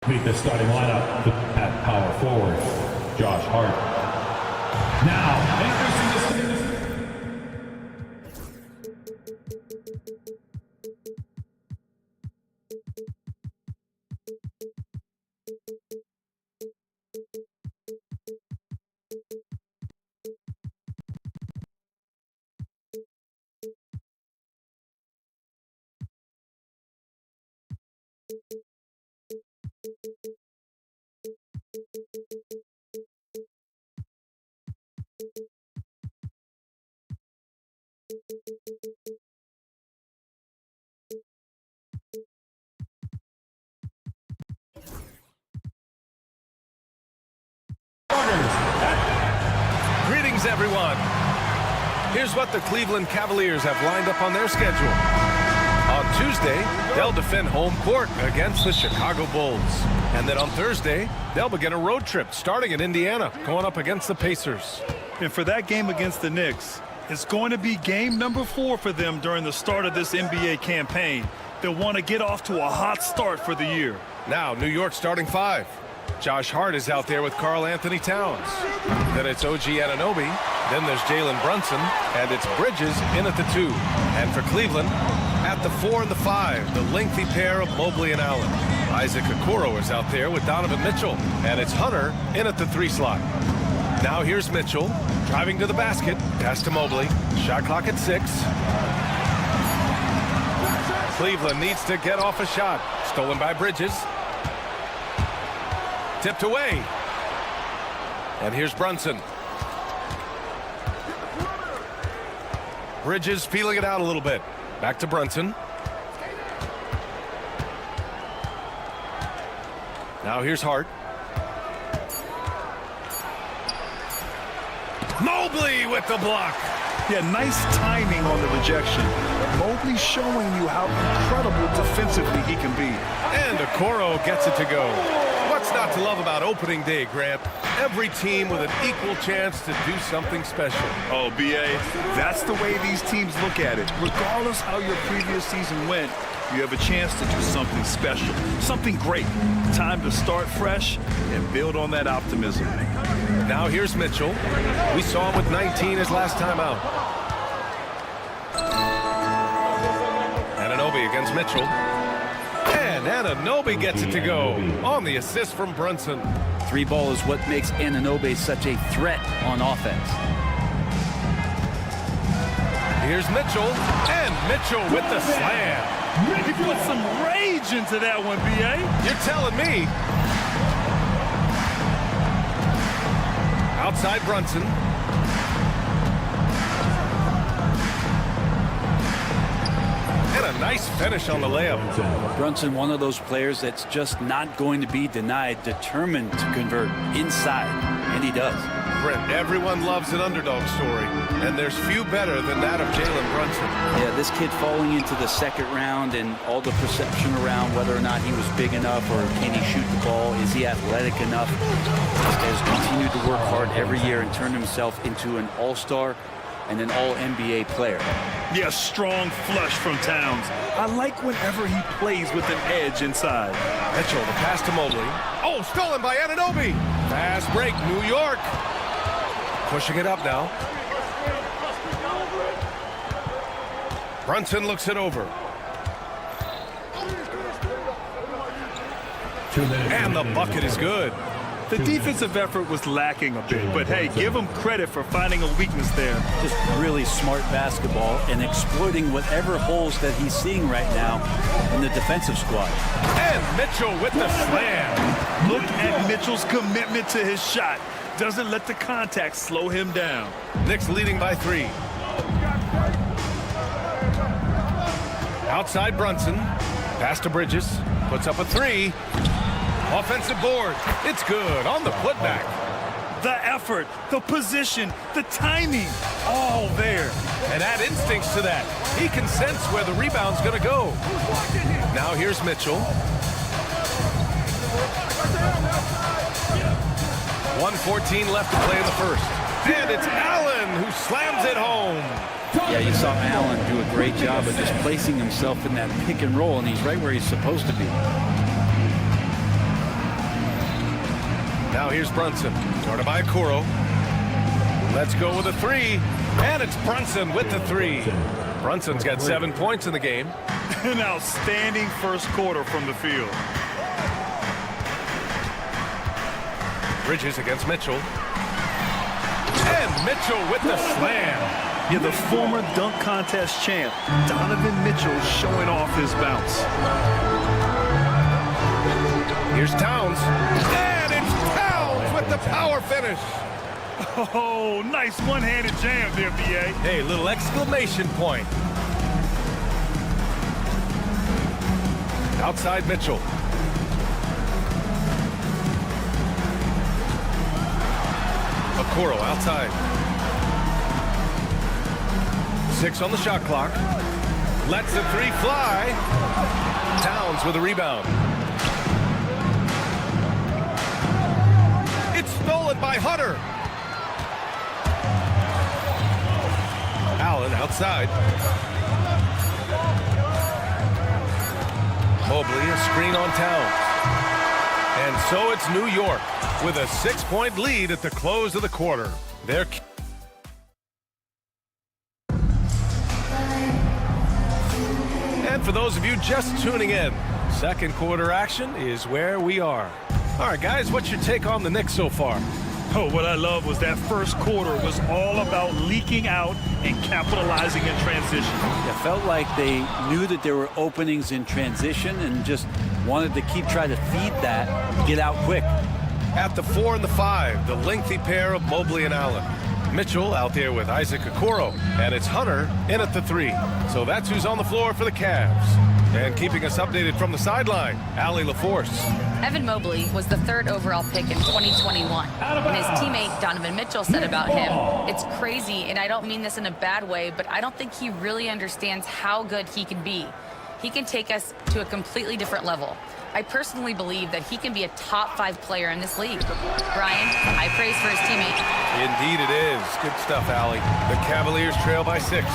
Meet the starting lineup at power forward, Josh Hart. Now, introducing the Greetings, everyone. Here's what the Cleveland Cavaliers have lined up on their schedule. On Tuesday, they'll defend home court against the Chicago Bulls. And then on Thursday, they'll begin a road trip starting in Indiana, going up against the Pacers. And for that game against the Knicks, it's going to be game number 4 for them during the start of this NBA campaign. They'll want to get off to a hot start for the year. Now, New York starting 5. Josh Hart is out there with Karl Anthony Towns. Then it's OG Anunoby. Then there's Jalen Brunson. And it's Bridges in at the 2. And for Cleveland, at the 4 and the 5, the lengthy pair of Mobley and Allen. Isaac Okoro is out there with Donovan Mitchell. And it's Hunter in at the 3 slot. Now here's Mitchell, driving to the basket. Pass to Mobley. Shot clock at 6. Cleveland needs to get off a shot. Stolen by Bridges. Tipped away. And here's Brunson. Bridges feeling it out a little bit. Back to Brunson. Now here's Hart. Mobley with the block. Yeah, nice timing on the rejection. Mobley showing you how incredible defensively he can be. And Okoro gets it to go. What's not to love about opening day, Grant? Every team with an equal chance to do something special. Oh, B.A., that's the way these teams look at it. Regardless how your previous season went, you have a chance to do something special, something great. Time to start fresh and build on that optimism. Now here's Mitchell. We saw him with 19 his last time out. Anunoby against Mitchell. And Anunoby gets it to go on the assist from Brunson. 3 ball is what makes Anunoby such a threat on offense. Here's Mitchell, and Mitchell with the slam. He put some rage into that one, B.A. You're telling me. Outside Brunson. And a nice finish on the layup. Brunson, one of those players that's just not going to be denied, determined to convert inside, and he does. Brent, everyone loves an underdog story, and there's few better than that of Jalen Brunson. Yeah, this kid falling into the second round and all the perception around whether or not he was big enough or can he shoot the ball, is he athletic enough, has continued to work hard every year and turn himself into an all-star and an all-NBA player. Yeah, strong flush from Towns. I like whenever he plays with an edge inside. Mitchell, the pass to Mobley. Oh, stolen by Anunoby. Fast break, New York. Pushing it up now. Brunson looks it over. And the bucket is good. The defensive effort was lacking a bit, but hey, give him credit for finding a weakness there. Just really smart basketball and exploiting whatever holes that he's seeing right now in the defensive squad. And Mitchell with the slam. Look at Mitchell's commitment to his shot. Doesn't let the contact slow him down. Knicks leading by 3. Outside Brunson. Pass to Bridges. Puts up a 3. Offensive board. It's good on the putback. The effort, the position, the timing, all there. And add instincts to that. He can sense where the rebound's going to go. Now here's Mitchell. 1:14 left to play in the first. And it's Allen who slams it home. Yeah, you saw Allen do a great job of just placing himself in that pick and roll, and he's right where he's supposed to be. Now here's Brunson, guarded by Okoro. Let's go with a three, and it's Brunson with the three. Brunson's got 7 points in the game. An outstanding first quarter from the field. Bridges against Mitchell. And Mitchell with the slam. Yeah, the former dunk contest champ, Donovan Mitchell, showing off his bounce. Here's Towns. And it's Towns with the power finish. Oh, nice one-handed jam there, B.A. Hey, little exclamation point. Outside Mitchell. Okoro outside. 6 on the shot clock. Lets the three fly. Towns with a rebound. It's stolen by Hunter. Allen outside. Mobley, a screen on Towns. And so it's New York with a 6-point lead at the close of the quarter. They're And for those of you just tuning in, second quarter action is where we are. All right, guys, what's your take on the Knicks so far? Oh, what I love was that first quarter was all about leaking out and capitalizing in transition. It felt like they knew that there were openings in transition and just wanted to try to feed that, get out quick. At the 4 and the 5, the lengthy pair of Mobley and Allen. Mitchell out there with Isaac Okoro, and it's Hunter in at the 3. So that's who's on the floor for the Cavs. And keeping us updated from the sideline, Allie LaForce. Evan Mobley was the 3rd overall pick in 2021. And his teammate Donovan Mitchell said about him, "It's crazy, and I don't mean this in a bad way, but I don't think he really understands how good he can be. He can take us to a completely different level. I personally believe that he can be a top 5 player in this league." Brian, high praise for his teammate. Indeed it is. Good stuff, Allie. The Cavaliers trail by 6.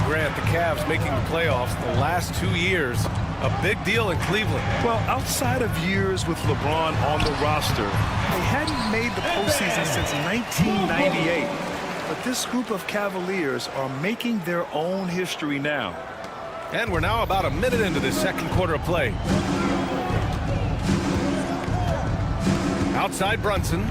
Grant, the Cavs making the playoffs the last 2 years. A big deal in Cleveland. Well, outside of years with LeBron on the roster, they hadn't made the postseason since 1998. But this group of Cavaliers are making their own history now. And we're now about a minute into this second quarter of play. Outside Brunson.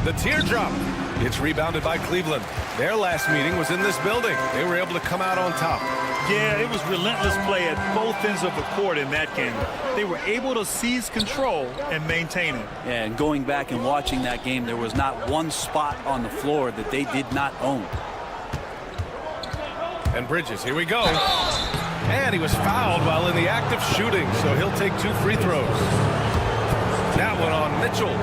The teardrop. It's rebounded by Cleveland. Their last meeting was in this building. They were able to come out on top. Yeah, it was relentless play at both ends of the court in that game. They were able to seize control and maintain it. Yeah, and going back and watching that game, there was not one spot on the floor that they did not own. And Bridges, here we go. And he was fouled while in the act of shooting, so he'll take 2 free throws. That one on Mitchell.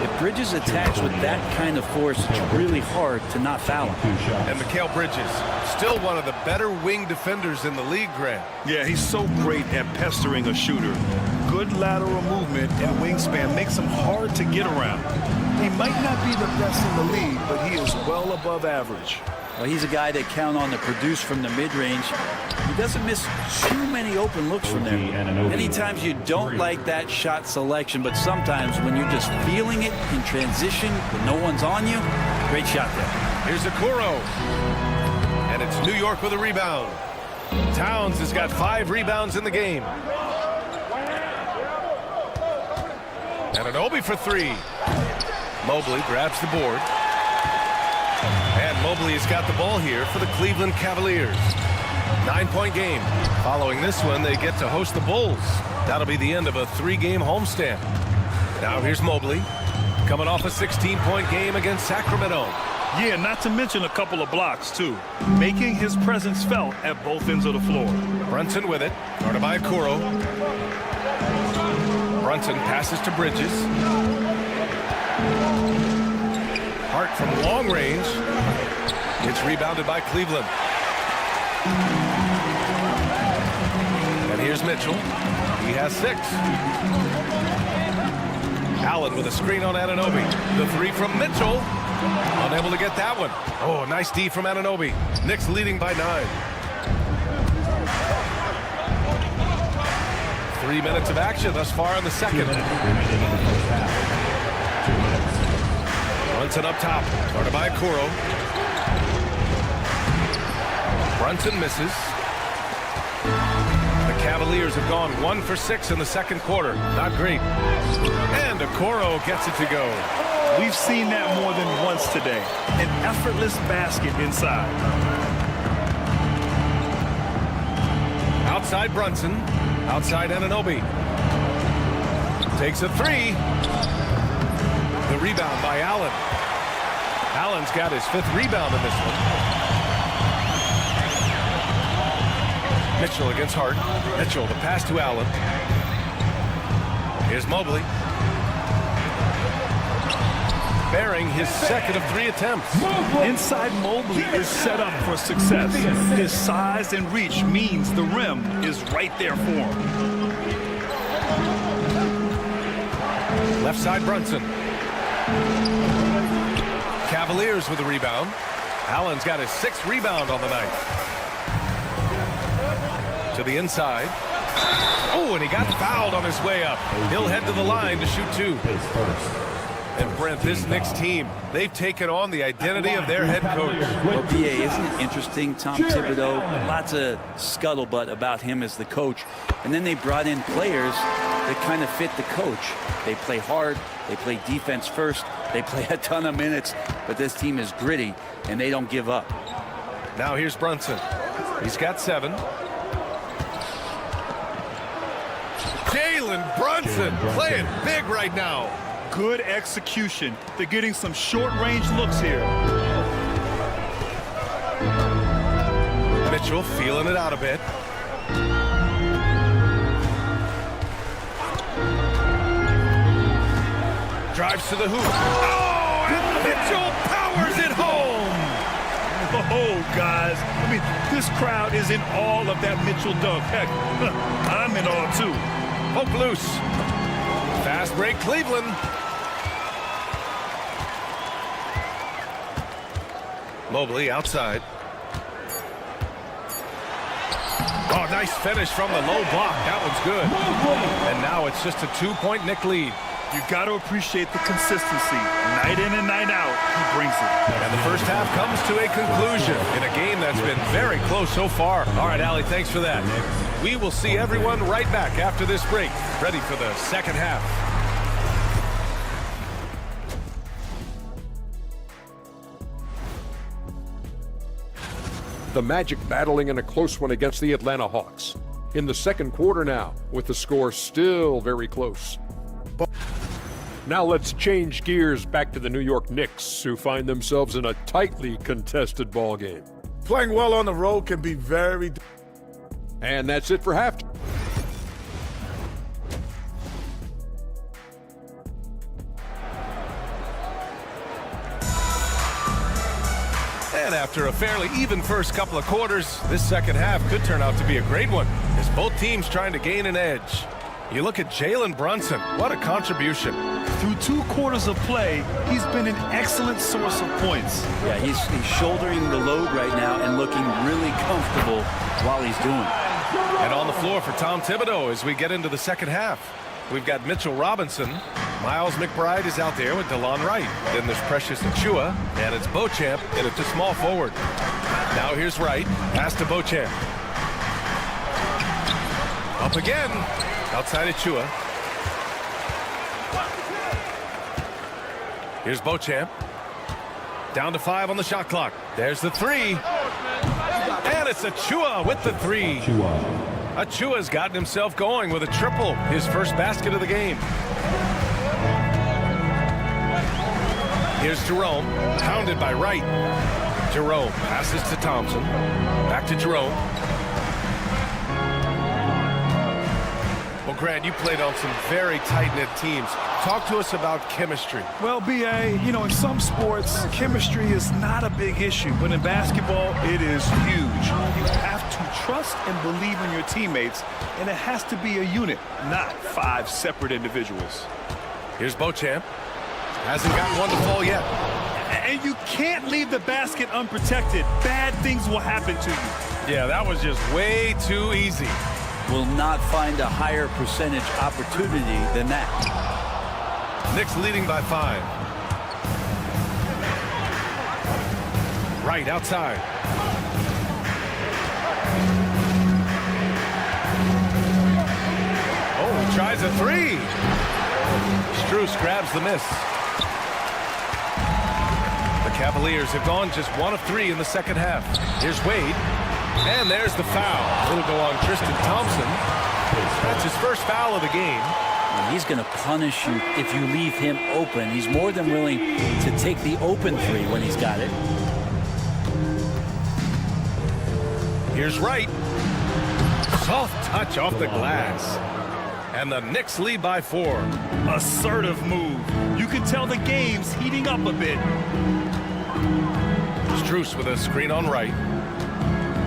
If Bridges attacks with that kind of force, it's really hard to not foul him. And Mikal Bridges, still one of the better wing defenders in the league, Grant. Yeah, he's so great at pestering a shooter. Good lateral movement and wingspan makes him hard to get around. He might not be the best in the league, but he is well above average. Well, he's a guy they count on to produce from the mid-range. He doesn't miss too many open looks from there. Many times you don't like that shot selection, but sometimes when you're just feeling it in transition, when no one's on you, great shot there. Here's Okoro. And it's New York with a rebound. Towns has got 5 rebounds in the game. And an Obi for 3. Mobley grabs the board. And Mobley has got the ball here for the Cleveland Cavaliers. 9-point game. Following this one, they get to host the Bulls. That'll be the end of a 3-game homestand. Now here's Mobley, coming off a 16-point game against Sacramento. Yeah, not to mention a couple of blocks, too. Making his presence felt at both ends of the floor. Brunson with it, guarded by Okoro. Brunson passes to Bridges. Hart from long range. It's rebounded by Cleveland. And here's Mitchell. He has 6. Allen with a screen on Anunoby. The three from Mitchell. Unable to get that one. Oh, nice D from Anunoby. Knicks leading by 9. 3 minutes of action thus far in the second. Brunson up top, guarded by Okoro. Brunson misses. The Cavaliers have gone 1 for 6 in the second quarter. Not great. And Okoro gets it to go. We've seen that more than once today. An effortless basket inside. Outside Brunson. Outside Anunoby. Takes a three. The rebound by Allen. Allen's got his 5th rebound in this one. Mitchell against Hart. Mitchell, the pass to Allen. Here's Mobley. Bearing his 2nd of 3 attempts. Inside Mobley is set up for success. His size and reach means the rim is right there for him. Left side Brunson. Cavaliers with the rebound. Allen's got his 6th rebound on the night. To the inside. Oh, and he got fouled on his way up. He'll head to the line to shoot 2. And Brent, this Knicks team, they've taken on the identity of their head coach. Well, BA, isn't it interesting? Tom Thibodeau, lots of scuttlebutt about him as the coach. And then they brought in players that kind of fit the coach. They play hard. They play defense first. They play a ton of minutes. But this team is gritty, and they don't give up. Now here's Brunson. He's got 7. Jalen Brunson playing big right now. Good execution. They're getting some short-range looks here. Mitchell feeling it out a bit. Drives to the hoop. Oh, and Mitchell powers it home. Oh, guys. I mean, this crowd is in awe of that Mitchell dunk. Heck, I'm in awe, too. Poke loose. Fast break, Cleveland. Mobley outside. Oh, nice finish from the low block. That one's good. And now it's just a 2-point Knick lead. You got to appreciate the consistency. Night in and night out, he brings it. And the first half comes to a conclusion in a game that's been very close so far. All right, Allie, thanks for that. We will see everyone right back after this break, ready for the second half. The Magic battling in a close one against the Atlanta Hawks. In the second quarter now, with the score still very close. Now let's change gears back to the New York Knicks, who find themselves in a tightly contested ball game. Playing well on the road can be very... And that's it for halftime. And after a fairly even first couple of quarters, this second half could turn out to be a great one, as both teams trying to gain an edge. You look at Jalen Brunson, what a contribution. Through 2 quarters of play, he's been an excellent source of points. Yeah, he's shouldering the load right now and looking really comfortable while he's doing it. And on the floor for Tom Thibodeau as we get into the second half. We've got Mitchell Robinson. Miles McBride is out there with DeLon Wright. Then there's Precious Achiuwa, and it's Beauchamp in it to small forward. Now here's Wright. Pass to Beauchamp. Up again. Outside Achiuwa. Here's Beauchamp. Down to 5 on the shot clock. There's the 3. And it's Achiuwa with the 3. Achiuwa's gotten himself going with a triple, his first basket of the game. Here's Jerome, pounded by Wright. Jerome passes to Thompson. Back to Jerome. Well, Grant, you played on some very tight-knit teams. Talk to us about chemistry. Well, BA, you know, in some sports, chemistry is not a big issue, but in basketball, it is huge. You have to trust and believe in your teammates, and it has to be a unit, not 5 separate individuals. Here's Beauchamp. Hasn't gotten one to fall yet. And you can't leave the basket unprotected. Bad things will happen to you. Yeah, that was just way too easy. Will not find a higher percentage opportunity than that. Knicks leading by 5. Right outside. Oh, tries a 3. Strus grabs the miss. The Cavaliers have gone just 1 of 3 in the second half. Here's Wade. And there's the foul. It'll go on Tristan Thompson. That's his first foul of the game. And he's going to punish you if you leave him open. He's more than willing to take the open 3 when he's got it. Here's Wright. Soft touch off the glass. And the Knicks lead by 4. Assertive move. You can tell the game's heating up a bit. Strus with a screen on Wright.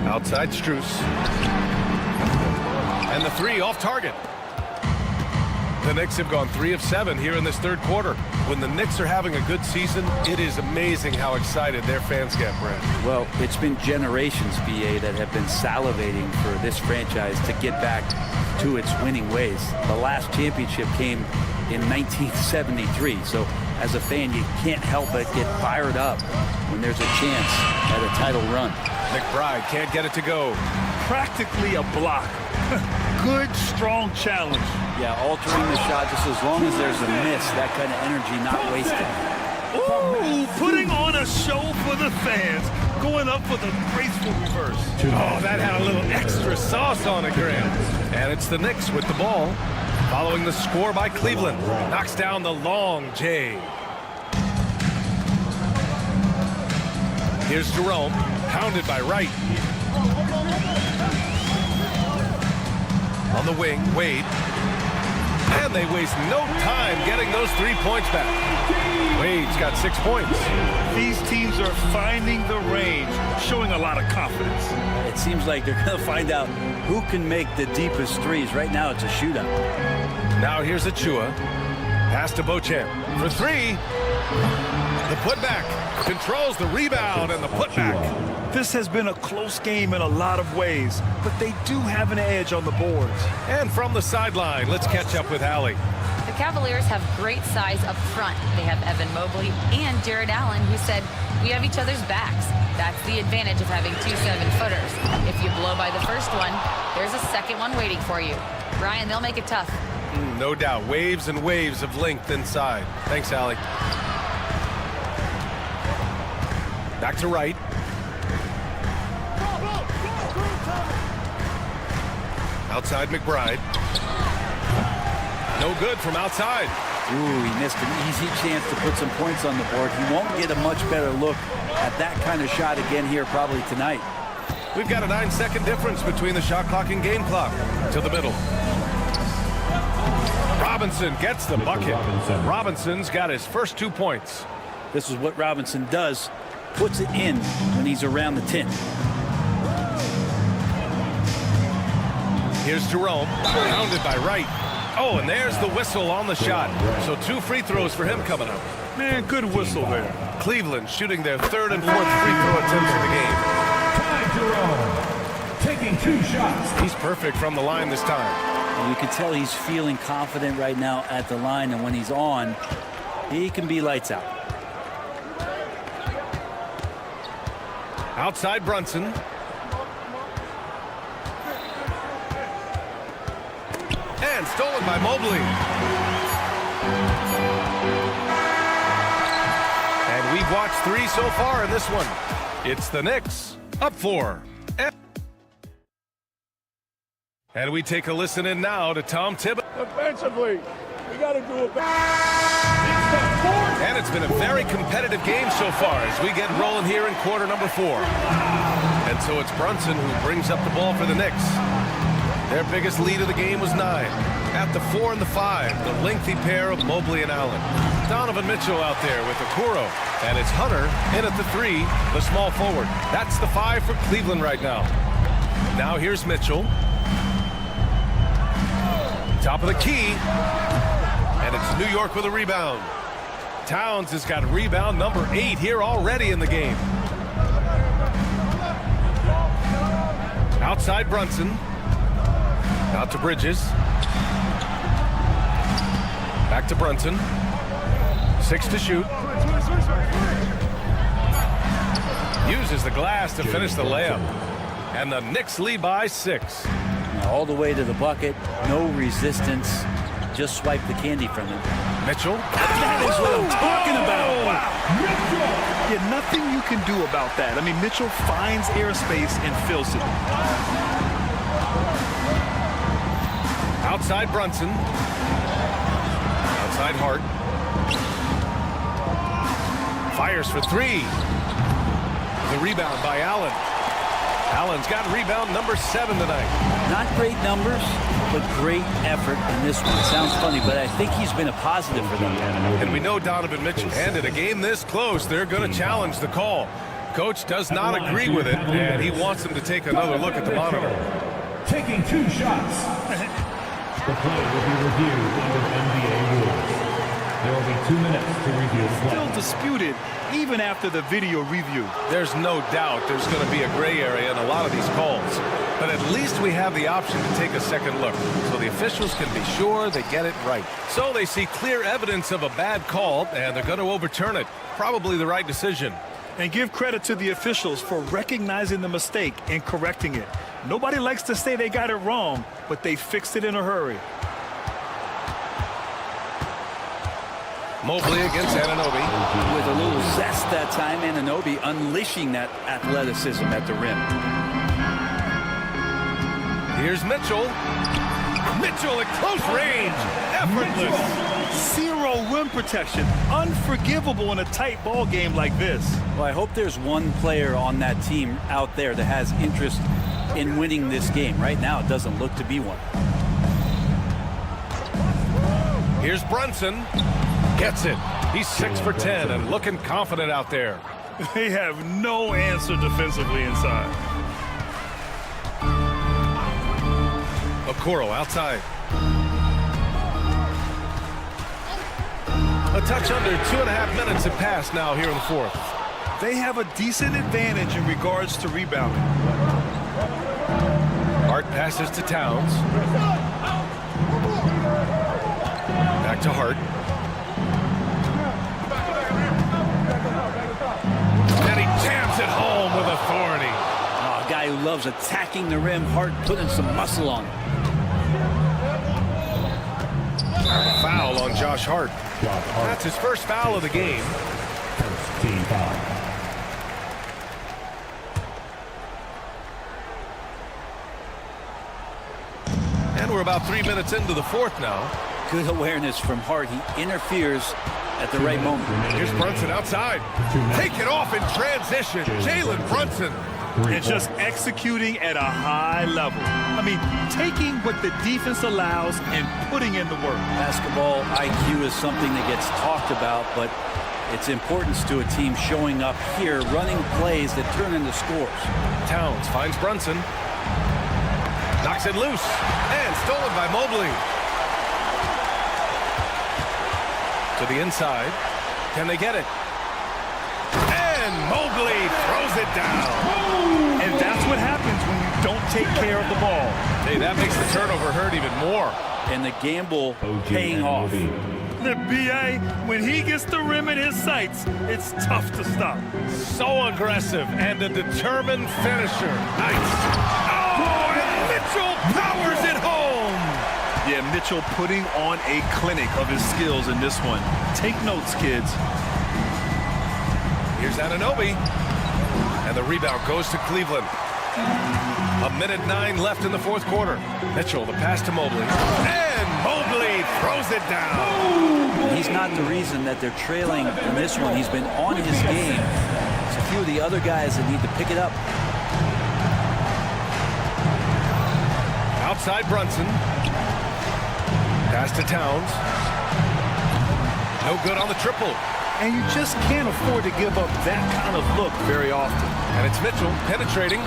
Outside Strus. And the 3 off target. The Knicks have gone 3 of 7 here in this third quarter. When the Knicks are having a good season, it is amazing how excited their fans get, Brent. Well, it's been generations, BA, that have been salivating for this franchise to get back to its winning ways. The last championship came in 1973, so as a fan, you can't help but get fired up when there's a chance at a title run. McBride can't get it to go. Practically a block. Good, strong challenge. Yeah, altering the shot just as long as there's a miss. That kind of energy not wasted. Ooh, putting on a show for the fans. Going up for the graceful reverse. Oh, that had a little extra sauce on it, Graham. And it's the Knicks with the ball. Following the score by Cleveland. Knocks down the long J. Here's Jerome. Pounded by Wright. On the wing, Wade. And they waste no time getting those 3 points back. Wade's got 6 points. These teams are finding the range, showing a lot of confidence. It seems like they're going to find out who can make the deepest threes. Right now, it's a shootout. Now here's Achua. Pass to Beauchamp for 3. The putback. Controls the rebound and the putback. This has been a close game in a lot of ways, but they do have an edge on the boards. And from the sideline, let's catch up with Allie. The Cavaliers have great size up front. They have Evan Mobley and Jared Allen, who said, "We have each other's backs." That's the advantage of having 2 7-footers. If you blow by the first one, there's a second one waiting for you. Brian, they'll make it tough. No doubt. Waves and waves of length inside. Thanks, Allie. Back to Wright. Outside McBride. No good from outside. Ooh, he missed an easy chance to put some points on the board. He won't get a much better look at that kind of shot again here probably tonight. We've got a 9-second difference between the shot clock and game clock. To the middle. Robinson gets the bucket. Robinson's got his first 2 points. This is what Robinson does. Puts it in when he's around the 10. Here's Jerome, pounded by Wright. Oh, and there's the whistle on the shot. So 2 free throws for him coming up. Man, good whistle there. Cleveland shooting their 3rd and 4th free throw attempts of the game. Ty Jerome taking 2 shots. He's perfect from the line this time. And you can tell he's feeling confident right now at the line, and when he's on, he can be lights out. Outside Brunson. And stolen by Mobley. And we've watched 3 so far in this one. It's the Knicks up 4. And we take a listen in now to Tom Thibodeau. Defensively, we got to do it better. And it's been a very competitive game so far as we get rolling here in quarter number 4. And so it's Brunson who brings up the ball for the Knicks. Their biggest lead of the game was 9. At the 4 and the 5, the lengthy pair of Mobley and Allen. Donovan Mitchell out there with Okoro. And it's Hunter in at the 3, the small forward. That's the 5 for Cleveland right now. Now here's Mitchell. Top of the key. And And it's New York with a rebound. Towns has got rebound number 8 here already in the game. Outside Brunson. Out to Bridges. Back to Brunson. 6 to shoot. Uses the glass to finish the layup. And the Knicks lead by 6. All the way to the bucket. No resistance. Just swipe the candy from him. Mitchell. That is what I'm talking about. Wow. Yeah, nothing you can do about that. I mean, Mitchell finds airspace and fills it. Outside Brunson. Outside Hart. Fires for 3. The rebound by Allen. Allen's got rebound number 7 tonight. Not great numbers, but great effort in this one. Sounds funny, but I think he's been a positive for them. And we know Donovan Mitchell. And in a game this close, they're going to challenge the call. Coach does not agree with it, and he wants them to take another look at the monitor. Taking 2 shots. The play will be reviewed under NBA rules. There will be 2 minutes to review the play. Still disputed even after the video review. There's no doubt there's going to be a gray area in a lot of these calls. But at least we have the option to take a second look, so the officials can be sure they get it right. So they see clear evidence of a bad call, and they're going to overturn it. Probably the right decision. And give credit to the officials for recognizing the mistake and correcting it. Nobody likes to say they got it wrong, but they fixed it in a hurry. Mobley against Anunoby. With a little zest that time, Anunoby unleashing that athleticism at the rim. Here's Mitchell. Mitchell at close range. Effortless. 0 rim protection. Unforgivable in a tight ball game like this. Well, I hope there's one player on that team out there that has interest in winning this game. Right now, it doesn't look to be one. Here's Brunson. Gets it. He's 6 for 10 and looking confident out there. They have no answer defensively inside. Okoro outside. A touch under 2.5 minutes have passed now here in the 4th. They have a decent advantage in regards to rebounding. Hart passes to Towns. Back to Hart. And he jams it home with authority. Oh, a guy who loves attacking the rim. Hart putting some muscle on it. Foul on Josh Hart. That's his first foul of the game. First team foul. And we're about 3 minutes into the 4th now. Good awareness from Hart. He interferes at the right moment. Here's Brunson outside. Take it off in transition. Jalen Brunson. And just executing at a high level. I mean, taking what the defense allows and putting in the work. Basketball IQ is something that gets talked about, but its importance to a team showing up here, running plays that turn into scores. Towns finds Brunson. Knocks it loose. And stolen by Mobley. To the inside. Can they get it? And Mobley throws it down. And that's what happens when you don't take care of the ball. Hey, that makes the turnover hurt even more. And the gamble paying off. The BA, when he gets the rim in his sights, it's tough to stop. So aggressive and a determined finisher. Nice. Oh, and Mitchell powers it home. Yeah, Mitchell putting on a clinic of his skills in this one. Take notes, kids. Here's Anunoby. And the rebound goes to Cleveland. 1:09 left in the 4th quarter. Mitchell, the pass to Mobley. And Mobley throws it down. He's not the reason that they're trailing in this one. He's been on his game. It's a few of the other guys that need to pick it up. Outside Brunson. Pass to Towns. No good on the triple. And you just can't afford to give up that kind of look very often. And it's Mitchell penetrating.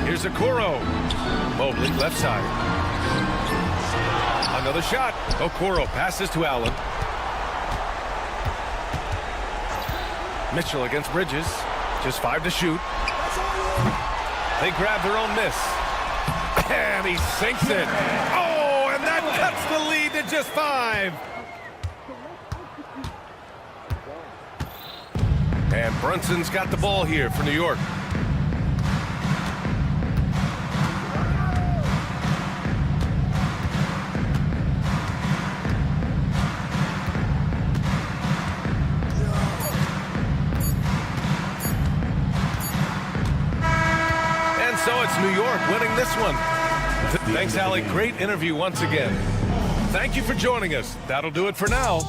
Here's Okoro. Mobley left side. Another shot. Okoro passes to Allen. Mitchell against Bridges. Just 5 to shoot. They grab their own miss. And he sinks it. Oh, and that cuts the lead to just 5. And Brunson's got the ball here for New York. And so it's New York winning this one. Thanks, Allie. Great interview once again. Thank you for joining us. That'll do it for now.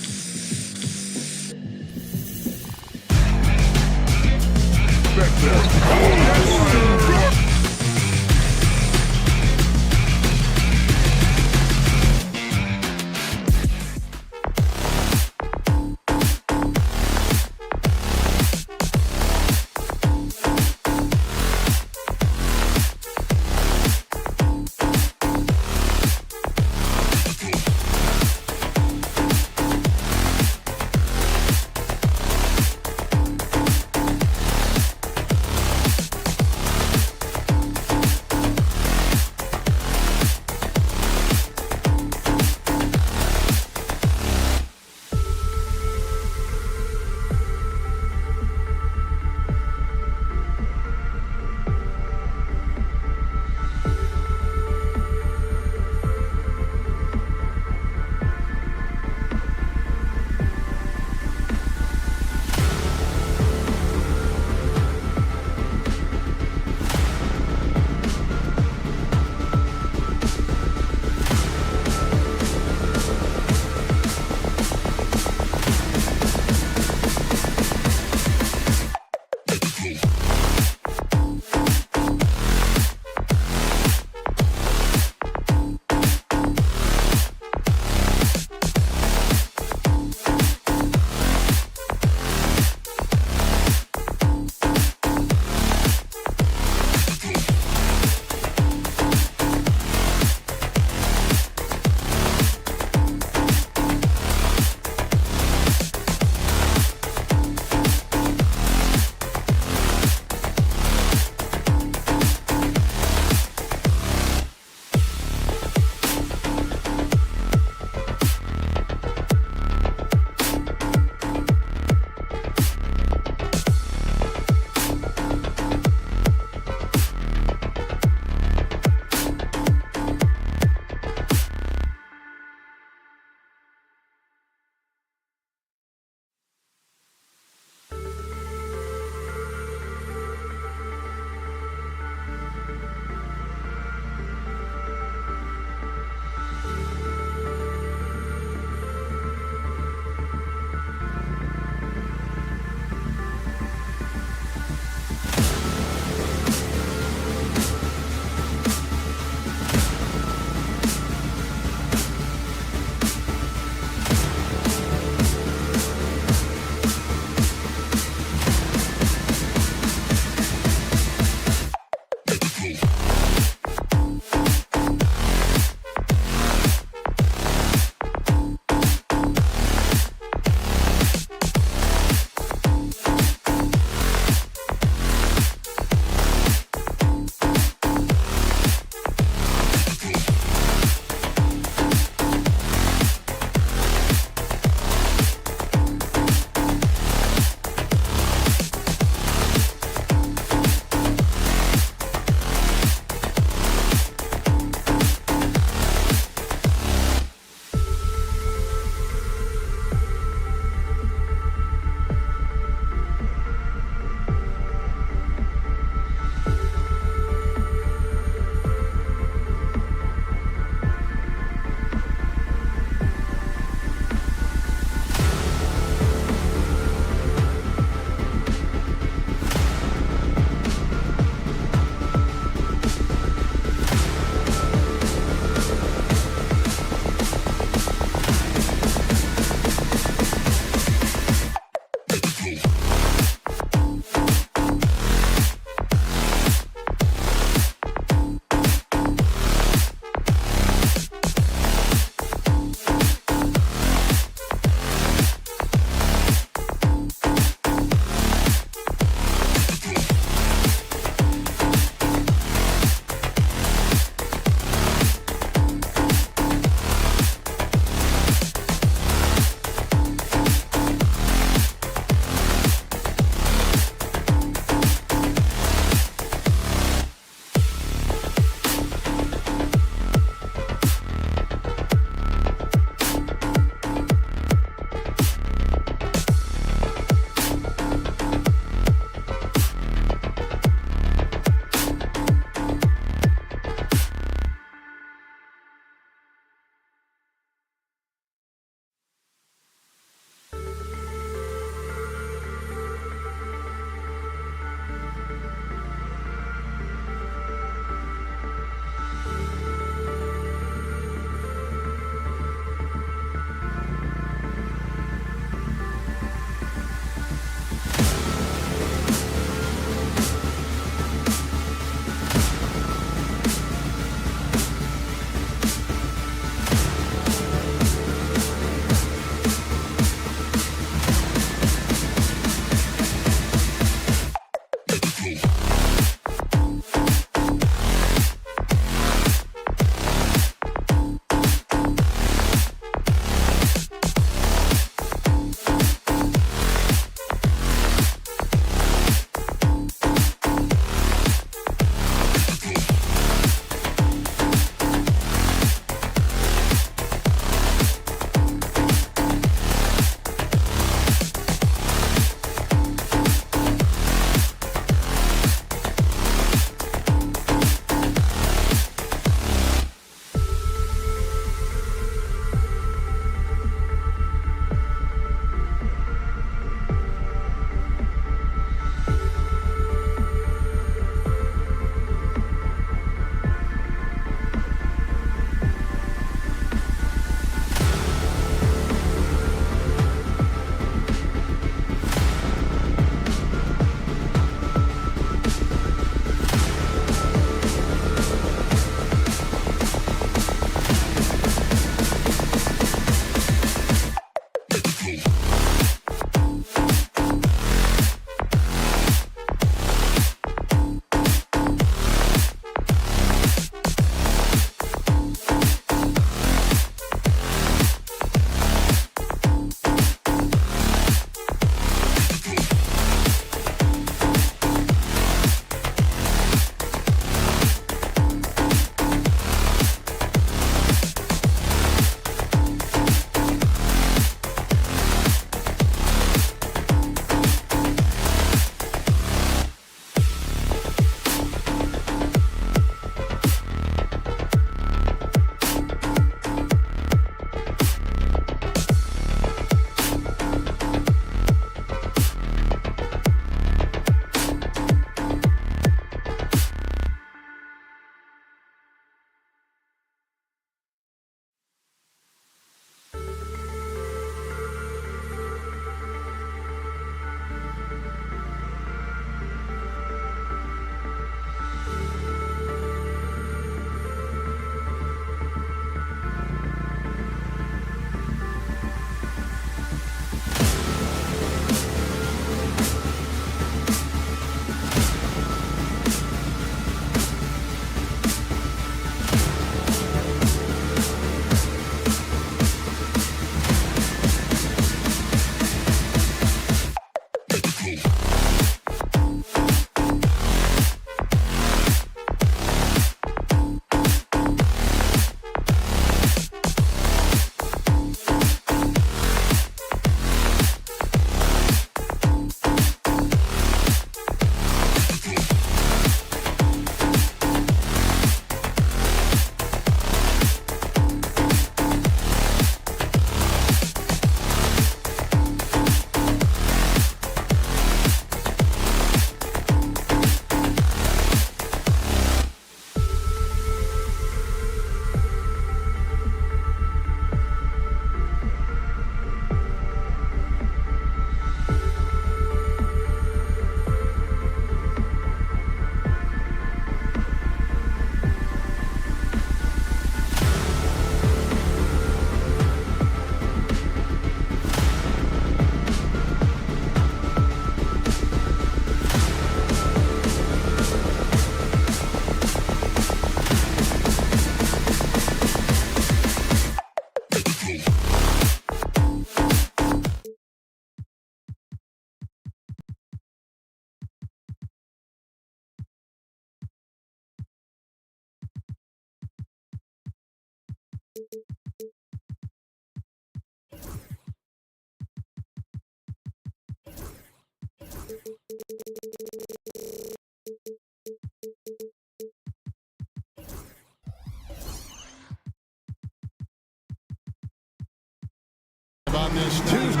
On this Tuesday.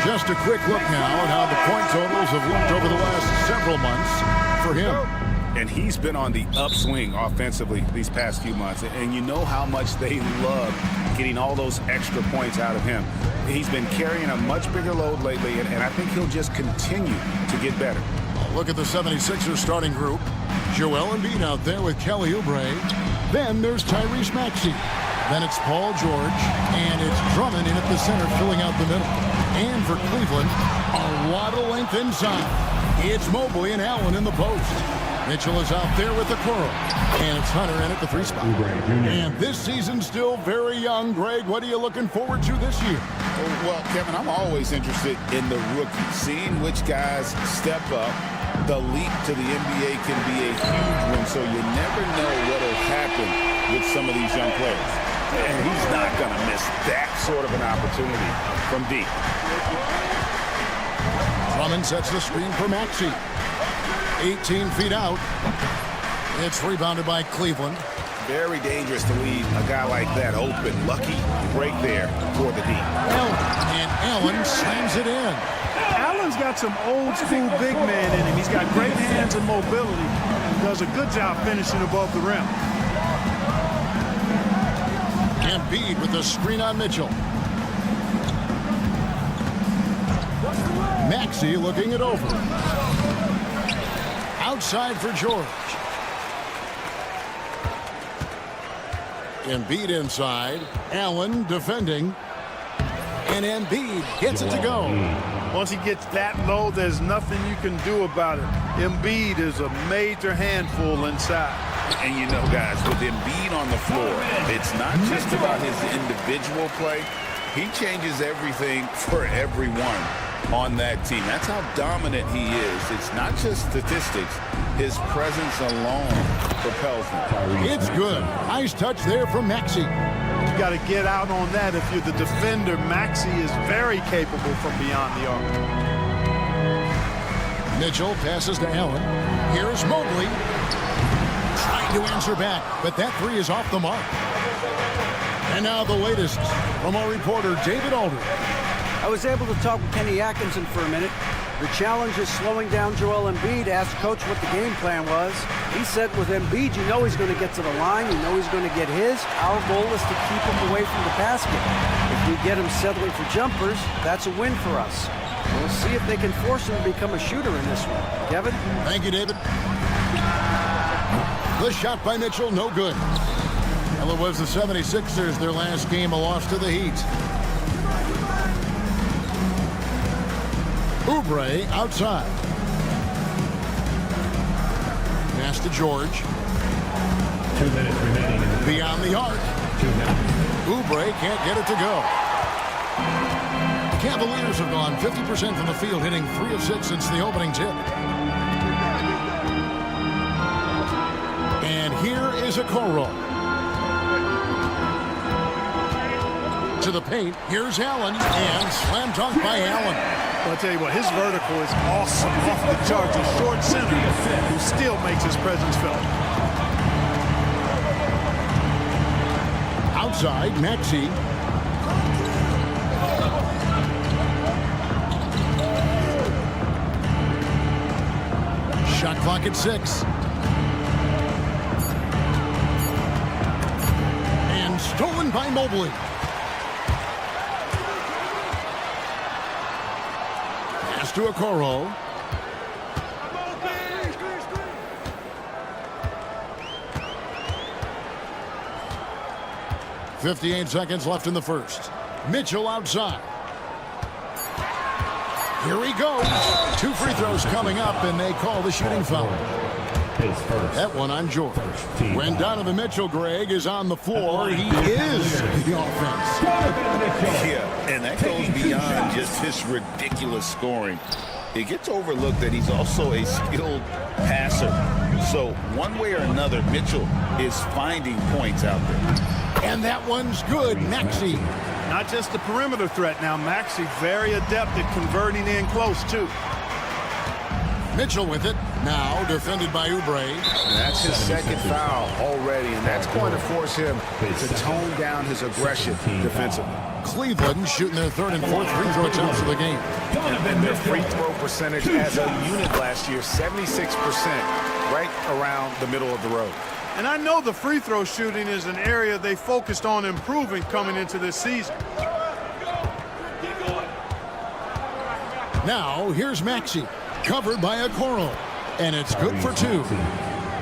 Just a quick look now at how the point totals have looked over the last several months for him. And he's been on the upswing offensively these past few months. And you know how much they love getting all those extra points out of him. He's been carrying a much bigger load lately, and I think he'll just continue to get better. Look at the 76ers starting group. Joel Embiid out there with Kelly Oubre. Then there's Tyrese Maxey. Then it's Paul George, and it's Drummond in at the center, filling out the middle. And for Cleveland, a lot of length inside. It's Mobley and Allen in the post. Mitchell is out there with the curl. And it's Hunter in at the 3 spot. And this season's still very young. Greg, what are you looking forward to this year? Well, Kevin, I'm always interested in the rookies, seeing which guys step up. The leap to the NBA can be a huge one, so you never know what will happen with some of these young players. And he's not going to miss that sort of an opportunity from deep. Drummond sets the screen for Maxey. 18 feet out. It's rebounded by Cleveland. Very dangerous to leave a guy like that open. Lucky break there for the deep. And Allen slams it in. Allen's got some old school big man in him. He's got great hands and mobility. He does a good job finishing above the rim. Embiid with the screen on Mitchell. Maxey looking it over. Outside for George. Embiid inside. Allen defending. And Embiid gets it to go. Once he gets that low, there's nothing you can do about it. Embiid is a major handful inside. And you know, guys, with Embiid on the floor, it's not just about his individual play. He changes everything for everyone on that team. That's how dominant he is. It's not just statistics. His presence alone propels him. It's good. Nice touch there from Maxey. You got to get out on that. If you're the defender, Maxey is very capable from beyond the arc. Mitchell passes to Allen. Here's Mobley. Trying to answer back, but that 3 is off the mark. And now the latest from our reporter, David Alder. I was able to talk with Kenny Atkinson for a minute. The challenge is slowing down Joel Embiid. Asked Coach what the game plan was. He said with Embiid, you know he's going to get to the line. You know he's going to get his. Our goal is to keep him away from the basket. If we get him settling for jumpers, that's a win for us. We'll see if they can force him to become a shooter in this one. Kevin? Thank you, David. The shot by Mitchell, no good. Well, it was the 76ers, their last game, a loss to the Heat. Oubre outside. Pass to George. 2 minutes remaining. Beyond the arc. 2 minutes. Oubre can't get it to go. Cavaliers have gone 50% from the field, hitting 3 of 6 since the opening tip. And here is Okoro. To the paint, here's Allen, and slam dunk by Allen. Well, I'll tell you what, his vertical is awesome off the charts. A short center who still makes his presence felt. Outside, Maxey. Shot clock at 6. And stolen by Mobley. Pass to Okoro. .58 seconds left in the first. Mitchell outside. Here he goes. 2 free throws coming up, and they call the shooting foul. That one on George. When Donovan Mitchell, Greg, is on the floor, he is the offense. Yeah, and that goes beyond just his ridiculous scoring. It gets overlooked that he's also a skilled passer. So one way or another, Mitchell is finding points out there. And that one's good. Maxey. Not just the perimeter threat now. Maxey very adept at converting in close, too. Mitchell with it. Now defended by Oubre. That's his second foul already, and that's going to force him to tone down his aggression defensively. Cleveland shooting their 3rd and 4th free throw attempts of the game. And their free throw percentage as a unit last year, 76%, right around the middle of the road. And I know the free throw shooting is an area they focused on improving coming into this season. Now, here's Maxey, covered by Okoro, and it's good for 2.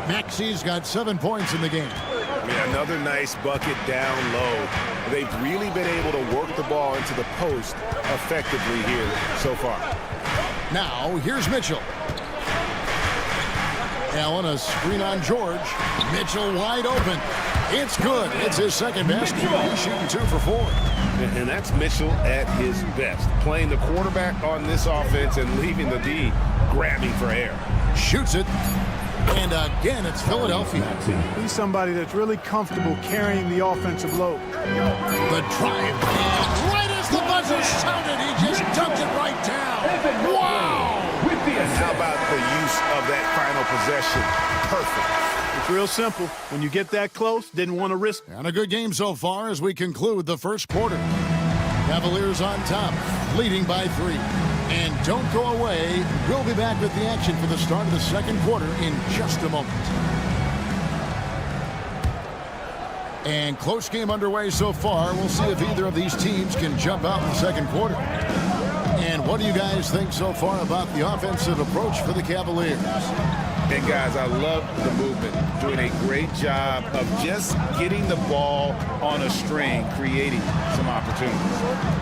Maxey's got 7 points in the game. Yeah, another nice bucket down low. They've really been able to work the ball into the post effectively here so far. Now, here's Mitchell. Allen, a screen on George. Mitchell wide open. It's good. It's his second basket. He's shooting 2 for 4. And that's Mitchell at his best, playing the quarterback on this offense and leaving the D grabbing for air. Shoots it. And again, it's Philadelphia. He's somebody that's really comfortable carrying the offensive load. The drive. And right as the buzzer sounded, he just dumped it right down. Wow! And how about the use of that final possession? Perfect. It's real simple. When you get that close, didn't want to risk. And a good game so far as we conclude the first quarter. Cavaliers on top, leading by 3. And don't go away. We'll be back with the action for the start of the second quarter in just a moment. And close game underway so far. We'll see if either of these teams can jump out in the second quarter. And what do you guys think so far about the offensive approach for the Cavaliers? And guys, I love the movement. Doing a great job of just getting the ball on a string, creating some opportunities.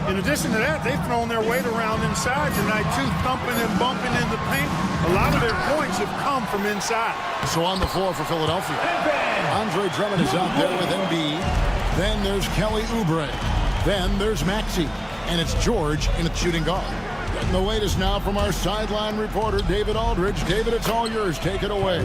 In addition to that, they've thrown their weight around inside tonight, too, thumping and bumping in the paint. A lot of their points have come from inside. So on the floor for Philadelphia, Andre Drummond is out there with Embiid. Then there's Kelly Oubre. Then there's Maxey. And it's George in its shooting guard. Getting the latest now from our sideline reporter, David Aldridge. David, it's all yours. Take it away.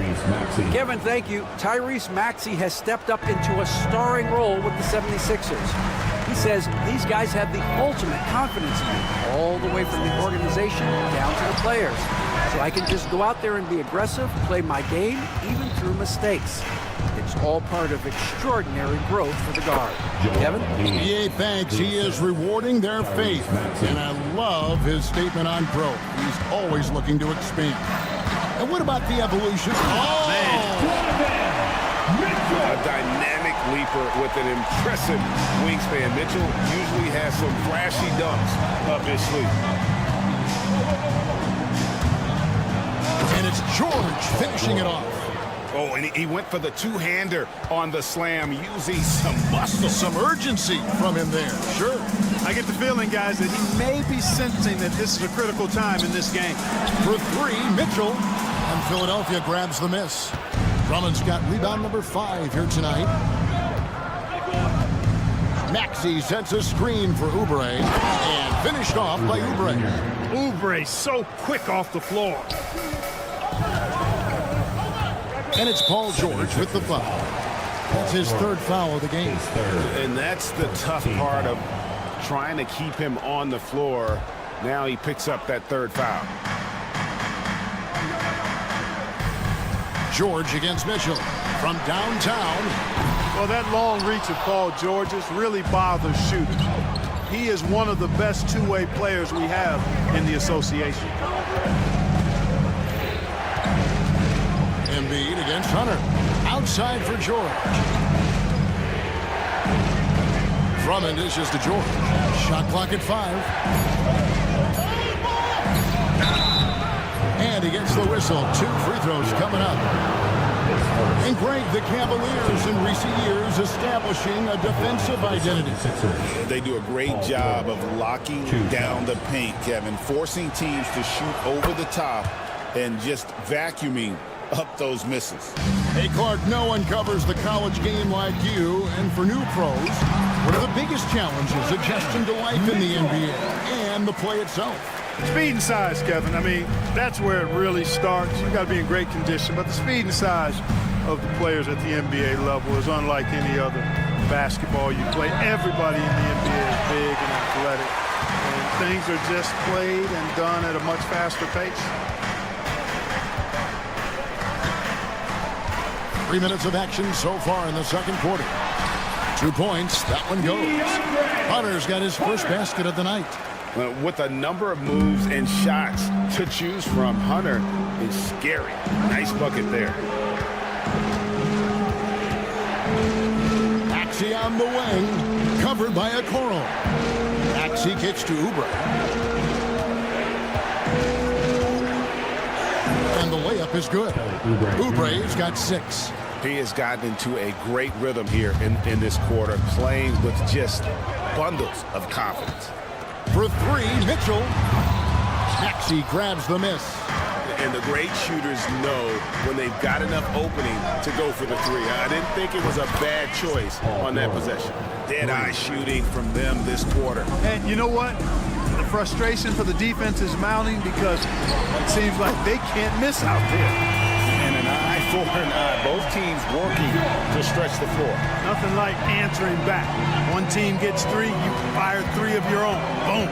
Kevin, thank you. Tyrese Maxey has stepped up into a starring role with the 76ers. He says these guys have the ultimate confidence in him, all the way from the organization down to the players. So I can just go out there and be aggressive, play my game, even through mistakes. It's all part of extraordinary growth for the guard. Kevin? Yeah, thanks. He is rewarding their faith. And I love his statement on growth. He's always looking to expand. And what about the evolution? Oh, man. A dynamic leaper with an impressive wingspan. Mitchell usually has some flashy dunks up his sleeve. And it's George finishing it off. Oh, and he went for the two-hander on the slam, using some muscle. Some urgency from him there. Sure. I get the feeling, guys, that he may be sensing that this is a critical time in this game. For 3, Mitchell. And Philadelphia grabs the miss. Drummond's got rebound number 5 here tonight. Maxey sets a screen for Oubre. And Finished off by Oubre. Oubre so quick off the floor. And it's Paul George with the foul. That's his third foul of the game. And that's the tough part of trying to keep him on the floor. Now he picks up that third foul. George against Mitchell from downtown. Well, that long reach of Paul George's really bothers shooters. He is one of the best two-way players we have in the association. Embiid against Hunter. Outside for George. Drummond dishes to George. Shot clock at 5. And he gets the whistle. 2 free throws coming up. And Greg, the Cavaliers in recent years establishing a defensive identity. They do a great job of locking down the paint, Kevin, forcing teams to shoot over the top and just vacuuming up those misses. Hey, Clark, no one covers the college game like you. And for new pros, what are the biggest challenges adjusting to life in the NBA and the play itself? Speed and size, Kevin. I mean, that's where it really starts. You got to be in great condition, but the speed and size of the players at the NBA level is unlike any other basketball you play. Everybody in the NBA is big and athletic, and things are just played and done at a much faster pace. 3 minutes of action so far in the second quarter. 2 points. That one goes. Hunter's got his first basket of the night. With a number of moves and shots to choose from, Hunter is scary. Nice bucket there. Maxey on the wing, covered by a Coral. Maxey kicks to Oubre. And the layup is good. Oubre's got 6. He has gotten into a great rhythm here in this quarter, playing with just bundles of confidence. For 3, Mitchell. Maxey grabs the miss. And the great shooters know when they've got enough opening to go for the 3. I didn't think it was a bad choice on that possession. Dead-eye shooting from them this quarter. And you know what? The frustration for the defense is mounting because it seems like they can't miss out there. And an eye for an eye. Both teams working to stretch the floor. Nothing like answering back. One team gets 3, you fire 3 of your own. Boom.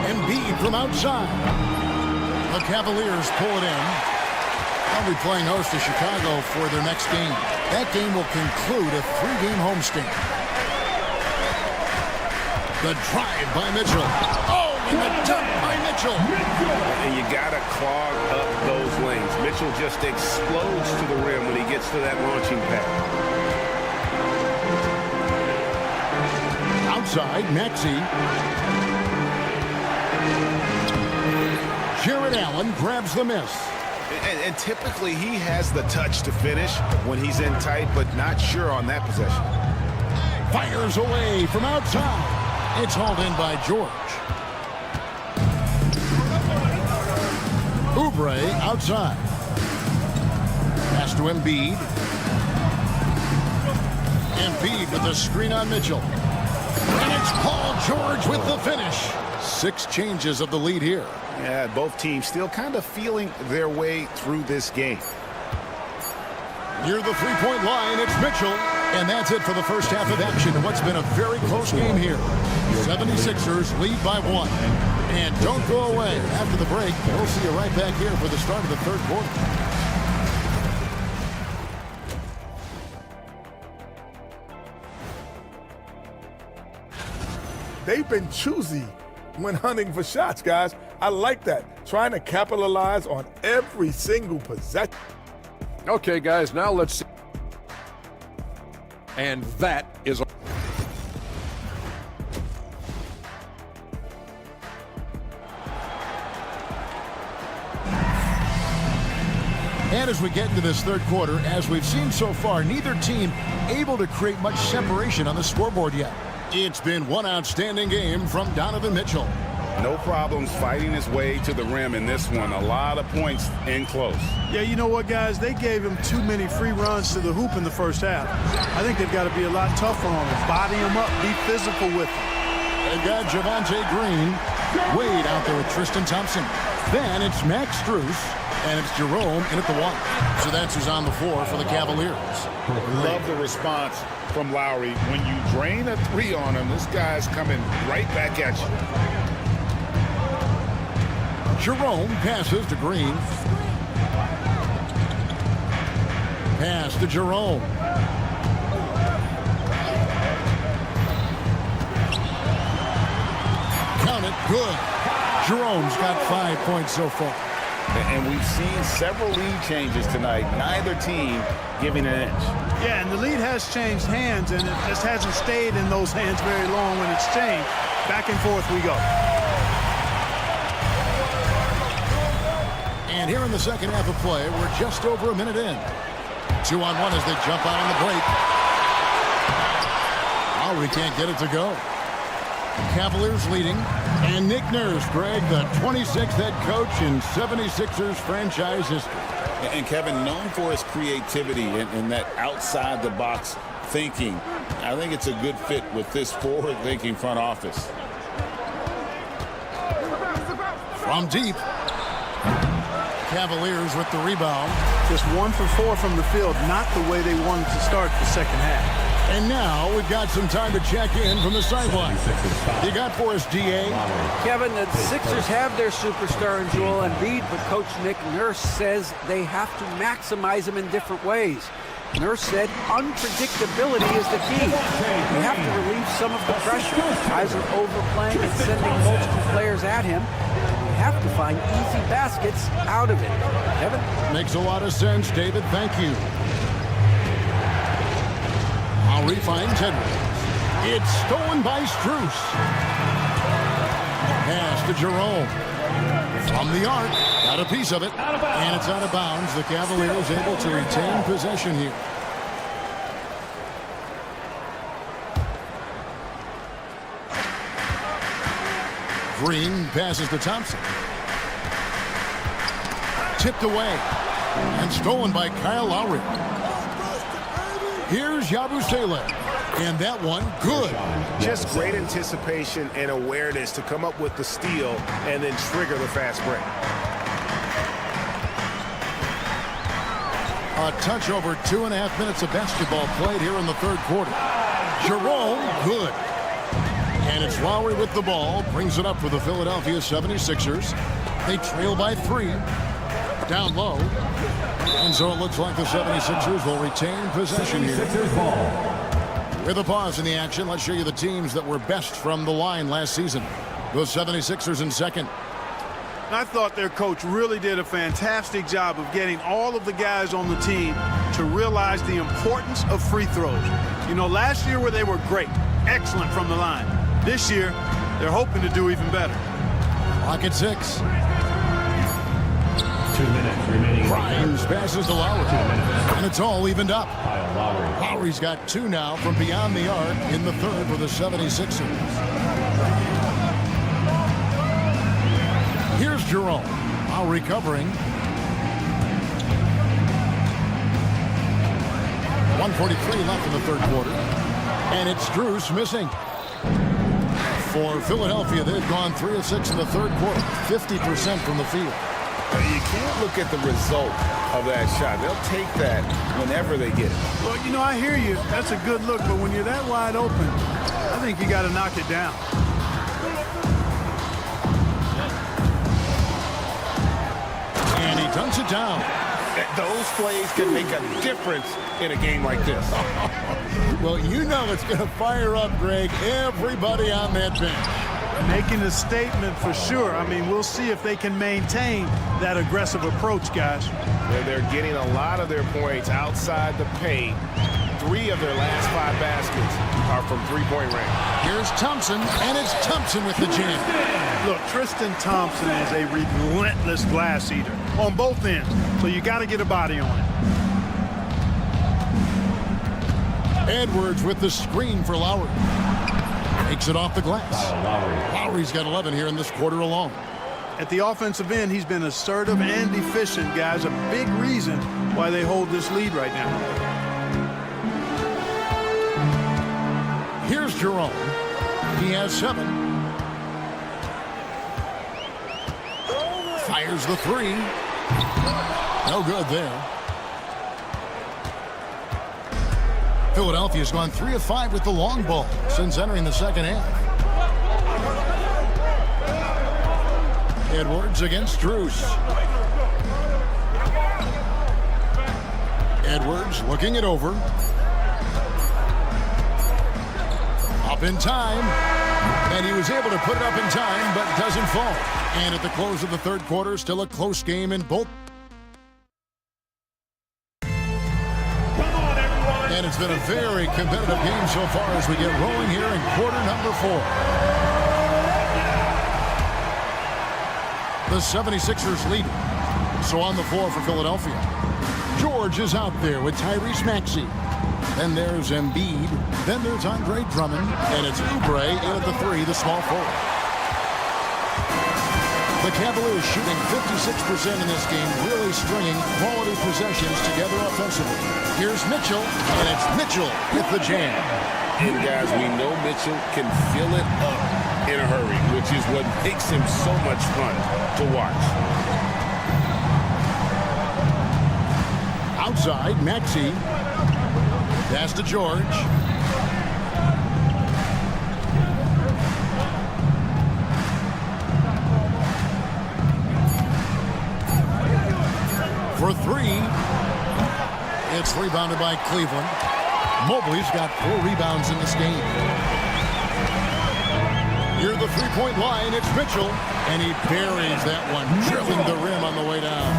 Embiid from outside. The Cavaliers pull it in. They'll be playing host to Chicago for their next game. That game will conclude a 3-game homestand. The drive by Mitchell. Oh, and the dunk by Mitchell. And you got to clog up those lanes. Mitchell just explodes to the rim when he gets to that launching pad. Outside, Maxey. Jared Allen grabs the miss. And typically he has the touch to finish when he's in tight, but not sure on that possession. Fires away from outside. It's hauled in by George. Oubre outside. Pass to Embiid. Embiid with the screen on Mitchell. And it's Paul George with the finish. 6 changes of the lead here. Yeah, both teams still kind of feeling their way through this game. Near the 3-point line, it's Mitchell. And that's it for the first half of action in what's been a very close game here. 76ers lead by 1. And don't go away. After the break, we'll see you right back here for the start of the third quarter. They've been choosy when hunting for shots, guys. I like that. Trying to capitalize on every single possession. Okay, guys, now let's see. And that is... And as we get into this third quarter, as we've seen so far, neither team able to create much separation on the scoreboard yet. It's been one outstanding game from Donovan Mitchell. No problems fighting his way to the rim in this one. A lot of points in close. Yeah, you know what, guys? They gave him too many free runs to the hoop in the first half. I think they've got to be a lot tougher on him. Body him up, be physical with him. They've got Javonte Green. Wade out there with Tristan Thompson. Then it's Max Strus, and it's Jerome in at the 1. So that's who's on the floor for the Cavaliers. Love the response from Lowry. When you drain a 3 on him, this guy's coming right back at you. Jerome passes to Green. Pass to Jerome. Count it. Good. Jerome's got 5 points so far. And we've seen several lead changes tonight. Neither team giving an inch. Yeah, and the lead has changed hands, and it just hasn't stayed in those hands very long when it's changed. Back and forth we go. And here in the second half of play, we're just over a minute in. 2-on-1 as they jump out on the break. Lowry can't get it to go. Cavaliers leading. And Nick Nurse, Greg, the 26th head coach in 76ers franchise history. And Kevin, known for his creativity and that outside-the-box thinking, I think it's a good fit with this forward-thinking front office. From deep. Cavaliers with the rebound. Just 1 for 4 from the field, not the way they wanted to start the second half. And now we've got some time to check in from the sideline. You got for us, DA? Kevin, the Sixers have their superstar in Joel Embiid, but Coach Nick Nurse says they have to maximize him in different ways. Nurse said unpredictability is the key. You have to relieve some of the pressure. Guys are overplaying and sending multiple players at him. You have to find easy baskets out of it. Kevin? Makes a lot of sense, David. Thank you. Lowry finds Edwards. It's stolen by Strus. Pass to Jerome. From the arc. Got a piece of it. And it's out of bounds. The Cavaliers able to retain possession here. Green passes to Thompson. Tipped away. And stolen by Kyle Lowry. Here's Yabusele. And that one, good. Just great anticipation and awareness to come up with the steal and then trigger the fast break. A touch over 2.5 minutes of basketball played here in the third quarter. Jerome, good. And it's Lowry with the ball. Brings it up for the Philadelphia 76ers. They trail by 3. Down low. And so it looks like the 76ers will retain possession here. With a pause in the action, let's show you the teams that were best from the line last season. The 76ers in second. I thought their coach really did a fantastic job of getting all of the guys on the team to realize the importance of free throws. You know, last year where they were great, excellent from the line. This year, they're hoping to do even better. Clock at 6. 2 minutes remaining. Grimes passes to Lowry. And it's all evened up. Lowry's got 2 now from beyond the arc in the third for the 76ers. Here's Jerome. Lowry covering. 1:43 left in the third quarter. And it's Strus missing. For Philadelphia, they've gone 3 of 6 in the third quarter. 50% from the field. You can't look at the result of that shot. They'll take that whenever they get it. Well, you know, I hear you. That's a good look, but when you're that wide open, I think you got to knock it down. And he dunks it down. Those plays can make a difference in a game like this. Well, you know it's going to fire up, Greg, everybody on that bench. Making a statement for sure. I mean, we'll see if they can maintain that aggressive approach, guys. They're getting a lot of their points outside the paint. 3 of their last 5 baskets are from three-point range. Here's Thompson, and it's Thompson with the jam. Look, Tristan Thompson is a relentless glass eater on both ends, so you got to get a body on it. Edwards with the screen for Lowry. Takes it off the glass. Lowry's got 11 here in this quarter alone. At the offensive end, he's been assertive and efficient, guys. A big reason why they hold this lead right now. Here's Jerome. He has 7. Fires the three. No good there. Philadelphia's gone 3 of 5 with the long ball since entering the second half. Edwards against Strus. Edwards looking it over. Up in time. And he was able to put it up in time, but doesn't fall. And at the close of the third quarter, still a close game in both. And it's been a very competitive game so far as we get rolling here in quarter number 4. The 76ers lead. So on the floor for Philadelphia, George is out there with Tyrese Maxey. Then there's Embiid. Then there's Andre Drummond. And it's Oubre in at the 3, the small forward. The Cavaliers shooting 56% in this game, really stringing quality possessions together offensively. Here's Mitchell, and it's Mitchell with the jam. And guys, we know Mitchell can fill it up in a hurry, which is what makes him so much fun to watch. Outside, Maxey. Pass to George. For 3. It's rebounded by Cleveland. Mobley's got 4 rebounds in this game. Near the three-point line, it's Mitchell, and he buries that one, drilling the rim on the way down.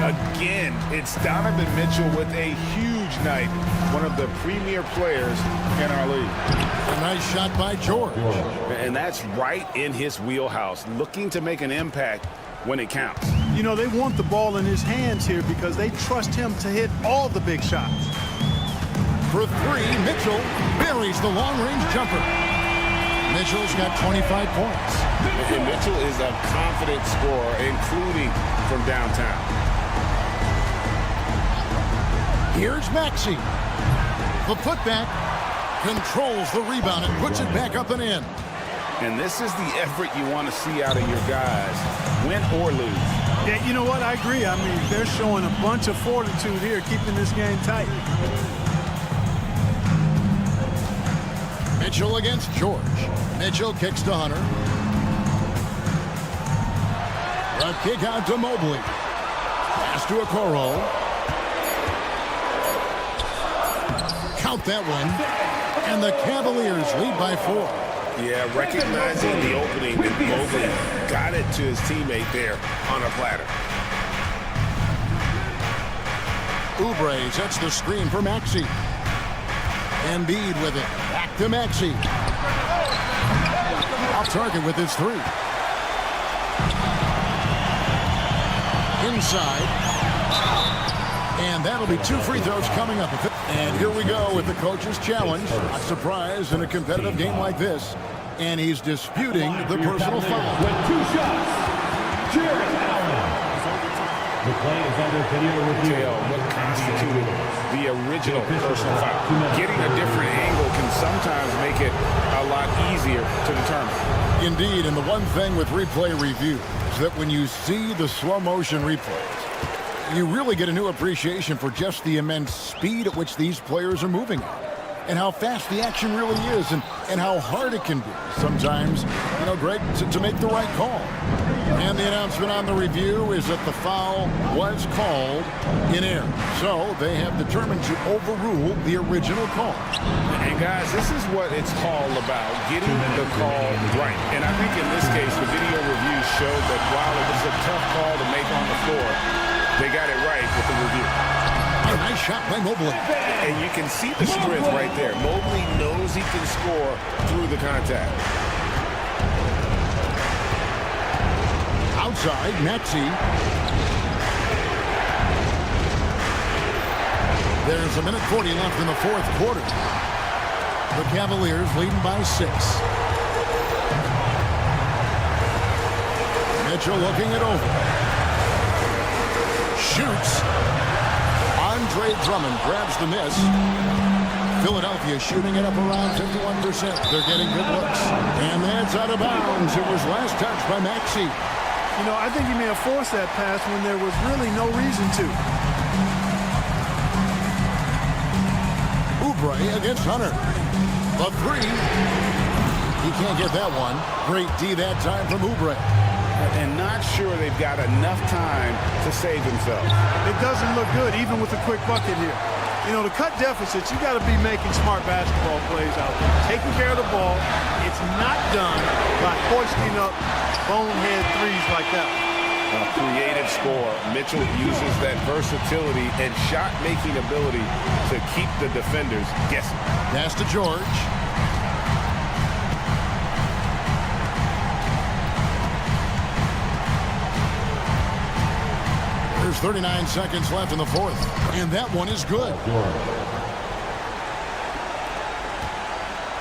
Again, it's Donovan Mitchell with a huge night, one of the premier players in our league. A nice shot by George. And that's right in his wheelhouse, looking to make an impact when it counts. You know, they want the ball in his hands here because they trust him to hit all the big shots. For 3, Mitchell buries the long-range jumper. Mitchell's got 25 points. And Mitchell is a confident scorer, including from downtown. Here's Maxey. The putback controls the rebound and puts it back up and in. And this is the effort you want to see out of your guys, win or lose. Yeah, you know what? I agree. I mean, they're showing a bunch of fortitude here, keeping this game tight. Mitchell against George. Mitchell kicks to Hunter. A kick out to Mobley. Pass to Okoro. Count that one. And the Cavaliers lead by 4. Yeah, recognizing the opening, and Mobley got it to his teammate there on a platter. Oubre sets the screen for Maxey. Embiid with it. Back to Maxey. Off target with his 3. Inside. And that'll be 2 free throws coming up. And here we go with the coach's challenge. A surprise in a competitive game like this. And he's disputing the personal foul. With 2 shots, Jared Allen. The play is under video review. What constituted the original personal foul. Getting a different angle can sometimes make it a lot easier to determine. Indeed, and the one thing with replay review is that when you see the slow motion replays, you really get a new appreciation for just the immense speed at which these players are moving at, and how fast the action really is, and how hard it can be sometimes, you know, Greg, to make the right call. And the announcement on the review is that the foul was called in error. So they have determined to overrule the original call. And guys, this is what it's all about, getting the call right. And I think in this case, the video review showed that while it was a tough call to make on the floor, they got it right with the review. A nice shot by Mobley. And you can see the strength right there. Mobley knows he can score through the contact. Outside, Maxey. There's 1:40 left in the 4th quarter. The Cavaliers leading by 6. Mitchell looking it over. Shoots. Andre Drummond grabs the miss. Philadelphia shooting it up around 51%. They're getting good looks. And that's out of bounds. It was last touched by Maxey. You know, I think he may have forced that pass when there was really no reason to. Oubre against Hunter. The three. He can't get that one. Great D that time from Oubre. And not sure they've got enough time to save themselves. It doesn't look good, even with a quick bucket here. You know, to cut deficits, you got to be making smart basketball plays out there. Taking care of the ball. It's not done by hoisting up bonehead threes like that. A creative score. Mitchell uses that versatility and shot-making ability to keep the defenders guessing. Pass to George. There's 39 seconds left in the fourth, and that one is good.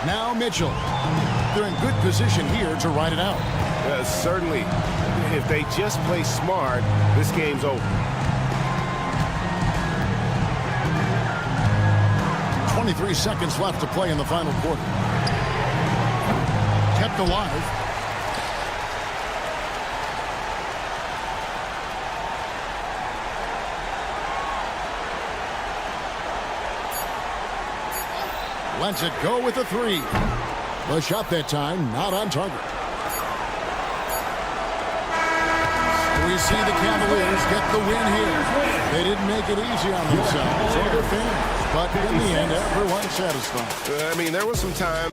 Now Mitchell. They're in good position here to ride it out. Certainly, if they just play smart, this game's over. 23 seconds left to play in the final quarter. Kept alive. Lets it go with a three. The shot that time not on target. We see the Cavaliers get the win here. They didn't make it easy on themselves or their fans, but in the end, everyone's satisfied. I mean, there was some time.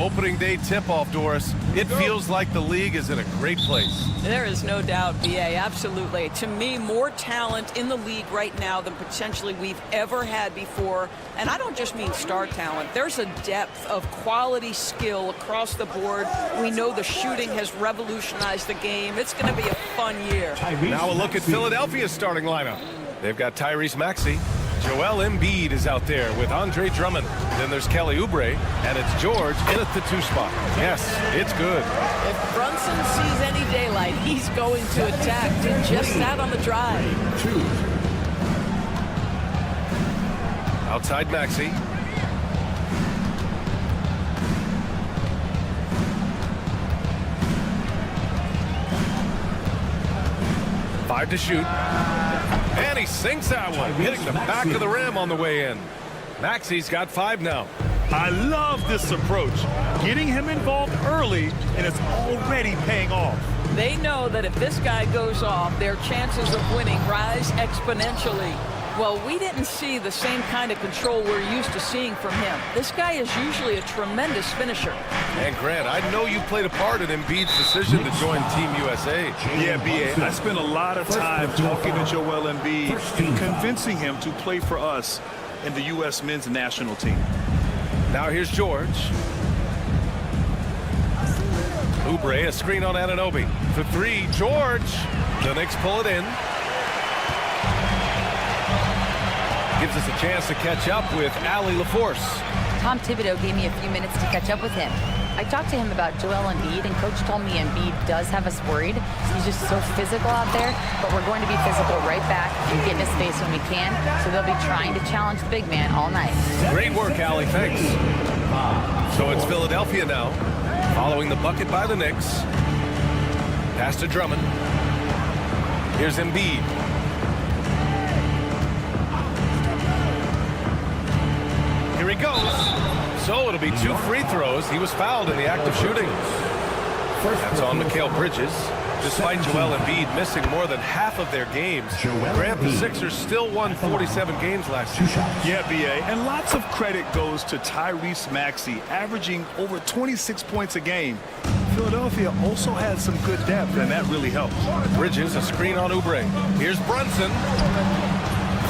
Opening day tip-off, Doris. It feels like the league is in a great place. There is no doubt, BA, absolutely. To me, more talent in the league right now than potentially we've ever had before. And I don't just mean star talent. There's a depth of quality skill across the board. We know the shooting has revolutionized the game. It's going to be a fun year. Now a look at Philadelphia's starting lineup. They've got Tyrese Maxey. Joel Embiid is out there with Andre Drummond. Then there's Kelly Oubre, and it's George in at the 2 spot. Yes, it's good. If Brunson sees any daylight, he's going to attack. Did just that on the drive. Outside Maxey. Five to shoot. And he sinks that one, hitting the back of the rim on the way in. Maxey's got 5 now. I love this approach. Getting him involved early, and it's already paying off. They know that if this guy goes off, their chances of winning rise exponentially. Well, we didn't see the same kind of control we're used to seeing from him. This guy is usually a tremendous finisher. And Grant, I know you played a part in Embiid's decision to join Team USA. Yeah, BA, I spent a lot of time talking to Joel Embiid and convincing him to play for us in the U.S. men's national team. Now here's George. Oubre, a screen on Anunoby. For 3, George. The Knicks pull it in. Gives us a chance to catch up with Allie LaForce. Tom Thibodeau gave me a few minutes to catch up with him. I talked to him about Joel Embiid, and Coach told me Embiid does have us worried. He's just so physical out there, but we're going to be physical right back and get in his face when we can, so they'll be trying to challenge the big man all night. Great work, Allie. Thanks. So it's Philadelphia now, following the bucket by the Knicks. Pass to Drummond. Here's Embiid. Here he goes. So it'll be 2 free throws. He was fouled in the act of shooting. That's on Mikal Bridges. Despite Joel Embiid missing more than half of their games, Grant, the Sixers still won 47 games last year. Yeah, BA, and lots of credit goes to Tyrese Maxey, averaging over 26 points a game. Philadelphia also had some good depth, and that really helps. Bridges, a screen on Oubre. Here's Brunson.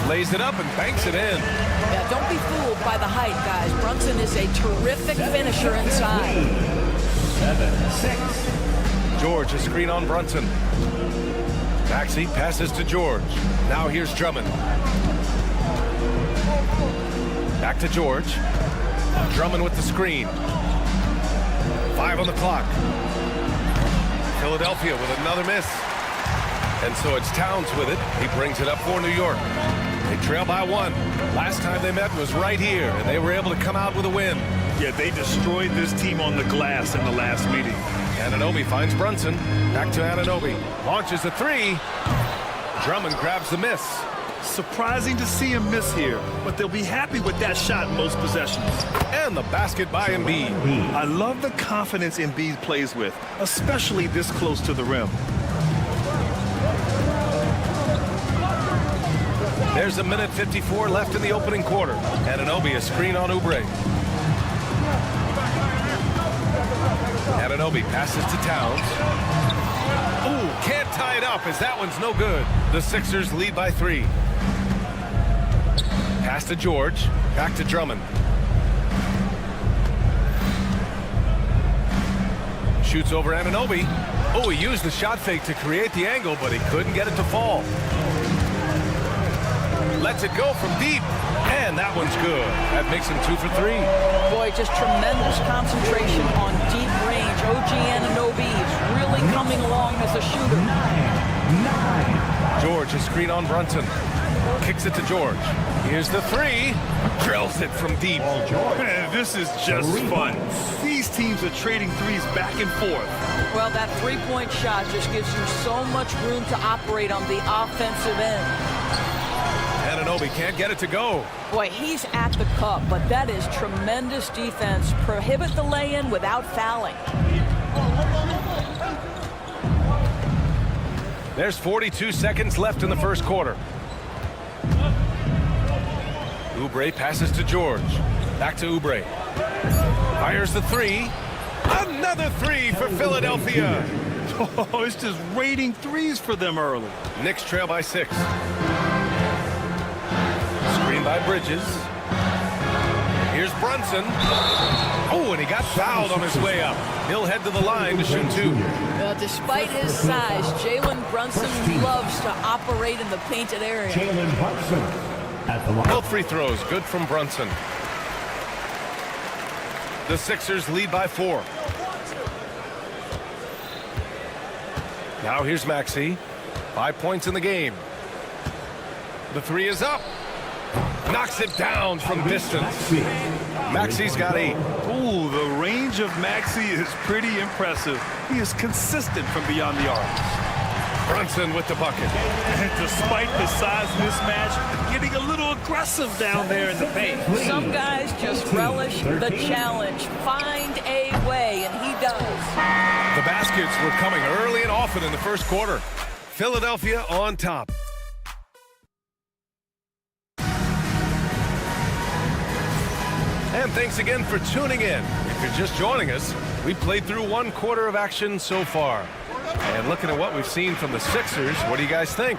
Lays it up and banks it in. Yeah, don't be fooled by the height, guys. Brunson is a terrific finisher inside. 7-6. George, a screen on Brunson. Maxey passes to George. Now here's Drummond. Back to George. Drummond with the screen. 5 on the clock. Philadelphia with another miss. And so it's Towns with it. He brings it up for New York. They trail by 1. Last time they met was right here, and they were able to come out with a win. Yeah, they destroyed this team on the glass in the last meeting. Anunoby finds Brunson. Back to Anunoby. Launches a 3. Drummond grabs the miss. Surprising to see him miss here, but they'll be happy with that shot most possessions. And the basket by Embiid. I love the confidence Embiid plays with, especially this close to the rim. There's a minute 54 left in the opening quarter. Anunoby, a screen on Oubre. Anunoby passes to Towns. Ooh, can't tie it up as that one's no good. The Sixers lead by 3. Pass to George. Back to Drummond. Shoots over Anunoby. Oh, he used the shot fake to create the angle, but he couldn't get it to fall. Lets it go from deep, and that one's good. That makes him 2 for 3. Boy, just tremendous concentration on deep range. OG Anunoby is really coming along as a shooter. 9. George, a screen on Brunson. Kicks it to George. Here's the 3. Drills it from deep. Man, this is just fun. These teams are trading threes back and forth. Well, that three-point shot just gives you so much room to operate on the offensive end. Anunoby can't get it to go. Boy, he's at the cup, but that is tremendous defense. Prohibit the lay-in without fouling. There's 42 seconds left in the first quarter. Oubre passes to George. Back to Oubre. Fires the three. Another three for Philadelphia. Oh, it's just raining threes for them early. Knicks trail by 6. Screen by Bridges. Here's Brunson. Oh, and he got fouled on his way up. He'll head to the line to shoot 2. Well, despite his size, Jalen Brunson loves to operate in the painted area. Jalen Brunson at the line. Both free throws, good from Brunson. The Sixers lead by 4. Now here's Maxey. 5 points in the game. The 3 is up. Knocks it down from distance. Maxey's got 8. Ooh, the range of Maxey is pretty impressive. He is consistent from beyond the arc. Brunson with the bucket. And despite the size mismatch, getting a little aggressive down there in the paint. Some guys just relish the challenge. Find a way, and he does. The baskets were coming early and often in the first quarter. Philadelphia on top. And thanks again for tuning in. If you're just joining us, we played through 1 quarter of action so far. And looking at what we've seen from the Sixers, what do you guys think?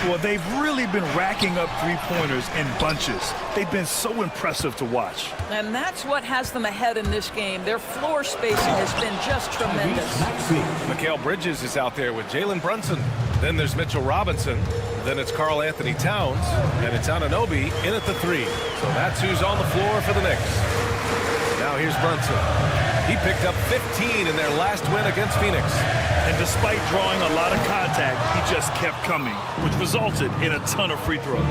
Well, they've really been racking up three-pointers in bunches. They've been so impressive to watch. And that's what has them ahead in this game. Their floor spacing has been just tremendous. Mikal Bridges is out there with Jalen Brunson. Then there's Mitchell Robinson. Then it's Karl Anthony Towns. And it's Anunoby in at the 3. So that's who's on the floor for the Knicks. Now here's Brunson. He picked up 15 in their last win against Phoenix. And despite drawing a lot of contact, he just kept coming, which resulted in a ton of free throws.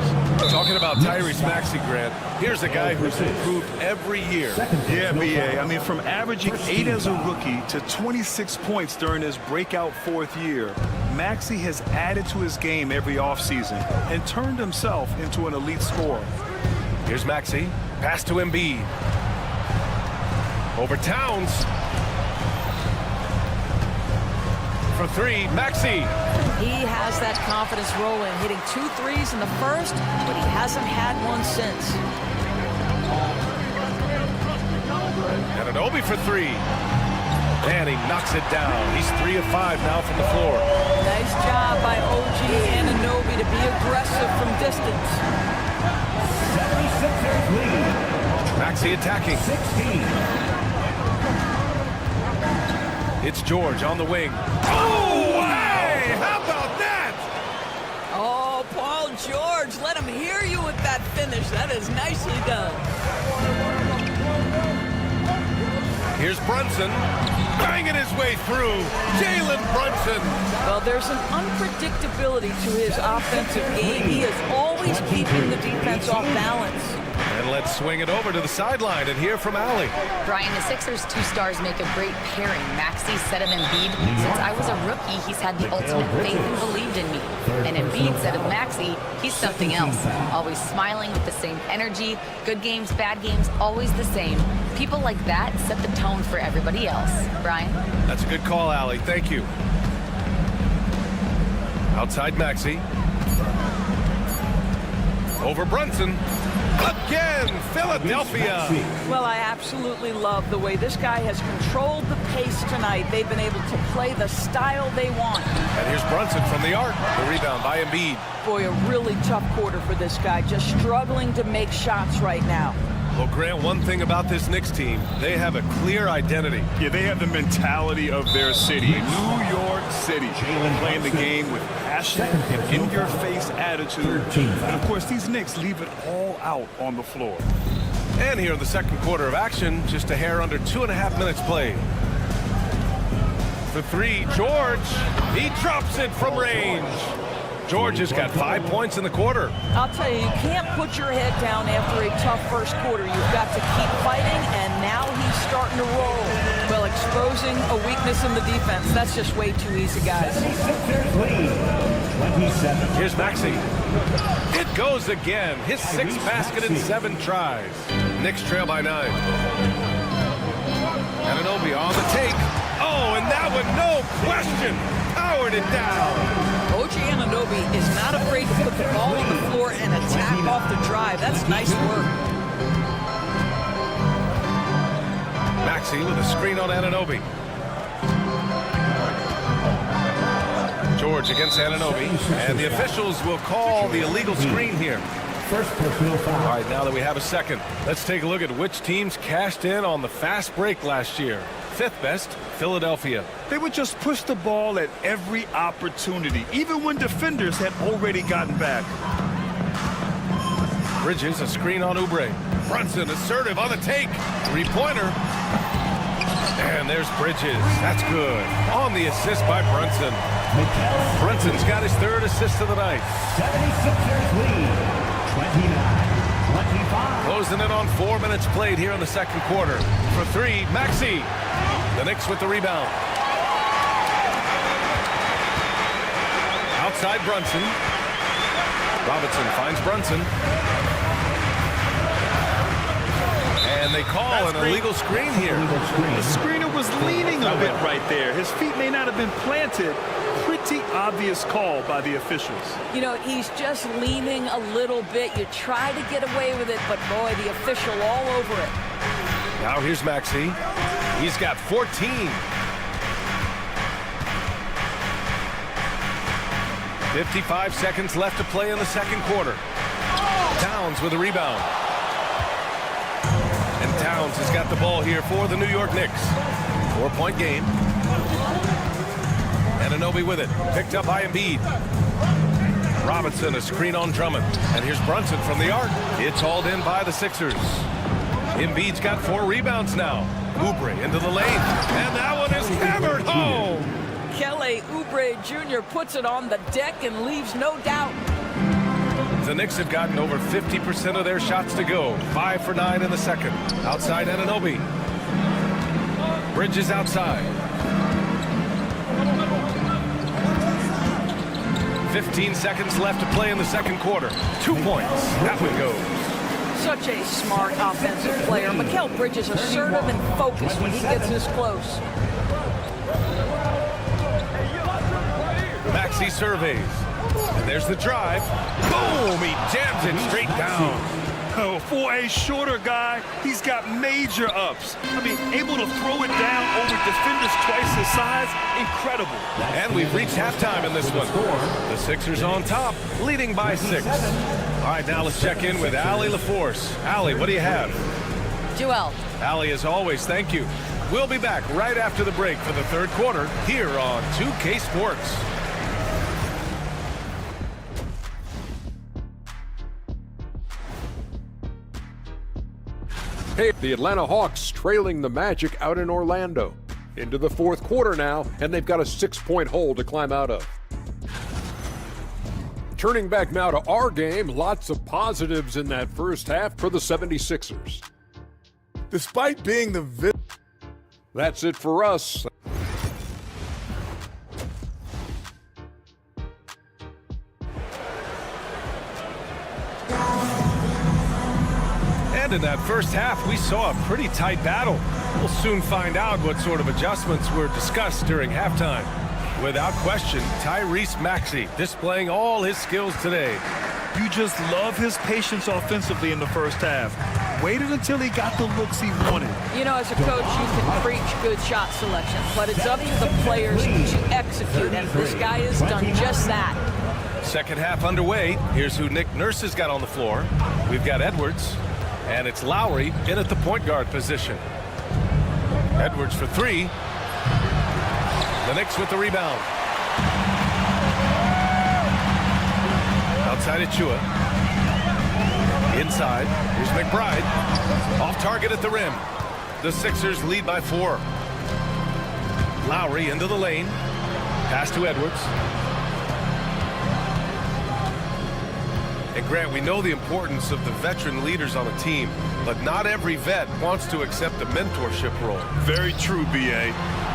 Talking about Tyrese Maxey, Grant, here's a guy who's improved every year. Yeah, B.A. I mean, from averaging 8 as a rookie to 26 points during his breakout 4th year, Maxey has added to his game every offseason and turned himself into an elite scorer. Here's Maxey. Pass to Embiid. Over Towns. For 3, Maxey. He has that confidence rolling, hitting 2 threes in the first, but he hasn't had one since. Anunoby for 3. And he knocks it down. He's 3 of 5 now from the floor. Nice job by OG Anunoby to be aggressive from distance. 76ers lead. Maxey attacking. 16. It's George on the wing. Oh, hey! How about that? Oh, Paul George, let him hear you with that finish. That is nicely done. Here's Brunson. Banging his way through. Jalen Brunson. Well, there's an unpredictability to his offensive game. He is always keeping the defense off balance. And let's swing it over to the sideline and hear from Allie. Brian, the Sixers' 2 stars make a great pairing. Maxey said of Embiid, since I was a rookie, he's had the ultimate faith and believed in me. And Embiid said of Maxey, he's something else. Always smiling with the same energy. Good games, bad games, always the same. People like that set the tone for everybody else. Brian? That's a good call, Allie. Thank you. Outside Maxey. Over Brunson. Again, Philadelphia. Well, I absolutely love the way this guy has controlled the pace tonight. They've been able to play the style they want. And here's Brunson from the arc. The rebound by Embiid. Boy, a really tough quarter for this guy. Just struggling to make shots right now. Well, Grant, one thing about this Knicks team, they have a clear identity. Yeah, they have the mentality of their city, New York City. Playing the game with passion and in-your-face attitude. And, of course, these Knicks leave it all out on the floor. And here in the second quarter of action, just a hair under 2.5 minutes played. For 3, George. He drops it from range. George has got 5 points in the quarter. I'll tell you, you can't put your head down after a tough first quarter. You've got to keep fighting, and now he's starting to roll. Well, exposing a weakness in the defense, that's just way too easy, guys. 27. Here's Maxey. It goes again. His 6th basket in 7 tries. Knicks trail by 9. Anunoby on the take. Oh, and that one, no question, powered it down. OG Anunoby is not afraid to put the ball on the floor and attack off the drive. That's nice work. Maxey with a screen on Anunoby. George against Anunoby, and the officials will call the illegal screen here. First personal foul. All right, now that we have a second, let's take a look at which teams cashed in on the fast break last year. Fifth best, Philadelphia. They would just push the ball at every opportunity, even when defenders had already gotten back. Bridges, a screen on Oubre. Brunson, assertive on the take. Three-pointer. And there's Bridges. That's good. On the assist by Brunson. Brunson's got his third assist of the night. 76ers lead. 29-25. Closing in on 4 minutes played here in the second quarter. For three, Maxey. The Knicks with the rebound. Outside Brunson. Robinson finds Brunson. And they call an illegal screen here. The screener was leaning a bit right there. His feet may not have been planted. Pretty obvious call by the officials. You know, he's just leaning a little bit. You try to get away with it, but boy, the official all over it. Now here's Maxey. He's got 14. .55 seconds left to play in the second quarter. Towns with a rebound. And Towns has got the ball here for the New York Knicks. 4-point game. Anunoby with it. Picked up by Embiid. Robinson, a screen on Drummond. And here's Brunson from the arc. It's hauled in by the Sixers. Embiid's got 4 rebounds now. Oubre into the lane. And that one is hammered home. Kelly Oubre Jr. puts it on the deck and leaves no doubt. The Knicks have gotten over 50% of their shots to go. 5 for 9 in the second. Outside Anunoby. Bridges outside. 15 seconds left to play in the second quarter. 2 points. That one goes. Such a smart offensive player. Mikal Bridges assertive and focused when he gets this close. Maxey surveys. And there's the drive. Boom! He jams it straight down. Oh, for a shorter guy, he's got major ups. I mean, able to throw it down over defenders twice his size, incredible. And we've reached halftime in this one. The Sixers on top, leading by 6. All right, now let's check in with Allie LaForce. Allie, what do you have? Joel. Allie, as always, thank you. We'll be back right after the break for the third quarter here on 2K Sports. Hey, the Atlanta Hawks trailing the Magic out in Orlando. Into the fourth quarter now, and they've got a 6-point hole to climb out of. Turning back now to our game, lots of positives in that first half for the 76ers. Despite being the That's it for us. And in that first half, we saw a pretty tight battle. We'll soon find out what sort of adjustments were discussed during halftime. Without question, Tyrese Maxey displaying all his skills today. You just love his patience offensively in the first half. Waited until he got the looks he wanted. You know, as a coach, you can preach good shot selection, but it's up to the players to execute, and this guy has done just that. Second half underway. Here's who Nick Nurse has got on the floor. We've got Edwards, and it's Lowry in at the point guard position. Edwards for 3. The Knicks with the rebound. Outside Achua. Inside. Here's McBride. Off target at the rim. The Sixers lead by 4. Lowry into the lane. Pass to Edwards. And Grant, we know the importance of the veteran leaders on a team, but not every vet wants to accept the mentorship role. Very true, B.A.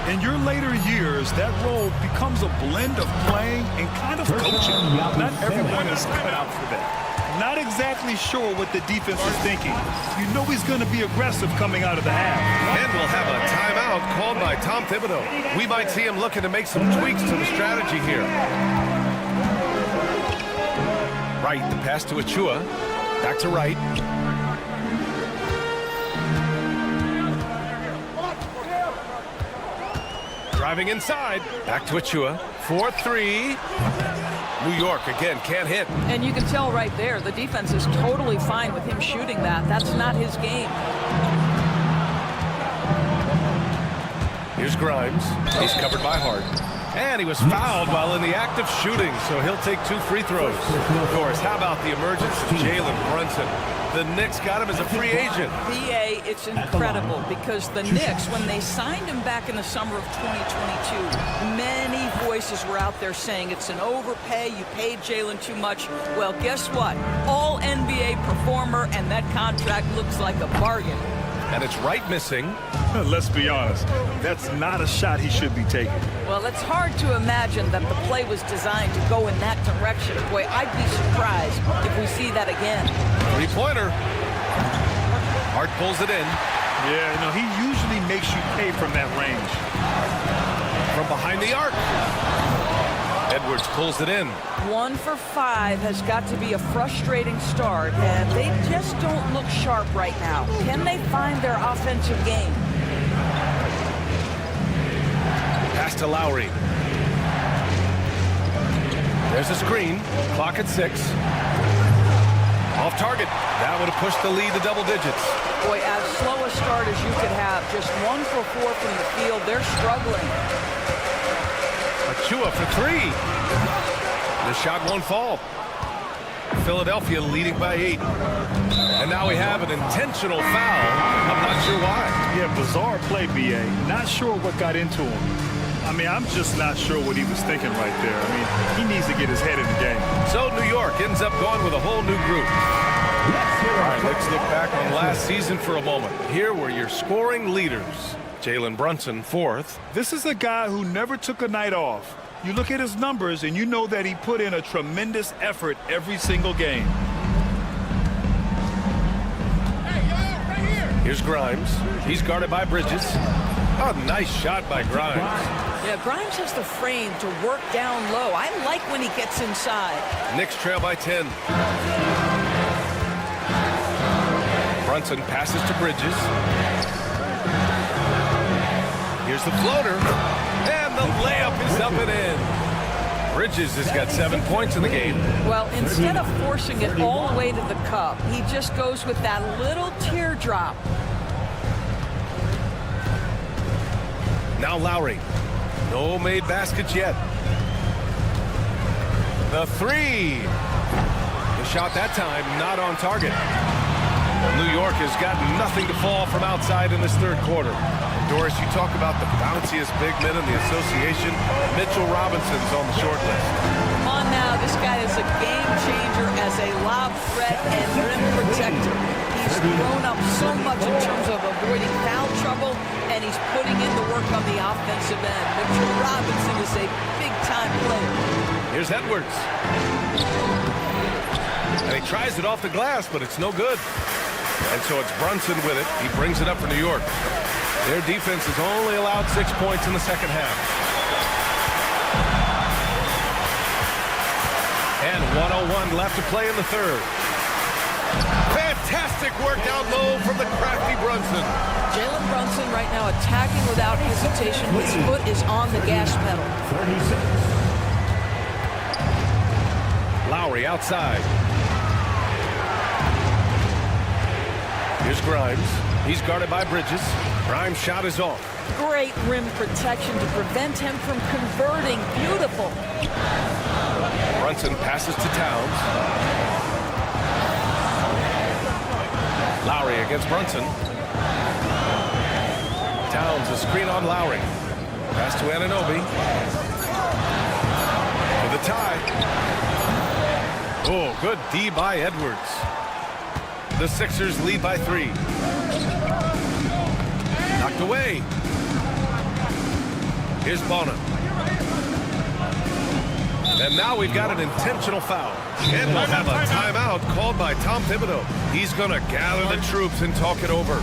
In your later years, that role becomes a blend of playing and kind of coaching. Not everyone is cut out for that. Not exactly sure what the defense is thinking. You know he's going to be aggressive coming out of the half. And we'll have a timeout called by Tom Thibodeau. We might see him looking to make some tweaks to the strategy here. Right, the pass to Achua. Back to Wright. Driving inside. Back to Achua. 4-3. New York, again, can't hit. And you can tell right there, the defense is totally fine with him shooting that. That's not his game. Here's Grimes. He's covered by Hart. And he was fouled while in the act of shooting, so he'll take 2 free throws. Of course, how about the emergence of Jalen Brunson? The Knicks got him as a free agent. BA, it's incredible because the Knicks, when they signed him back in the summer of 2022, many voices were out there saying it's an overpay, you paid Jalen too much. Well, guess what? All NBA performer, and that contract looks like a bargain. And it's right missing. Let's be honest, that's not a shot he should be taking. Well, it's hard to imagine that the play was designed to go in that direction. Boy, I'd be surprised if we see that again. Three-pointer. Hart pulls it in. Yeah, he usually makes you pay from that range. From behind the arc. Edwards pulls it in. 1 for 5 has got to be a frustrating start, and they just don't look sharp right now. Can they find their offensive game? Pass to Lowry. There's a screen. Clock at 6. Off target. That would have pushed the lead to double digits. Boy, as slow a start as you could have. Just 1 for 4 from the field. They're struggling. Achua for 3. The shot won't fall. Philadelphia leading by 8. And now we have an intentional foul. I'm not sure why. Yeah, bizarre play, BA. Not sure what got into him. I'm just not sure what he was thinking right there. He needs to get his head in the game. So New York ends up going with a whole new group. All right, let's look back on last season for a moment. Here were your scoring leaders. Jalen Brunson, 4th. This is a guy who never took a night off. You look at his numbers, and you know that he put in a tremendous effort every single game. Here's Grimes. He's guarded by Bridges. Oh, nice shot by Grimes. Yeah, Grimes has the frame to work down low. I like when he gets inside. Knicks trail by 10. Brunson passes to Bridges. Here's the floater. And the layup is up and in. Bridges has got 7 points in the game. Well, instead of forcing it all the way to the cup, he just goes with that little teardrop. Now Lowry. No made baskets yet. The 3. The shot that time not on target. New York has got nothing to fall from outside in this third quarter. Doris, you talk about the bounciest big men in the association. Mitchell Robinson's on the short list. Come on now, this guy is a game changer as a lob threat and rim protector. He's grown up so much in terms of avoiding foul trouble, and he's putting in the work on the offensive end. Mitchell Robinson is a big-time player. Here's Edwards. And he tries it off the glass, but it's no good. And so it's Brunson with it. He brings it up for New York. Their defense has only allowed 6 points in the second half. And 1:01 left to play in the third. Fantastic work down low from the crafty Brunson. Jalen Brunson right now attacking without hesitation. His foot is on the gas pedal. 36. Lowry outside. Here's Grimes. He's guarded by Bridges. Grimes' shot is off. Great rim protection to prevent him from converting. Beautiful. Brunson passes to Towns. Lowry against Brunson. Towns, a screen on Lowry. Pass to Anunoby. For the tie. Oh, good D by Edwards. The Sixers lead by 3. Knocked away. Here's Bonham. And now we've got an intentional foul. And we'll have a timeout called by Tom Thibodeau. He's going to gather the troops and talk it over.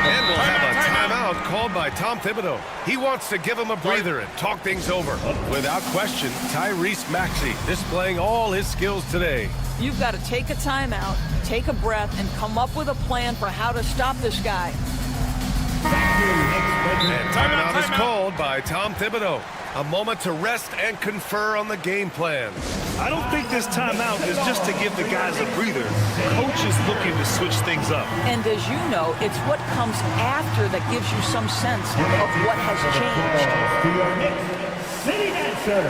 And we'll have a timeout called by Tom Thibodeau. He wants to give him a breather and talk things over. Without question, Tyrese Maxey displaying all his skills today. You've got to take a timeout, take a breath, and come up with a plan for how to stop this guy. And timeout is called by Tom Thibodeau. A moment to rest and confer on the game plan. I don't think this timeout is just to give the guys a breather. Coach is looking to switch things up. And as you know, it's what comes after that gives you some sense of what has changed. To your Knicks city answer.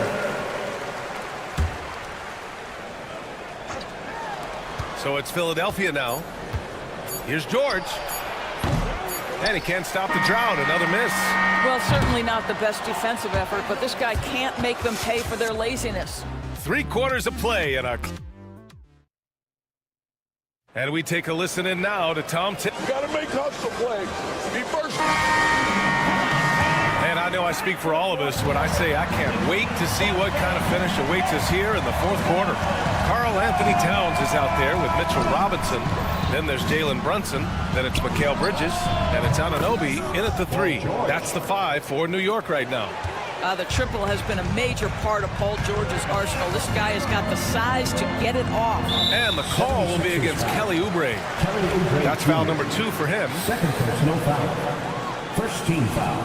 So it's Philadelphia now. Here's George. And he can't stop the drought. Another miss. Well, certainly not the best defensive effort, but this guy can't make them pay for their laziness. 3 quarters of play and we take a listen in now to Tom Thibodeau. Got to make hustle play. Be first. And I know I speak for all of us when I say I can't wait to see what kind of finish awaits us here in the 4th quarter. Karl Anthony Towns is out there with Mitchell Robinson. Then there's Jalen Brunson. Then it's Mikal Bridges. And it's Anunoby in at the 3. That's the 5 for New York right now. The triple has been a major part of Paul George's arsenal. This guy has got the size to get it off. And the call will be against Kelly Oubre. That's foul number 2 for him. Second personal foul. First team foul.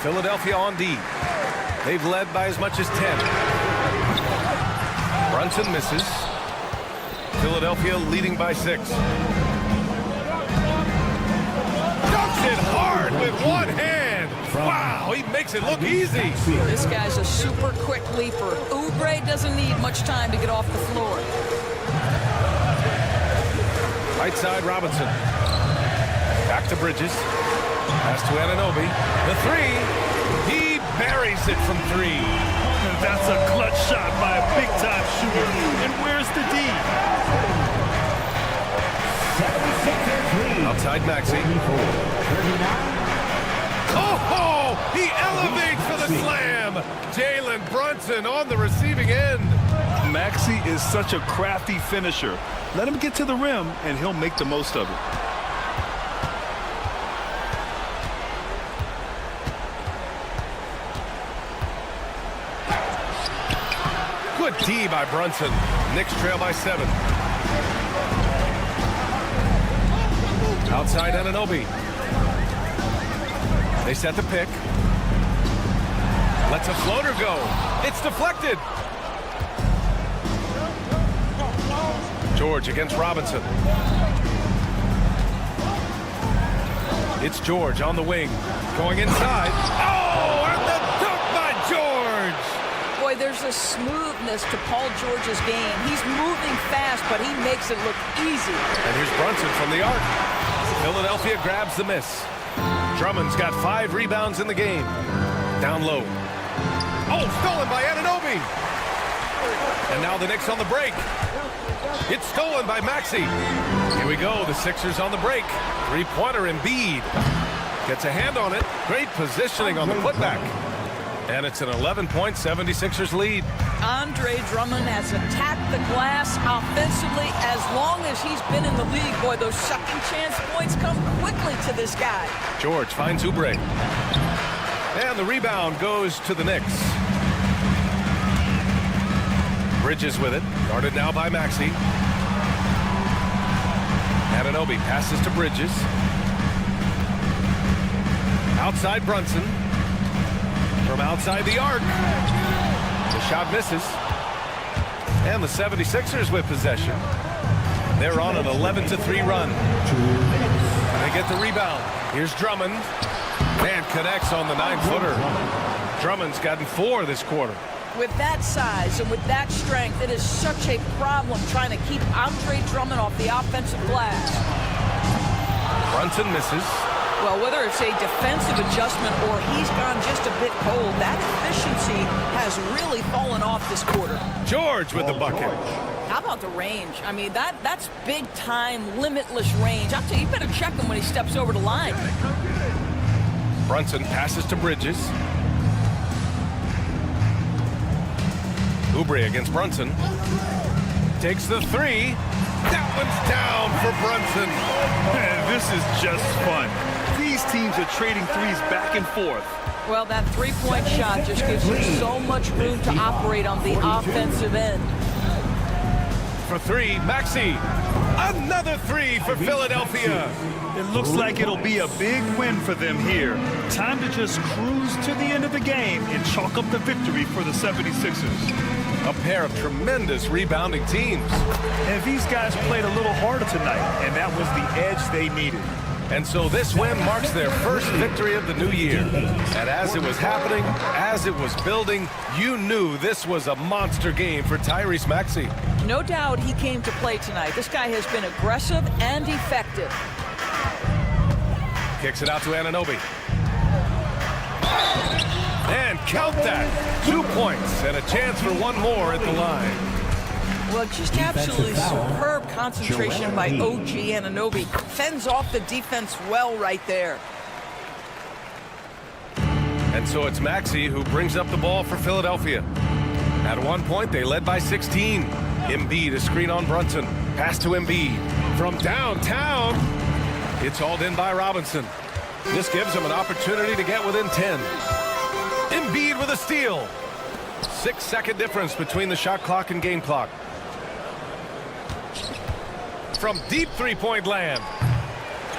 Philadelphia on D. They've led by as much as 10. Brunson misses. Philadelphia leading by 6. Dunks it hard with one hand. Wow, he makes it look easy. This guy's a super quick leaper. Oubre doesn't need much time to get off the floor. Right side, Robinson. Back to Bridges. Pass to Anunoby. The 3. He buries it from 3. That's a clutch shot by a big-time shooter. And where's the D? Outside Maxey. Oh, he elevates for the slam. Jalen Brunson on the receiving end. Maxey is such a crafty finisher. Let him get to the rim, and he'll make the most of it. Good D by Brunson. Knicks trail by 7. Outside Anunoby. They set the pick. Lets a floater go. It's deflected. George against Robinson. It's George on the wing. Going inside. Oh, and the dunk by George. Boy, there's a smoothness to Paul George's game. He's moving fast, but he makes it look easy. And here's Brunson from the arc. Philadelphia grabs the miss. Drummond's got 5 rebounds in the game. Down low. Oh, stolen by Anunoby. And now the Knicks on the break. It's stolen by Maxey. Here we go, the Sixers on the break. 3-pointer Embiid. Gets a hand on it. Great positioning on the putback. And it's an 11-point 76ers lead. Andre Drummond has attacked the glass offensively as long as he's been in the league. Boy, those second chance points come quickly to this guy. George finds Oubre. And the rebound goes to the Knicks. Bridges with it. Guarded now by Maxey. Anunoby passes to Bridges. Outside Brunson. From outside the arc. The shot misses. And the 76ers with possession. They're on an 11-3 run. And they get the rebound. Here's Drummond. And connects on the 9-footer. Drummond's gotten 4 this quarter. With that size and with that strength, it is such a problem trying to keep Andre Drummond off the offensive glass. Brunson misses. Well, whether it's a defensive adjustment or he's gone just a bit cold, that efficiency has really fallen off this quarter. George with the bucket. How about the range? I mean, that's big-time, limitless range. I'll tell you, you better check him when he steps over the line. Brunson passes to Bridges. Oubre against Brunson. Takes the 3. That one's down for Brunson. Man, this is just fun. These teams are trading threes back and forth. Well, that three-point shot just gives you so much room to operate on the offensive end. for three. Maxey. Another three for Philadelphia. It looks like it'll be a big win for them here. Time to just cruise to the end of the game and chalk up the victory for the 76ers. A pair of tremendous rebounding teams. And these guys played a little harder tonight, and that was the edge they needed. And so this win marks their first victory of the new year. And as it was happening, as it was building, you knew this was a monster game for Tyrese Maxey. No doubt he came to play tonight. This guy has been aggressive and effective. Kicks it out to Anunoby. And count that. 2 points and a chance for one more at the line. Well, just absolutely superb concentration by OG Anunoby. Fends off the defense well right there. And so it's Maxey who brings up the ball for Philadelphia. At one point, they led by 16. Embiid, a screen on Brunson. Pass to Embiid. From downtown, it's hauled in by Robinson. This gives him an opportunity to get within 10. Embiid with a steal. 6-second difference between the shot clock and game clock. From deep three-point land.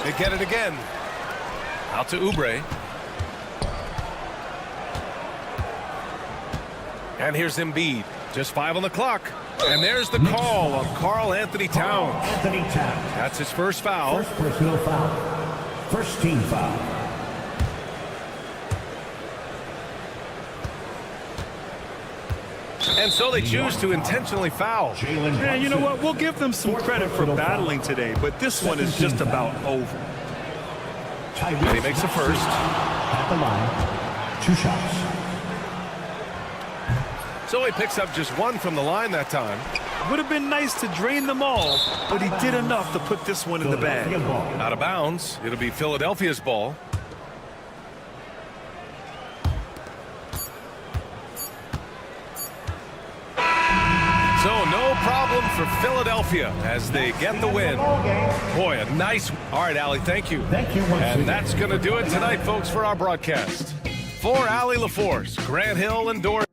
They get it again. Out to Oubre. And here's Embiid. Just 5 on the clock. And there's the call on Karl Anthony Towns. That's his first foul. First personal foul. First team foul. And so they choose to intentionally foul. Man, you know what? We'll give them some credit for battling today, but this one is just about over. And he makes the first. At the line. 2 shots. So he picks up just 1 from the line that time. Would have been nice to drain them all, but he did enough to put this one in the bag. Out of bounds. It'll be Philadelphia's ball. So no problem for Philadelphia as they get the win. Boy, a nice... All right, Allie, thank you. Thank you. And that's going to do it tonight, folks, for our broadcast. For Allie LaForce, Grant Hill, and Doris.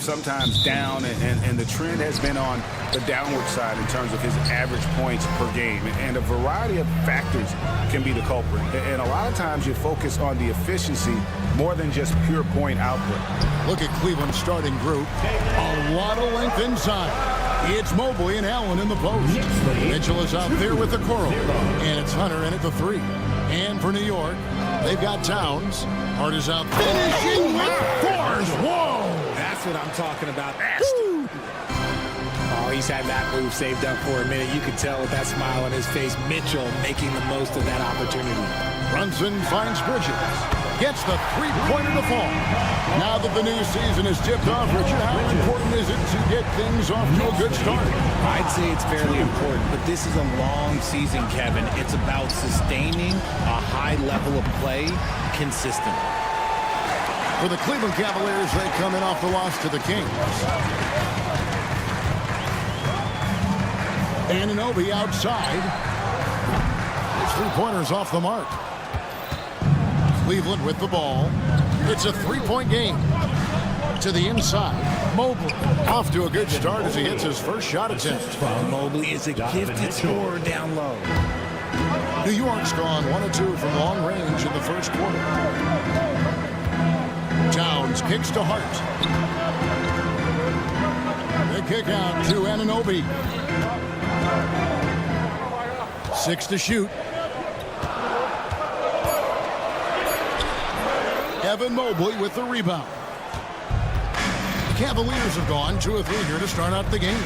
sometimes down, and the trend has been on the downward side in terms of his average points per game. And a variety of factors can be the culprit. And a lot of times you focus on the efficiency more than just pure point output. Look at Cleveland's starting group. A lot of length inside. It's Mobley and Allen in the post. Mitchell is out there with the Coral. And it's Hunter in at the 3. And for New York, they've got Towns. Hart is out finishing with force. Whoa! That's what I'm talking about. Oh, he's had that move saved up for a minute. You could tell with that smile on his face. Mitchell making the most of that opportunity. Brunson finds Bridges. Gets the three-pointer to fall. Now that the new season is tipped off, Richard, how important is it to get things off to a good start? I'd say it's fairly important, but this is a long season, Kevin. It's about sustaining a high level of play consistently. For the Cleveland Cavaliers, they come in off the loss to the Kings. Anunoby outside. His three-pointer's off the mark. Cleveland with the ball. It's a three-point game. To the inside. Mobley off to a good start as he hits his first shot attempt. Mobley is a gifted scorer down low. New York's gone 1 of 2 from long range in the first quarter. Towns kicks to Hart. They kick out to Anunoby. 6 to shoot. Evan Mobley with the rebound. The Cavaliers have gone 2 of 3 here to start out the game.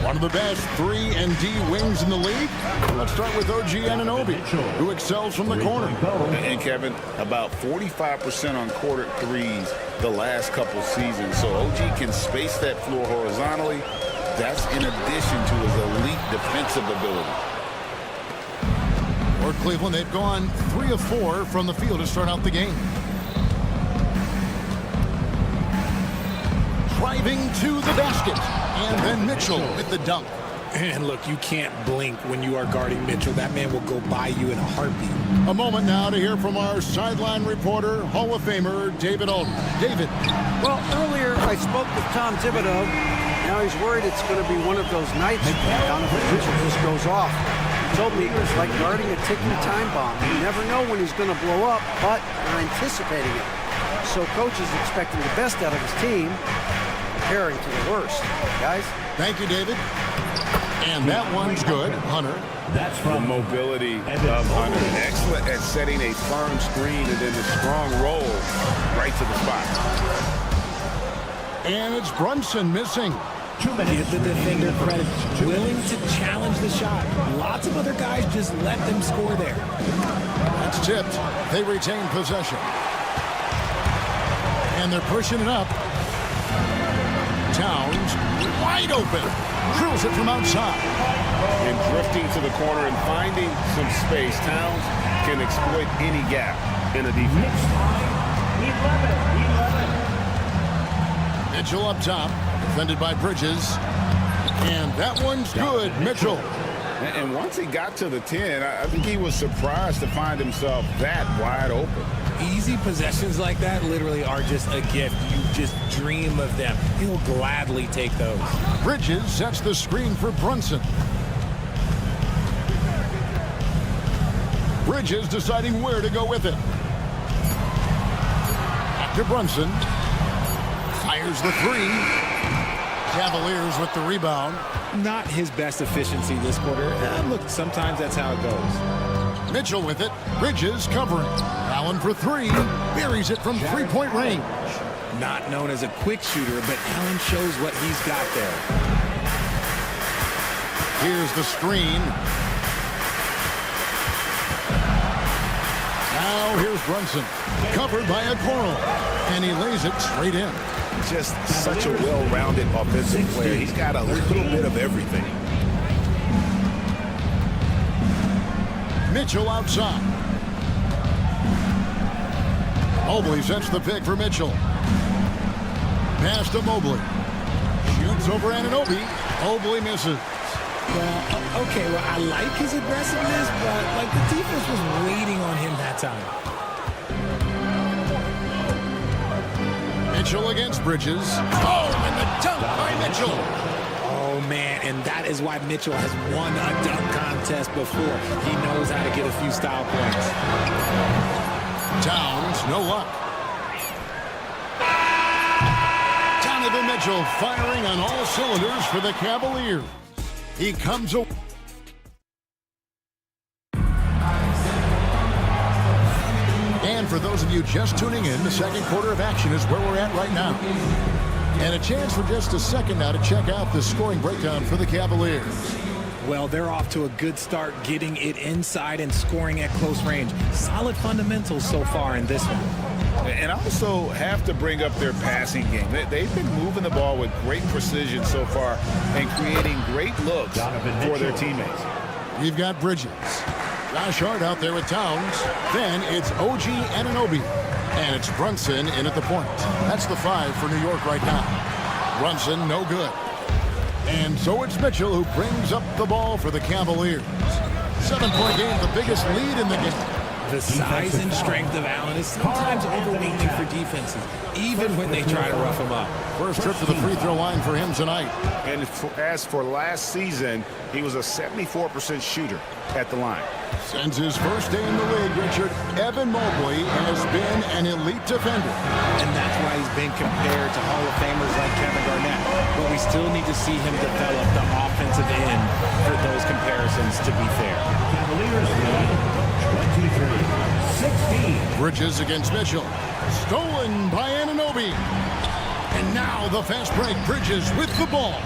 One of the best 3 and D wings in the league. Let's start with OG Anunoby, who excels from the corner. And Kevin, about 45% on quarter threes the last couple seasons. So OG can space that floor horizontally. That's in addition to his elite defensive ability. For Cleveland, they've gone 3 of 4 from the field to start out the game. Driving to the basket. And then Mitchell with the dunk. And look, you can't blink when you are guarding Mitchell. That man will go by you in a heartbeat. A moment now to hear from our sideline reporter, Hall of Famer David Alden. David. Well, earlier I spoke with Tom Thibodeau. Now he's worried it's going to be one of those nights when Donovan Mitchell just goes off. He told me it was like guarding a ticking time bomb. You never know when he's going to blow up, but you're anticipating it. So coach is expecting the best out of his team, preparing to the worst. Guys? Thank you, David. And that one's good. Hunter. That's from the mobility of Hunter. Excellent at setting a firm screen and then the strong roll right to the spot. And it's Brunson missing. Give the defender credit. Willing to challenge the shot. Lots of other guys just let them score there. That's tipped. They retain possession. And they're pushing it up. Towns wide open. Drills it from outside. And drifting to the corner and finding some space. Towns can exploit any gap in a defense. 11. Mitchell up top. Defended by Bridges. And that one's good. Mitchell. And once he got to the 10, I think he was surprised to find himself that wide open. Easy possessions like that literally are just a gift. You just dream of them. He'll gladly take those. Bridges sets the screen for Brunson. Bridges deciding where to go with it. Back to Brunson. Fires the 3. Cavaliers with the rebound. Not his best efficiency this quarter. Look, sometimes that's how it goes. Mitchell with it. Bridges covering. Allen for 3. Buries it from three-point range. Not known as a quick shooter, but Allen shows what he's got there. Here's the screen. Now here's Brunson. Covered by Okoro. And he lays it straight in. Just such a well-rounded offensive player. He's got a little bit of everything. Mitchell outside. Mobley sets the pick for Mitchell. Pass to Mobley. Shoots over Anunoby. Mobley misses. Well, okay, well, I like his aggressiveness, but like the defense was waiting on him that time. Mitchell against Bridges. Oh, and the dunk by Mitchell. Oh, man, and that is why Mitchell has won a dunk contest before. He knows how to get a few style points. Towns, no luck. Donovan Mitchell firing on all cylinders for the Cavaliers. He comes away. And for those of you just tuning in, the second quarter of action is where we're at right now. And a chance for just a second now to check out the scoring breakdown for the Cavaliers. Well, they're off to a good start getting it inside and scoring at close range. Solid fundamentals so far in this one. And I also have to bring up their passing game. They've been moving the ball with great precision so far and creating great looks for their teammates. We've got Bridges. Josh Hart out there with Towns. Then it's OG Anunoby. And it's Brunson in at the point. That's the 5 for New York right now. Brunson, no good. And so it's Mitchell who brings up the ball for the Cavaliers. 7-point game, the biggest lead in the game. The size and strength of Allen is sometimes overwhelming for defenses, even when they try to rough him up. First trip to the free throw line for him tonight. And as for last season, he was a 74% shooter at the line. Since his first day in the league, Richard, Evan Mobley has been an elite defender. And that's why he's been compared to Hall of Famers like Kevin Garnett. But we still need to see him develop the offensive end for those comparisons to be fair. Cavaliers lead 23-16. Bridges against Mitchell. Stolen by Anunoby. And now the fast break. Bridges with the ball.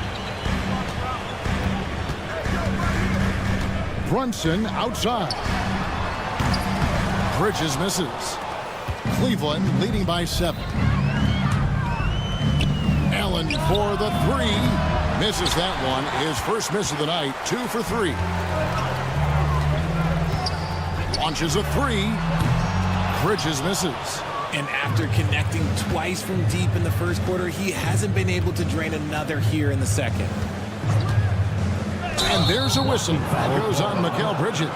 Brunson outside. Bridges misses. Cleveland leading by 7. Allen for the 3. Misses that one. His first miss of the night. 2 for 3. Launches a 3. Bridges misses. And after connecting twice from deep in the first quarter, he hasn't been able to drain another here in the second. And there's a whistle. That goes on Mikal Bridges.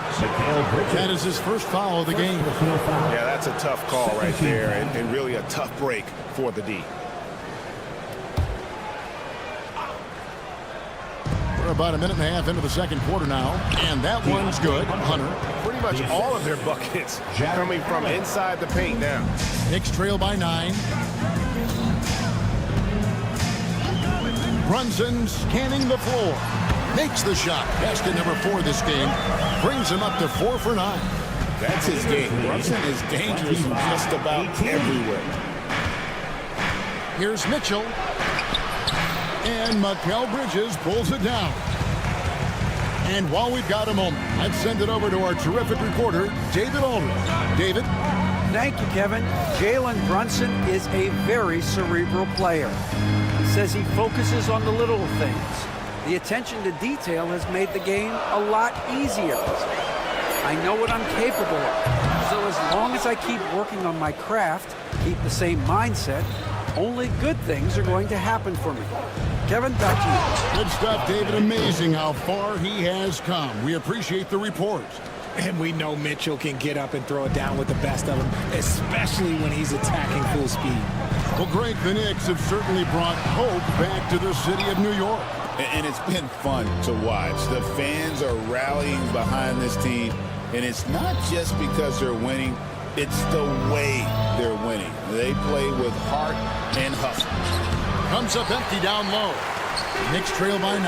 That is his first foul of the game. Yeah, that's a tough call right there, and really a tough break for the D. We're about a minute and a half into the second quarter now, and that one's good. Hunter. Pretty much all of their buckets coming from inside the paint now. Knicks trail by 9. Brunson scanning the floor. Makes the shot. Basket number 4 this game. Brings him up to 4 for 9. That's his game. Brunson is dangerous from just about everywhere. Here's Mitchell. And Mikal Bridges pulls it down. And while we've got a moment, let's send it over to our terrific reporter, David Aldridge. David? Thank you, Kevin. Jalen Brunson is a very cerebral player. He says he focuses on the little things. The attention to detail has made the game a lot easier. I know what I'm capable of. So as long as I keep working on my craft, keep the same mindset, only good things are going to happen for me. Kevin, back to you. Good stuff, David. Amazing how far he has come. We appreciate the report. And we know Mitchell can get up and throw it down with the best of them, especially when he's attacking full speed. Well, Greg, the Knicks have certainly brought hope back to the city of New York. And it's been fun to watch. The fans are rallying behind this team, and it's not just because they're winning, it's the way they're winning. They play with heart and hustle. Comes up empty down low. Knicks trail by 9.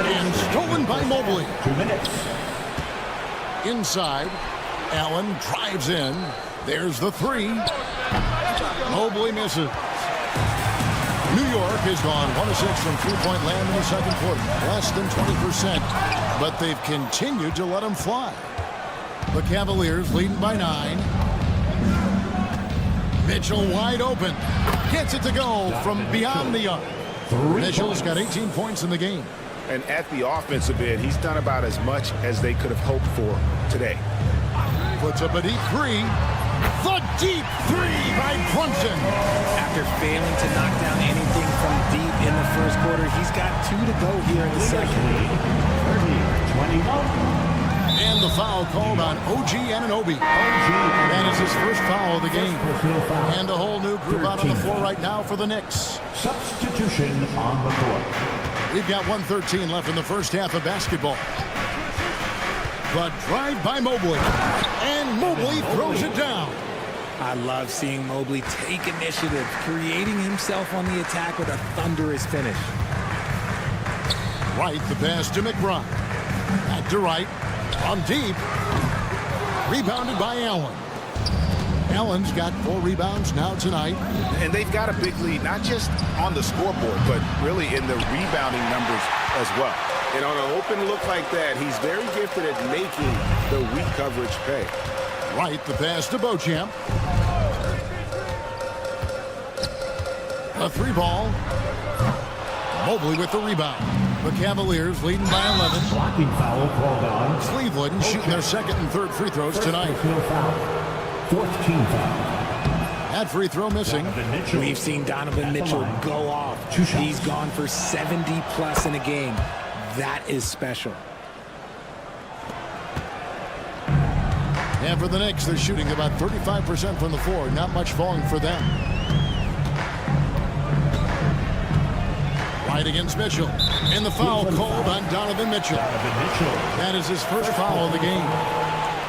And stolen by Mobley. 2 minutes. Inside. Allen drives in. There's the 3. Mobley misses. New York has gone 1 of 6 from three-point land in the second quarter. Less than 20%. But they've continued to let them fly. The Cavaliers leading by 9. Mitchell wide open. Gets it to go from beyond the arc. Mitchell's got 18 points in the game. And at the offensive end, he's done about as much as they could have hoped for today. Puts up a deep 3. The deep 3 by Brunson. After failing to knock down anything from deep in the first quarter, he's got 2 to go here in the second. 30-21. And And the foul called on OG Anunoby. That is his first foul of the game. And a whole new group out on the floor right now for the Knicks. Substitution on the court. We've got 1:13 left in the first half of basketball. The drive by Mobley. And Mobley throws it down. I love seeing Mobley take initiative, creating himself on the attack with a thunderous finish. Wright, the pass to McBride. Back to Wright. On deep. Rebounded by Allen. Allen's got 4 rebounds now tonight. And they've got a big lead, not just on the scoreboard, but really in the rebounding numbers as well. And on an open look like that, he's very gifted at making the weak coverage pay. Wright, the pass to Beauchamp. A 3-ball. Mobley with the rebound. The Cavaliers leading by 11. Blocking foul called on. Cleveland shooting their second and third free throws tonight. Fourth team foul. That free throw missing. We've seen Donovan Mitchell go off. He's gone for 70+ in a game. That is special. And for the Knicks, they're shooting about 35% from the floor. Not much falling for them. Right against Mitchell. And the foul called on Donovan Mitchell. That is his first foul of the game.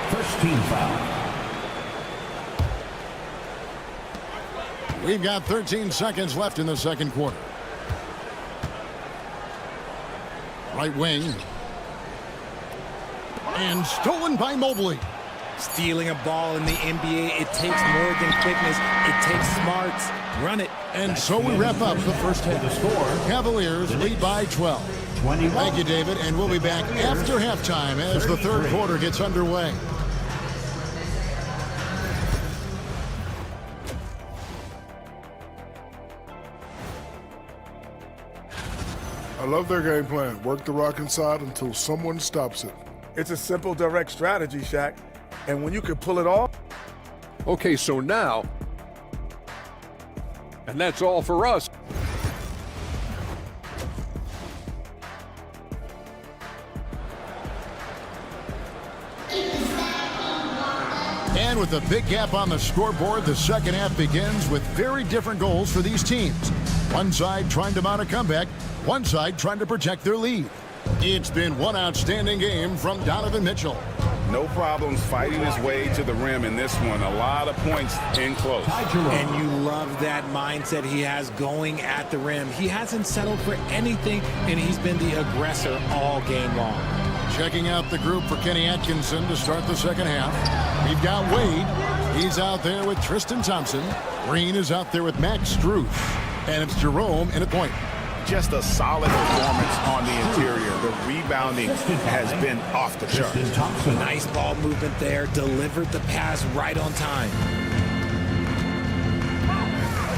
First team foul. We've got 13 seconds left in the second quarter. Right wing. And stolen by Mobley. Stealing a ball in the NBA, it takes more than quickness. It takes smarts. Run it. And so we wrap up the first half. The score, Cavaliers lead by 12. Thank you, David, and we'll be back after halftime as the third quarter gets underway. I love their game plan. Work the rock inside until someone stops it. It's a simple, direct strategy, Shaq. And when you can pull it off. Okay, so now, and that's all for us. And with a big gap on the scoreboard, the second half begins with very different goals for these teams. One side trying to mount a comeback, one side trying to protect their lead. It's been one outstanding game from Donovan Mitchell. No problems fighting his way to the rim in this one. A lot of points in close. And you love that mindset he has going at the rim. He hasn't settled for anything, and he's been the aggressor all game long. Checking out the group for Kenny Atkinson to start the second half. We've got Wade. He's out there with Tristan Thompson. Green is out there with Max Strus. And it's Jerome in a point. Just a solid performance on the interior. The rebounding has been off the chart. Nice ball movement there. Delivered the pass right on time.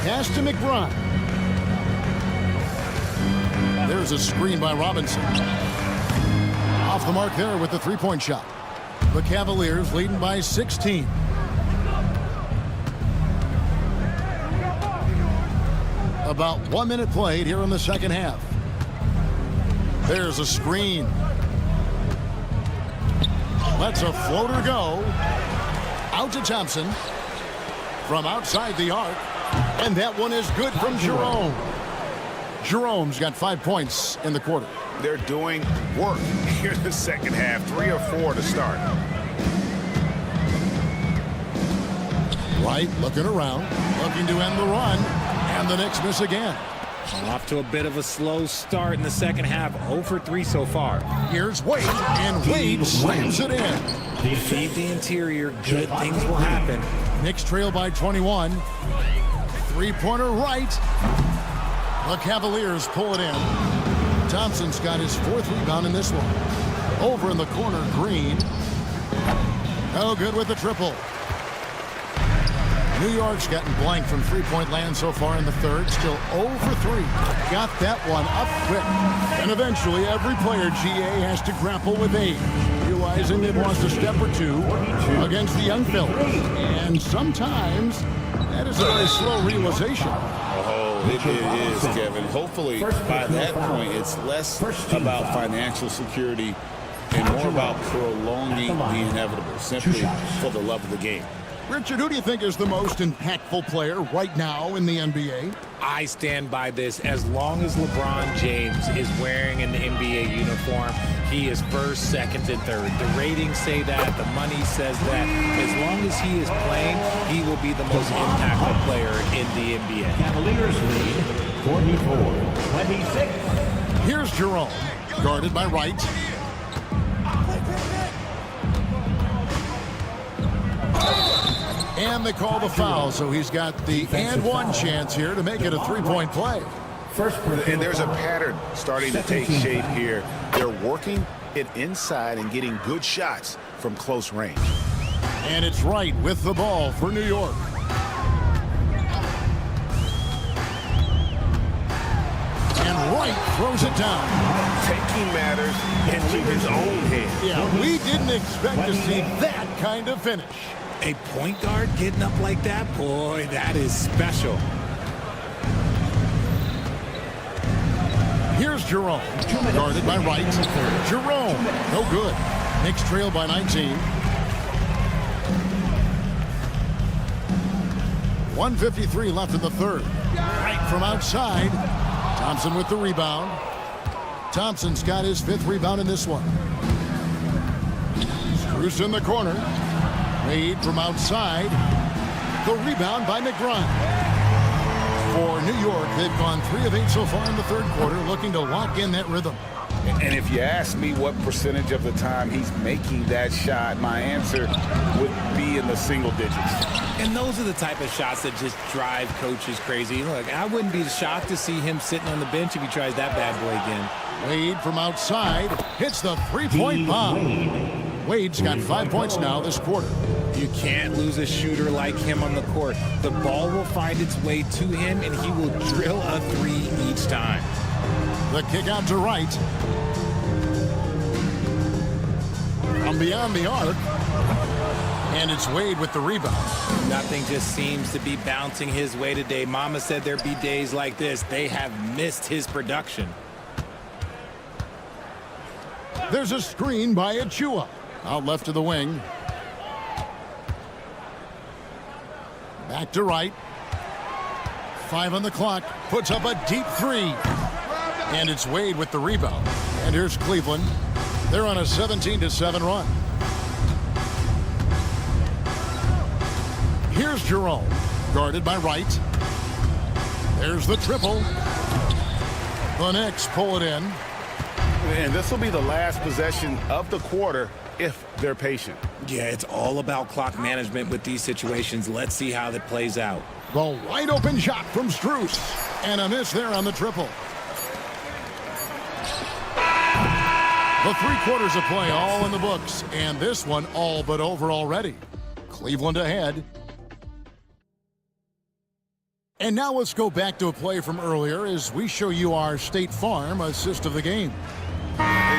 Pass to McBride. There's a screen by Robinson. Off the mark there with the three-point shot. The Cavaliers leading by 16. About 1 minute played here in the second half. There's a screen. Lets a floater go. Out to Thompson. From outside the arc. And that one is good from Jerome. Jerome's got 5 points in the quarter. They're doing work here in the second half. 3 or 4 to start. Wright looking around. Looking to end the run. And the Knicks miss again. Off to a bit of a slow start in the second half. 0 for 3 so far. Here's Wade, and Wade slams it in. Feed the interior. Good things will happen. Knicks trail by 21. Three-pointer right. The Cavaliers pull it in. Thompson's got his 4th rebound in this one. Over in the corner, Green. No good with the triple. New York's gotten blank from three-point land so far in the third. Still 0 for 3. Got that one up quick. And eventually every player, GA, has to grapple with age. Realizing they've lost a step or two against the young fellas. And sometimes that is a very slow realization. Oh, it is, Kevin. Hopefully by that point it's less about financial security and more about prolonging the inevitable, simply for the love of the game. Richard, who do you think is the most impactful player right now in the NBA? I stand by this. As long as LeBron James is wearing an NBA uniform, he is first, second, and third. The ratings say that. The money says that. As long as he is playing, he will be the most impactful player in the NBA. Cavaliers lead 44-26. Here's Jerome, guarded by Wright. And they call the foul, so he's got the and one chance here to make it a three-point play. And there's a pattern starting to take shape here. They're working it inside and getting good shots from close range. And it's Wright with the ball for New York. And Wright throws it down. Taking matters into his own hands. Yeah, we didn't expect to see that kind of finish. A point guard getting up like that, boy, that is special. Here's Jerome, guarded by Wright. Jerome, no good. Knicks trail by 19. 1:53 left in the third. Wright from outside. Thompson with the rebound. Thompson's got his 5th rebound in this one. Screws in the corner. Wade from outside. The rebound by McGrun. For New York, they've gone 3 of 8 so far in the third quarter, looking to lock in that rhythm. And if you ask me what percentage of the time he's making that shot, my answer would be in the single digits. And those are the type of shots that just drive coaches crazy. Look, I wouldn't be shocked to see him sitting on the bench if he tries that bad boy again. Wade from outside hits the three-point bomb. Wade's got 5 points now this quarter. You can't lose a shooter like him on the court. The ball will find its way to him, and he will drill a 3 each time. The kick out to Wright. From beyond the arc. And it's Wade with the rebound. Nothing just seems to be bouncing his way today. Mama said there'd be days like this. They have missed his production. There's a screen by Achua. Out left to the wing. Back to Wright. 5 on the clock. Puts up a deep 3. And it's Wade with the rebound. And here's Cleveland. They're on a 17-7 run. Here's Jerome, guarded by Wright. There's the triple. The Knicks pull it in. And this will be the last possession of the quarter if they're patient. Yeah, it's all about clock management with these situations. Let's see how that plays out. The wide open shot from Strus. And a miss there on the triple. The 3 quarters of play all in the books. And this one all but over already. Cleveland ahead. And now let's go back to a play from earlier as we show you our State Farm assist of the game.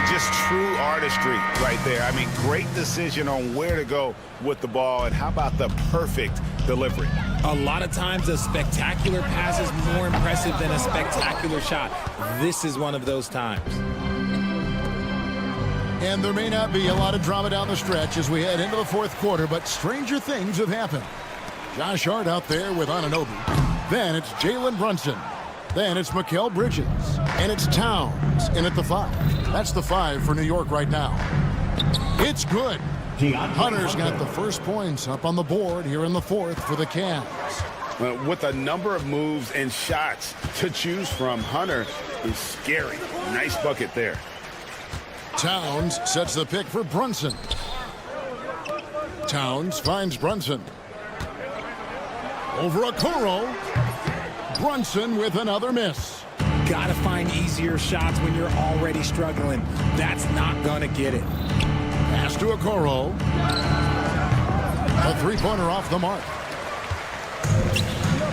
Just true artistry right there. I mean, great decision on where to go with the ball, and how about the perfect delivery? A lot of times a spectacular pass is more impressive than a spectacular shot. This is one of those times. And there may not be a lot of drama down the stretch as we head into the 4th quarter, but stranger things have happened. Josh Hart out there with Anunoby. Then it's Jalen Brunson. Then it's Mikal Bridges. And it's Towns in at the 5. That's the 5 for New York right now. It's good. Hunter's got the first points up on the board here in the 4th for the Cavs. With a number of moves and shots to choose from, Hunter is scary. Nice bucket there. Towns sets the pick for Brunson. Towns finds Brunson. Over Okoro. Brunson with another miss. Gotta find easier shots when you're already struggling. That's not gonna get it. Pass to Okoro. A 3-pointer off the mark.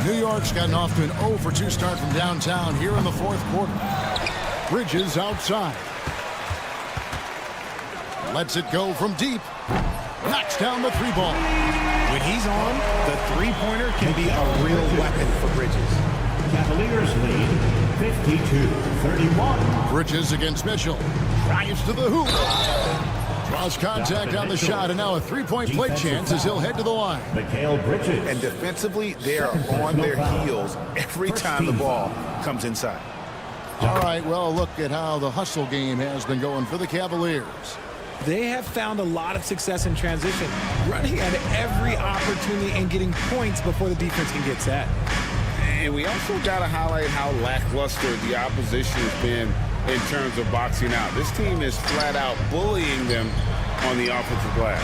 New York's gotten off to an 0-for-2 start from downtown here in the 4th quarter. Bridges outside. Lets it go from deep. Knocks down the 3-ball. When he's on, the 3-pointer can be a real weapon for Bridges. Cavaliers lead 52-31. Bridges against Mitchell. Drives to the hoop. Draws contact on the shot, and now a three-point play chance as he'll head to the line. And defensively, they are on their heels every time the ball comes inside. All right, well, look at how the hustle game has been going for the Cavaliers. They have found a lot of success in transition, running at every opportunity and getting points before the defense can get set. And we also got to highlight how lackluster the opposition has been in terms of boxing out. This team is flat out bullying them on the offensive glass.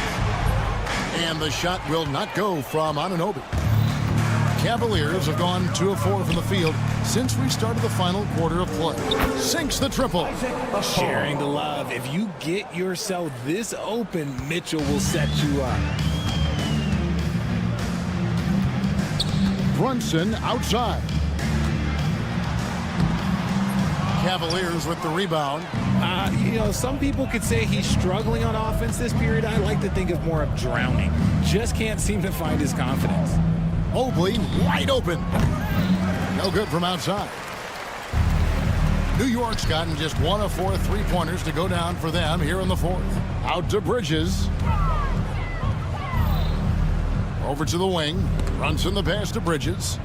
And the shot will not go from Anunoby. Cavaliers have gone 2 of 4 from the field since we started the final quarter of play. Sinks the triple. Sharing the love. If you get yourself this open, Mitchell will set you up. Brunson outside. Cavaliers with the rebound. You know, some people could say he's struggling on offense this period. I like to think of more of drowning. Just can't seem to find his confidence. Mobley wide open. No good from outside. New York's gotten just 1 of 4 three-pointers to go down for them here in the fourth. Out to Bridges. Over to the wing. Brunson the pass to Bridges.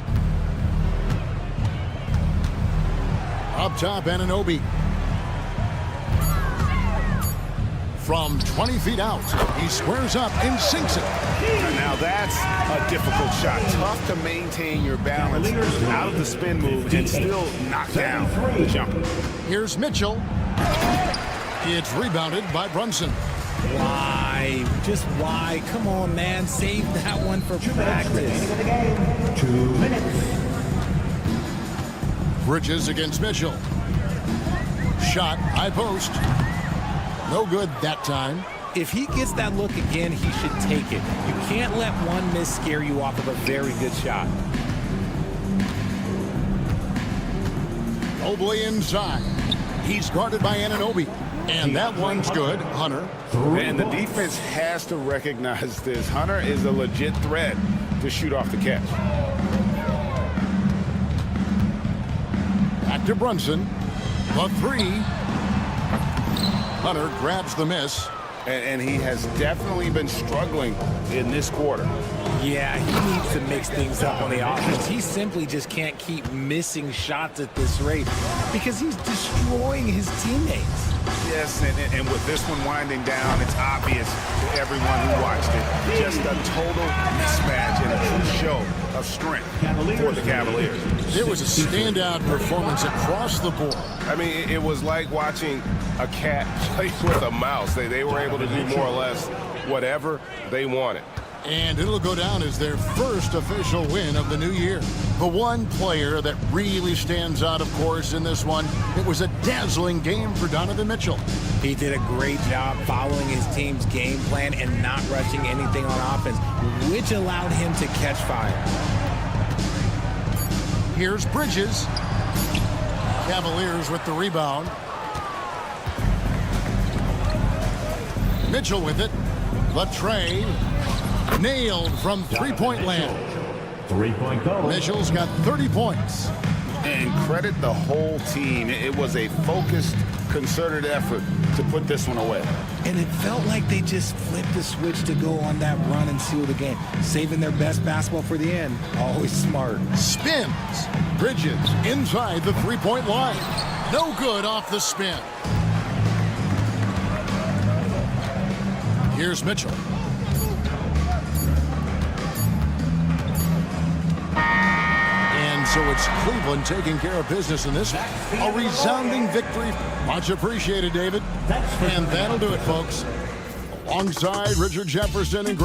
Up top, Anunoby. From 20 feet out, he squares up and sinks it. Now that's a difficult shot. Tough to maintain your balance out of the spin move and still knock down the jumper. Here's Mitchell. It's rebounded by Brunson. Why? Just why? Come on, man. Save that one for practice. 2 minutes. Bridges against Mitchell. Shot, high post. No good that time. If he gets that look again, he should take it. You can't let one miss scare you off of a very good shot. Mobley inside. He's guarded by Anunoby. And that one's good. Hunter. And the defense has to recognize this. Hunter is a legit threat to shoot off the catch. Back to Brunson. The three. Hunter grabs the miss. And he has definitely been struggling in this quarter. Yeah, he needs to mix things up on the offense. He simply just can't keep missing shots at this rate because he's destroying his teammates. Yes, and with this one winding down, it's obvious to everyone who watched it. Just a total mismatch and a true show of strength for the Cavaliers. There was a standout performance across the board. I mean, it was like watching a cat play with a mouse. They were able to do more or less whatever they wanted. And it'll go down as their first official win of the new year. The one player that really stands out, of course, in this one, it was a dazzling game for Donovan Mitchell. He did a great job following his team's game plan and not rushing anything on offense, which allowed him to catch fire. Here's Bridges. Cavaliers with the rebound. Mitchell with it. Latre. Nailed from three-point land. 3-point goal. Mitchell's got 30 points. And credit the whole team. It was a focused, concerted effort to put this one away. And it felt like they just flipped the switch to go on that run and seal the game. Saving their best basketball for the end. Always smart. Spins. Bridges inside the three-point line. No good off the spin. Here's Mitchell. So it's Cleveland taking care of business in this one. A resounding victory. Much appreciated, David. And that'll do it, folks. Alongside Richard Jefferson and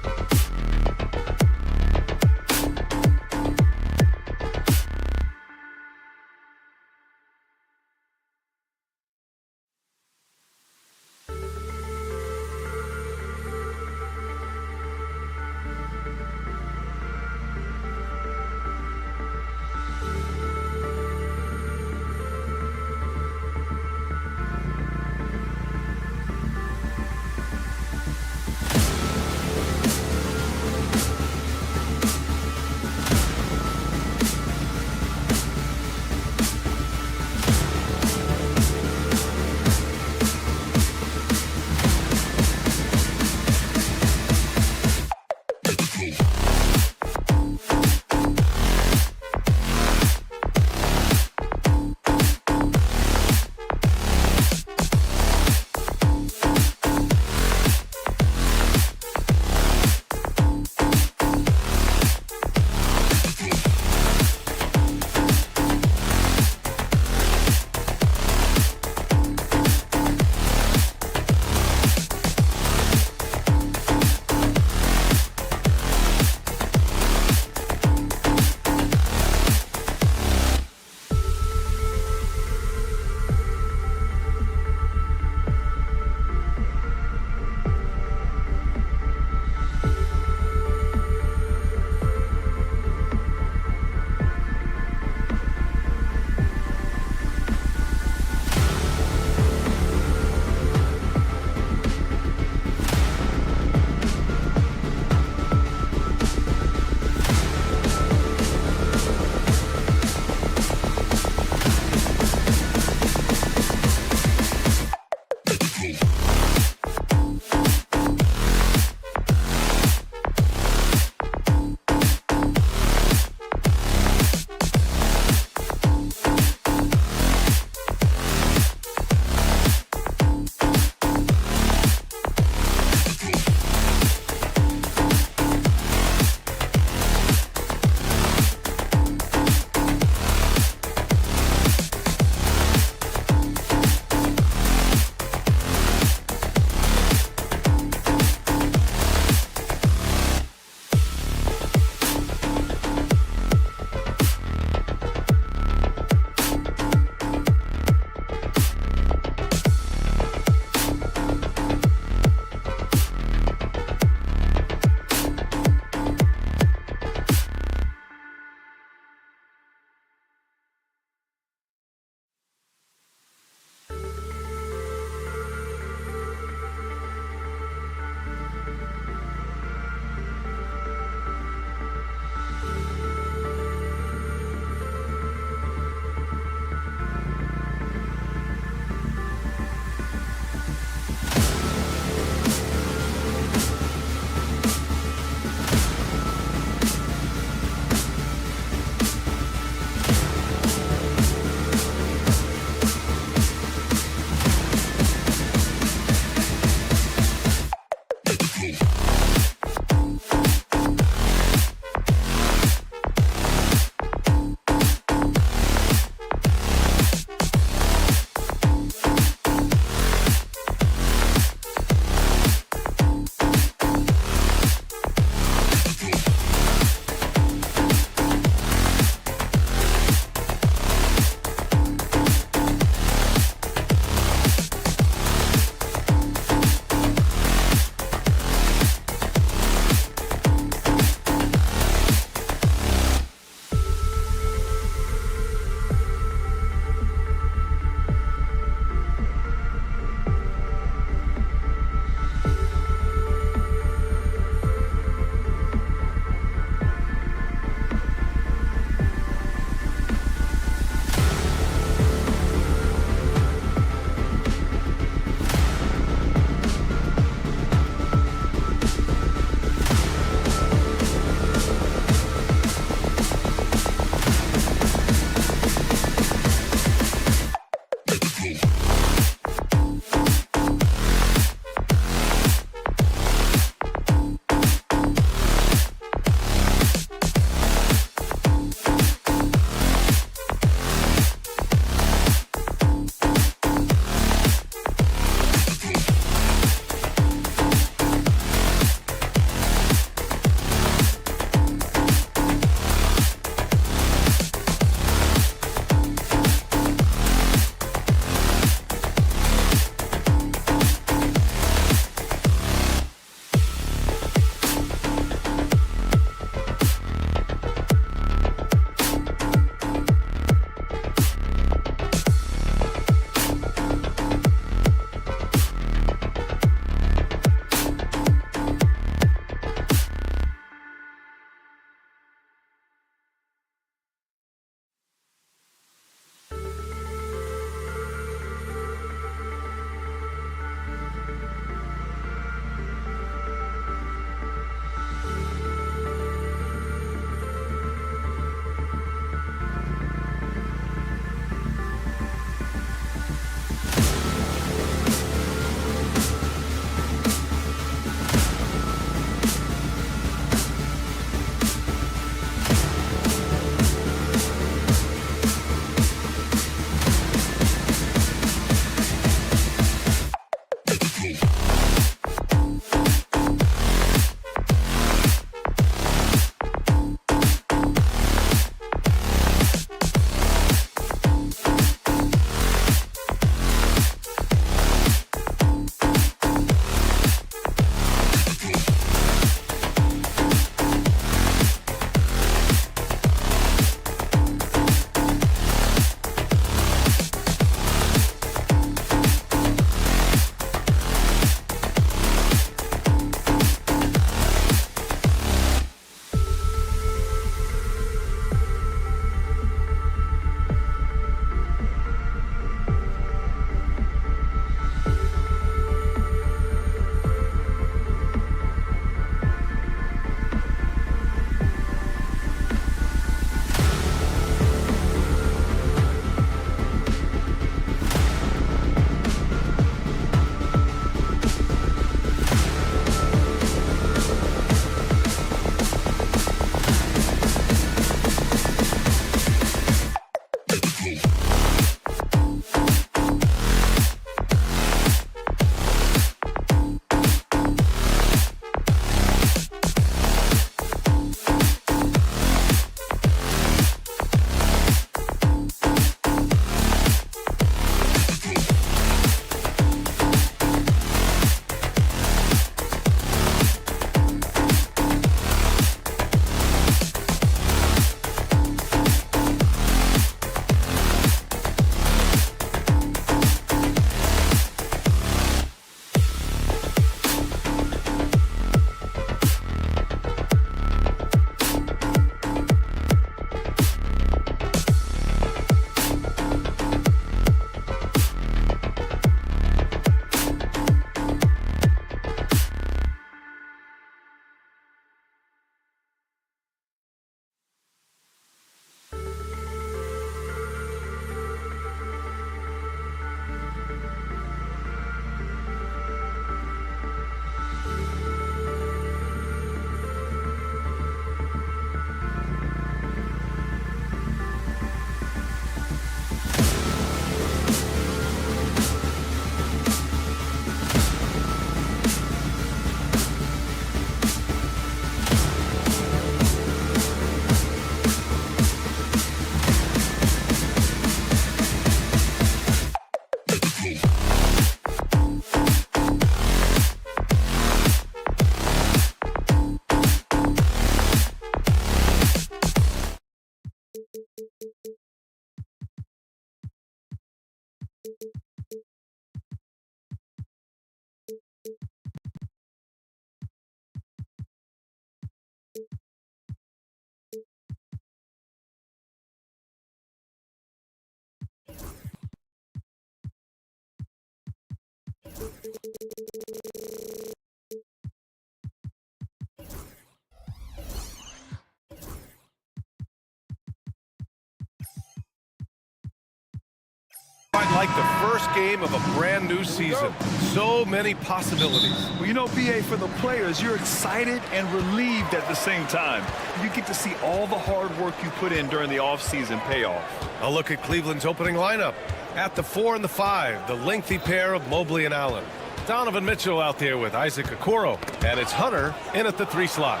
Like the first game of a brand new season. So many possibilities. Well, you know, BA, for the players, you're excited and relieved at the same time. You get to see all the hard work you put in during the offseason pay off. A look at Cleveland's opening lineup. At the 4 and the 5, the lengthy pair of Mobley and Allen. Donovan Mitchell out there with Isaac Okoro. And it's Hunter in at the 3 slot.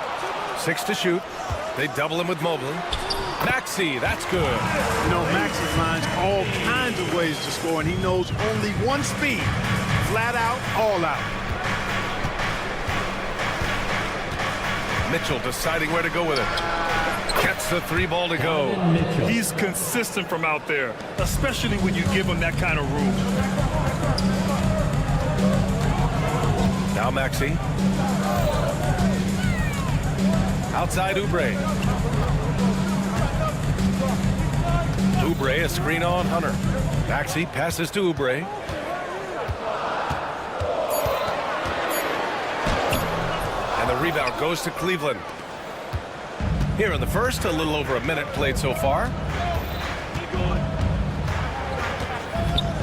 6 to shoot. They double him with Mobley. Maxey, that's good. You know, Maxey finds all kinds of ways to score, and he knows only one speed. Flat out, all out. Mitchell deciding where to go with it. Gets the 3 ball to go. He's consistent from out there, especially when you give him that kind of room. Now Maxey. Outside Oubre. Oubre, a screen on Hunter. Maxey passes to Oubre. And the rebound goes to Cleveland. Here in the first, a little over a minute played so far.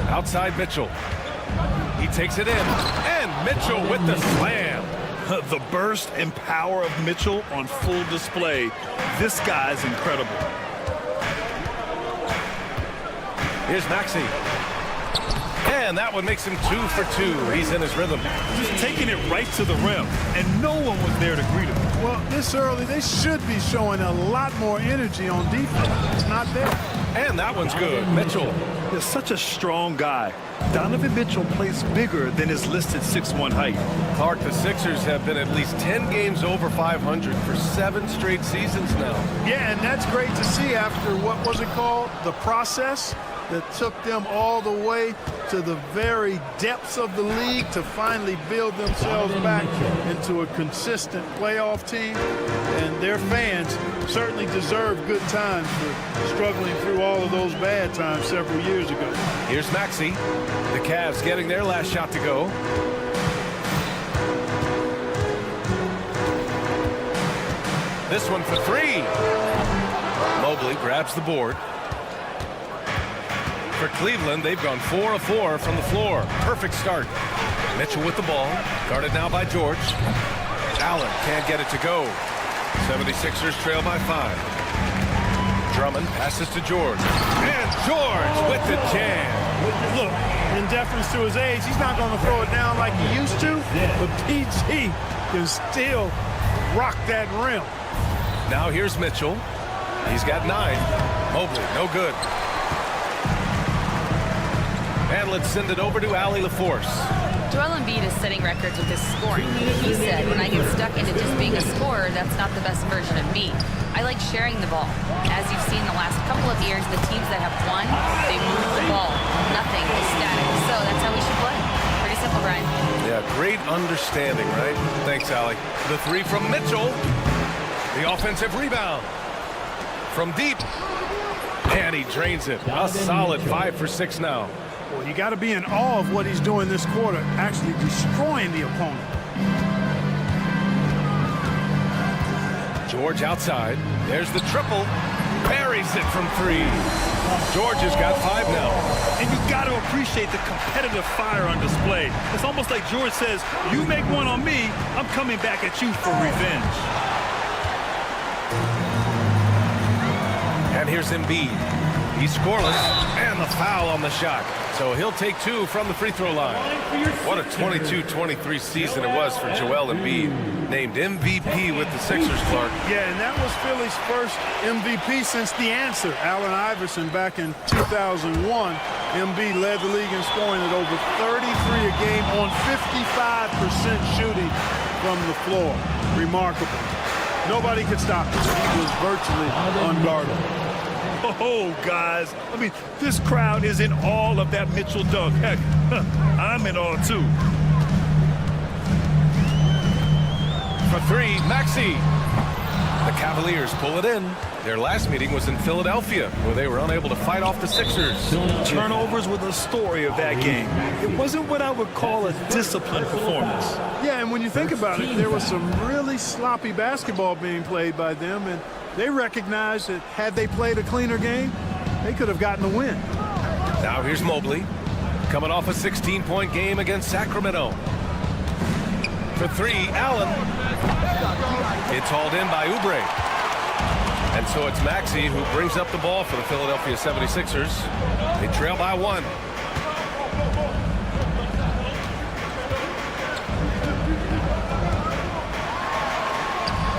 Outside Mitchell. He takes it in. And Mitchell with the slam. The burst and power of Mitchell on full display. This guy's incredible. Here's Maxey. And that one makes him 2 for 2. He's in his rhythm. Just taking it right to the rim, and no one was there to greet him. Well, this early, they should be showing a lot more energy on defense. It's not there. And that one's good. Mitchell. He's such a strong guy. Donovan Mitchell plays bigger than his listed 6'1" height. Clark, the Sixers have been at least 10 games over 500 for 7 straight seasons now. Yeah, and that's great to see after, what was it called? The process that took them all the way to the very depths of the league to finally build themselves back into a consistent playoff team. And their fans certainly deserve good times for struggling through all of those bad times several years ago. Here's Maxey. The Cavs getting their last shot to go. This one for 3. Mobley grabs the board. For Cleveland, they've gone 4 of 4 from the floor. Perfect start. Mitchell with the ball. Guarded now by George. Allen can't get it to go. 76ers trail by 5. Drummond passes to George. And George with the jam. Look, in deference to his age, he's not going to throw it down like he used to, but PG can still rock that rim. Now here's Mitchell. He's got 9. Mobley, no good. And let's send it over to Allie LaForce. Joel Embiid is setting records with his scoring. He said, when I get stuck into just being a scorer, that's not the best version of me. I like sharing the ball. As you've seen the last couple of years, the teams that have won, they move the ball. Nothing is static. So that's how we should play. Pretty simple, Brian. Yeah, great understanding, right? Thanks, Allie. The 3 from Mitchell. The offensive rebound. From deep. And he drains it. A solid 5 for 6 now. Well, you got to be in awe of what he's doing this quarter, actually destroying the opponent. George outside. There's the triple. Buries it from 3. George has got 5 now. And you got to appreciate the competitive fire on display. It's almost like George says, you make one on me, I'm coming back at you for revenge. And here's Embiid. He's scoreless, and the foul on the shot. So he'll take 2 from the free throw line. What a 22-23 season it was for Joel Embiid. Named MVP with the Sixers, Clark. Yeah, and that was Philly's first MVP since the answer. Allen Iverson back in 2001. Embiid led the league in scoring at over 33 a game on 55% shooting from the floor. Remarkable. Nobody could stop him. He was virtually unguardable. Oh, guys, I mean, this crowd is in awe of that Mitchell dunk. Heck, I'm in awe, too. For 3, Maxey. The The Cavaliers pull it in. Their last meeting was in Philadelphia, where they were unable to fight off the Sixers. Turnovers were the story of that game. It wasn't what I would call a disciplined performance. Yeah, and when you think about it, there was some really sloppy basketball being played by them, and they recognized that had they played a cleaner game, they could have gotten the win. Now here's Mobley, coming off a 16-point game against Sacramento. For three, Allen. It's hauled in by Oubre. And so it's Maxey who brings up the ball for the Philadelphia 76ers. They trail by one.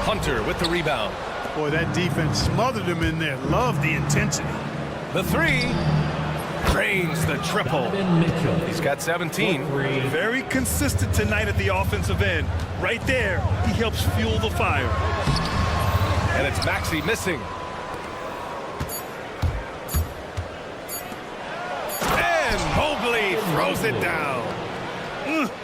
Hunter with the rebound. Boy, that defense smothered him in there. Love the intensity. The three. Drains the triple. He's got 17. Very consistent tonight at the offensive end. Right there, he helps fuel the fire. And it's Maxey missing. And Mobley throws it down.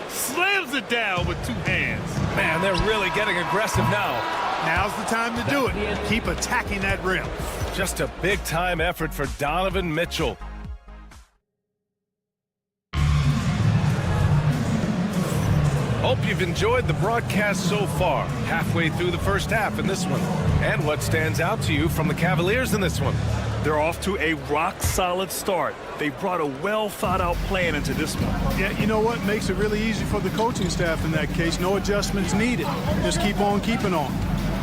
Slams it down with two hands. Man, they're really getting aggressive now. Now's the time to do it. Keep attacking that rim. Just a big-time effort for Donovan Mitchell. Hope you've enjoyed the broadcast so far, halfway through the first half in this one. And what stands out to you from the Cavaliers in this one? They're off to a rock-solid start. They brought a well-thought-out plan into this one. Yeah, you know what? Makes it really easy for the coaching staff in that case. No adjustments needed. Just keep on keeping on.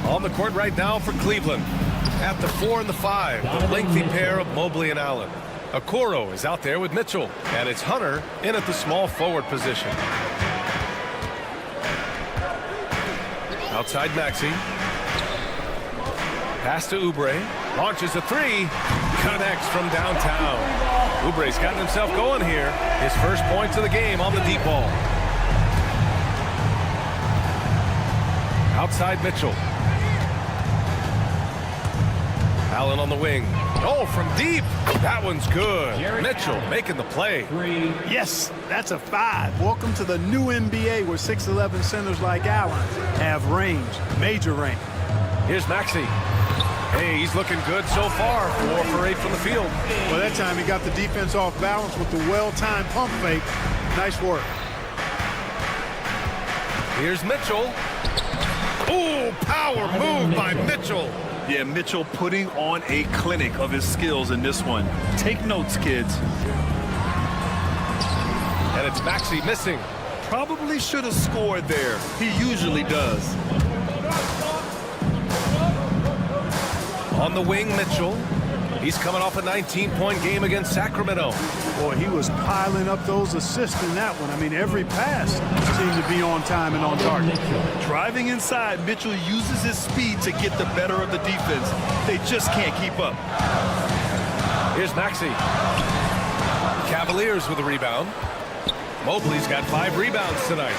On the court right now for Cleveland. At the 4 and the 5, the lengthy pair of Mobley and Allen. Okoro is out there with Mitchell, and it's Hunter in at the small forward position. Outside Maxey. Pass to Oubre. Launches a three. Connects from downtown. Oubre's gotten himself going here. His first points of the game on the deep ball. Outside Mitchell. Allen on the wing. Oh, from deep. That one's good. Mitchell making the play. Yes, that's a 5. Welcome to the new NBA where 6'11 centers like Allen have range, major range. Here's Maxey. Hey, he's looking good so far. 4 for 8 from the field. Well, that time he got the defense off balance with the well-timed pump fake. Nice work. Here's Mitchell. Ooh, power move by Mitchell. Yeah, Mitchell putting on a clinic of his skills in this one. Take notes, kids. And it's Maxey missing. Probably should have scored there. He usually does. On the wing, Mitchell. He's coming off a 19-point game against Sacramento. Boy, he was piling up those assists in that one. I mean, every pass seemed to be on time and on target. Driving inside, Mitchell uses his speed to get the better of the defense. They just can't keep up. Here's Maxey. Cavaliers with a rebound. Mobley's got 5 rebounds tonight.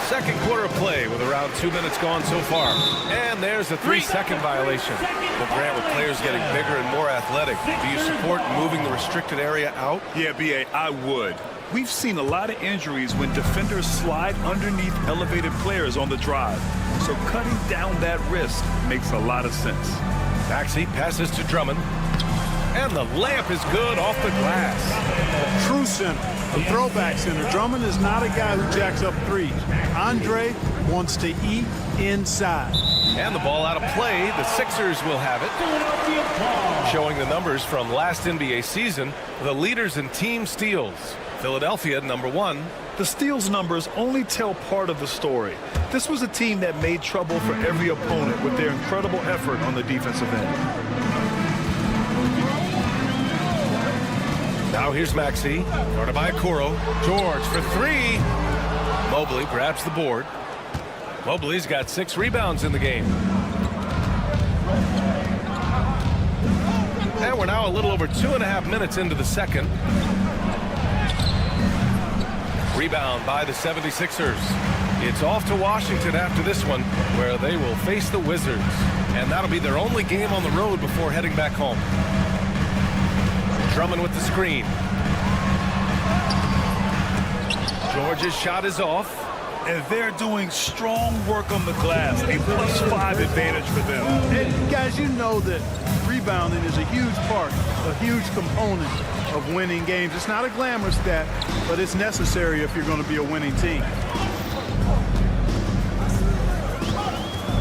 Second quarter of play with around 2 minutes gone so far. And there's a 3-second violation. Well, Grant, with players getting bigger and more athletic, do you support moving the restricted area out? Yeah, B.A., I would. We've seen a lot of injuries when defenders slide underneath elevated players on the drive. So cutting down that risk makes a lot of sense. Maxey passes to Drummond. And the layup is good off the glass. True center, a throwback center. Drummond is not a guy who jacks up threes. Andre wants to eat inside. And the ball out of play. The Sixers will have it. Showing the numbers from last NBA season, the leaders in team steals. Philadelphia, number 1. The steals numbers only tell part of the story. This was a team that made trouble for every opponent with their incredible effort on the defensive end. Now here's Maxey, guarded by Okoro. George for 3. Mobley grabs the board. Mobley's got 6 rebounds in the game. And we're now a little over 2.5 minutes into the second. Rebound by the 76ers. It's off to Washington after this one, where they will face the Wizards. And that'll be their only game on the road before heading back home. Drummond with the screen. George's shot is off. and they're doing strong work on the glass. A +5 advantage for them. And guys, you know that rebounding is a huge part, a huge component of winning games. It's not a glamorous stat, but it's necessary if you're going to be a winning team.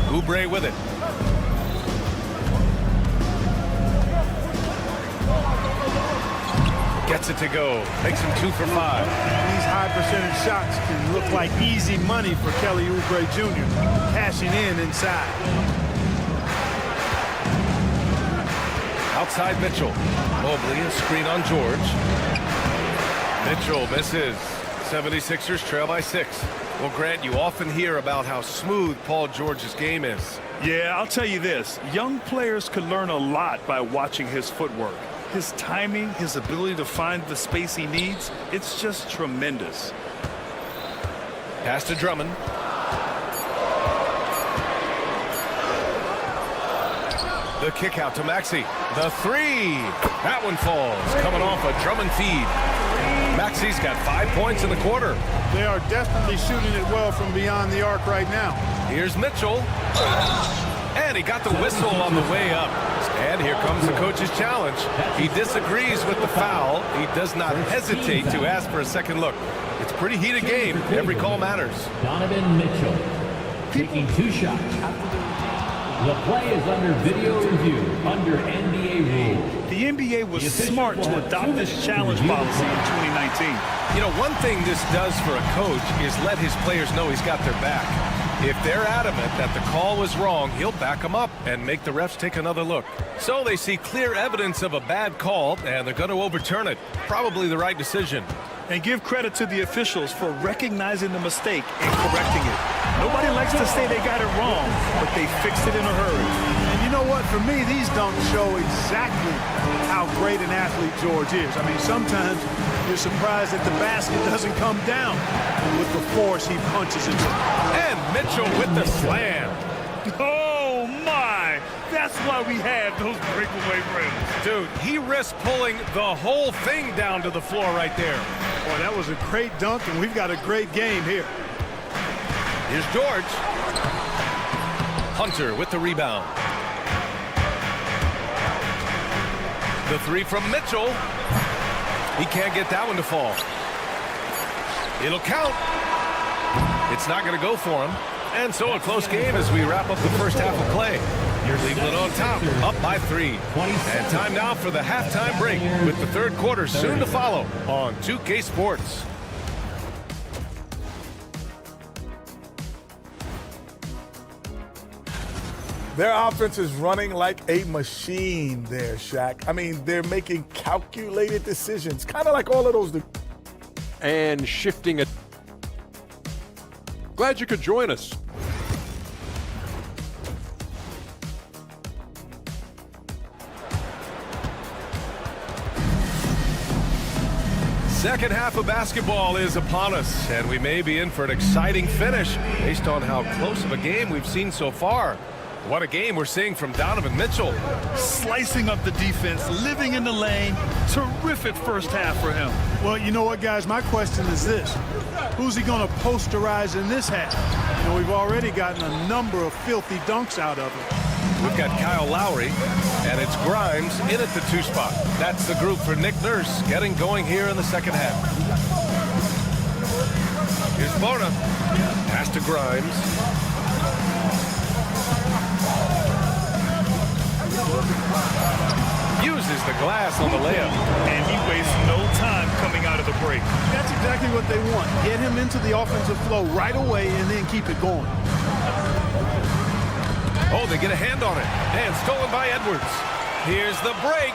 Oubre with it. Gets it to go. Makes him 2 for 5. These high percentage shots can look like easy money for Kelly Oubre Jr. Cashing in inside. Outside Mitchell. Mobley, a screen on George. Mitchell misses. 76ers trail by 6. Well, Grant, you often hear about how smooth Paul George's game is. Yeah, I'll tell you this. Young players can learn a lot by watching his footwork. His timing, his ability to find the space he needs, it's just tremendous. Pass to Drummond. The kick out to Maxey. The 3. That one falls. Coming off a Drummond feed. Maxey's got 5 points in the quarter. They are definitely shooting it well from beyond the arc right now. Here's Mitchell. And he got the whistle on the way up. And here comes the coach's challenge. He disagrees with the foul. He does not hesitate to ask for a second look. It's a pretty heated game. Every call matters. Donovan Mitchell taking 2 shots. The play is under video review, under NBA rules. The NBA was smart to adopt this challenge policy in 2019. You know, one thing this does for a coach is let his players know he's got their back. If they're adamant that the call was wrong, he'll back them up and make the refs take another look. So they see clear evidence of a bad call, and they're going to overturn it. Probably the right decision. And give credit to the officials for recognizing the mistake and correcting it. Nobody likes to say they got it wrong, but they fixed it in a hurry. And you know what? For me, these dunks show exactly how great an athlete George is. I mean, sometimes you're surprised that the basket doesn't come down with the force he punches it. And Mitchell with the slam. Oh, my! That's why we have those breakaway rims. Dude, he risked pulling the whole thing down to the floor right there. Boy, that was a great dunk, and we've got a great game here. Here's George. Hunter with the rebound. The 3 from Mitchell. He can't get that one to fall. It'll count. It's not going to go for him. And so a close game as we wrap up the first half of play. Cleveland on top, up by 3. And time now for the halftime break with the third quarter soon to follow on 2K Sports. Their offense is running like a machine there, Shaq. I mean, they're making calculated decisions, kind of like all of those. And shifting it. Glad you could join us. Second half of basketball is upon us, and we may be in for an exciting finish based on how close of a game we've seen so far. What a game we're seeing from Donovan Mitchell. Slicing up the defense, living in the lane. Terrific first half for him. Well, you know what, guys? My question is this. Who's he going to posterize in this half? You know, we've already gotten a number of filthy dunks out of him. We've got Kyle Lowry, and it's Grimes in at the 2 spot. That's the group for Nick Nurse getting going here in the second half. Here's Bona. Pass to Grimes. Uses the glass on the layup. And he wastes no time coming out of the break. That's exactly what they want. Get him into the offensive flow right away and then keep it going. Oh, they get a hand on it. And stolen by Edwards. Here's the break.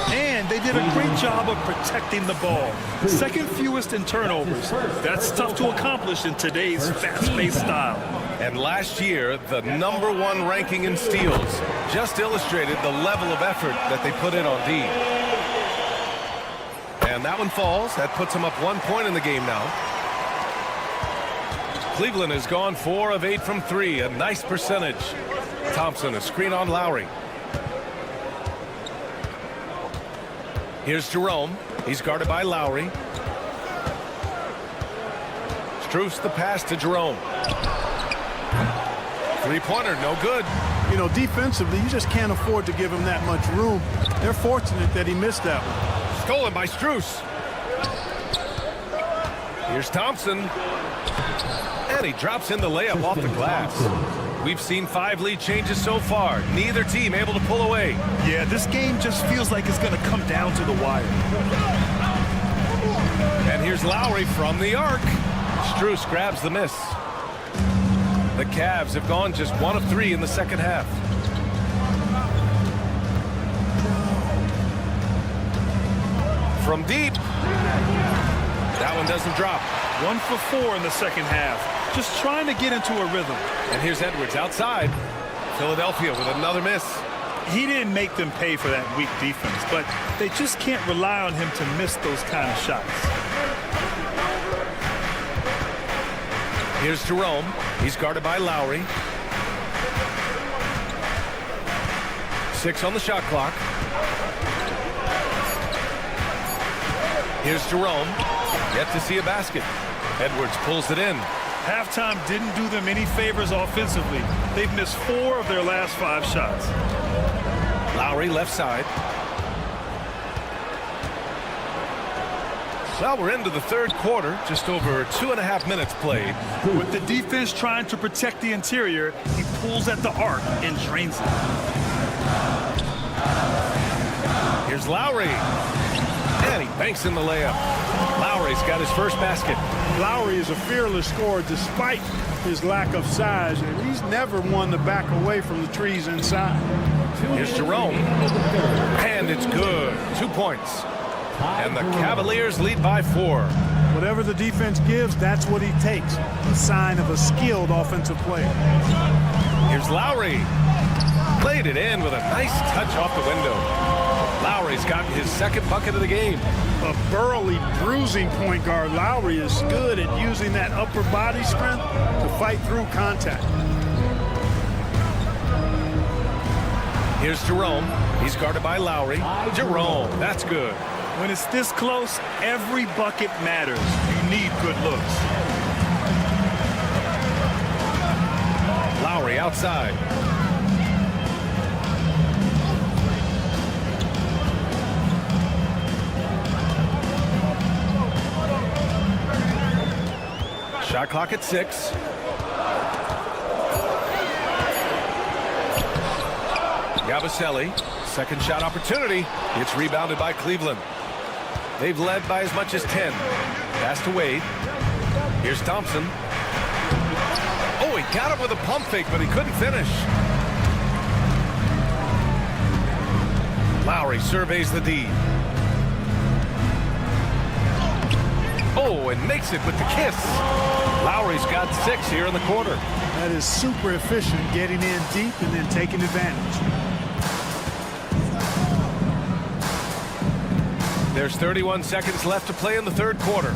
And they did a great job of protecting the ball. Second fewest in turnovers. That's tough to accomplish in today's fast-paced style. And last year, the #1 ranking in steals just illustrated the level of effort that they put in on D. And that one falls. That puts them up 1 point in the game now. Cleveland has gone 4 of 8 from 3. A nice percentage. Thompson, a screen on Lowry. Here's Jerome. He's guarded by Lowry. Strus the pass to Jerome. Three-pointer, no good. You know, defensively, you just can't afford to give him that much room. They're fortunate that he missed that one. Stolen by Strus. Here's Thompson. And he drops in the layup off the glass. We've seen 5 lead changes so far. Neither team able to pull away. Yeah, this game just feels like it's going to come down to the wire. And here's Lowry from the arc. Strus grabs the miss. The Cavs have gone just 1 of 3 in the second half. From deep. That one doesn't drop. 1 for 4 in the second half. Just trying to get into a rhythm. And here's Edwards outside. Philadelphia with another miss. He didn't make them pay for that weak defense, but they just can't rely on him to miss those kind of shots. Here's Jerome. He's guarded by Lowry. 6 on the shot clock. Here's Jerome. Yet to see a basket. Edwards pulls it in. Halftime didn't do them any favors offensively. They've missed 4 of their last 5 shots. Lowry left side. Well, we're into the third quarter. Just over 2.5 minutes played. With the defense trying to protect the interior, he pulls at the arc and drains it. Here's Lowry. And he banks in the layup. Lowry's got his first basket. Lowry is a fearless scorer despite his lack of size, and he's never one to back away from the trees inside. Here's Jerome. And it's good. 2 points. And the Cavaliers lead by 4. Whatever the defense gives, that's what he takes. A sign of a skilled offensive player. Here's Lowry. Played it in with a nice touch off the window. Lowry's gotten his second bucket of the game. A burly, bruising point guard, Lowry is good at using that upper body strength to fight through contact. Here's Jerome. He's guarded by Lowry. Jerome, that's good. When it's this close, every bucket matters. You need good looks. Lowry outside. Shot clock at 6. Yabusele, second shot opportunity. It's rebounded by Cleveland. They've led by as much as 10. Pass to Wade. Here's Thompson. Oh, he got him with a pump fake, but he couldn't finish. Lowry surveys the D. Oh, and makes it with the kiss. Lowry's got 6 here in the quarter. That is super efficient, getting in deep and then taking advantage. There's 31 seconds left to play in the third quarter.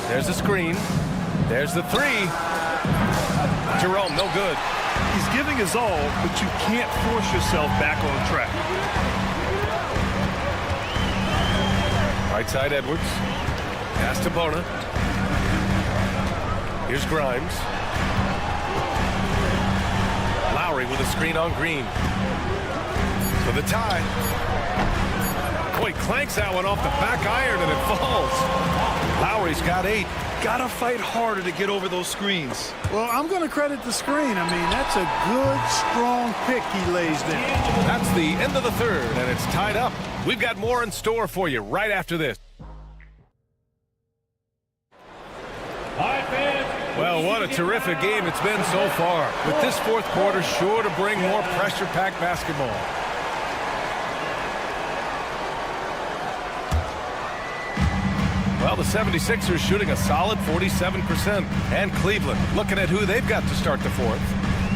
There's a screen. There's the 3. Jerome, no good. He's giving his all, but you can't force yourself back on track. Right side, Edwards. Pass to Bona. Here's Grimes. Lowry with a screen on Green. For the tie. Boy, clanks that one off the back iron and it falls. Lowry's got 8. Gotta fight harder to get over those screens. Well, I'm going to credit the screen. I mean, that's a good, strong pick he lays there. That's the end of the third, and it's tied up. We've got more in store for you right after this. Well, what a terrific game it's been so far. With this fourth quarter sure to bring more pressure-packed basketball. Well, the 76ers shooting a solid 47%. And Cleveland looking at who they've got to start the fourth.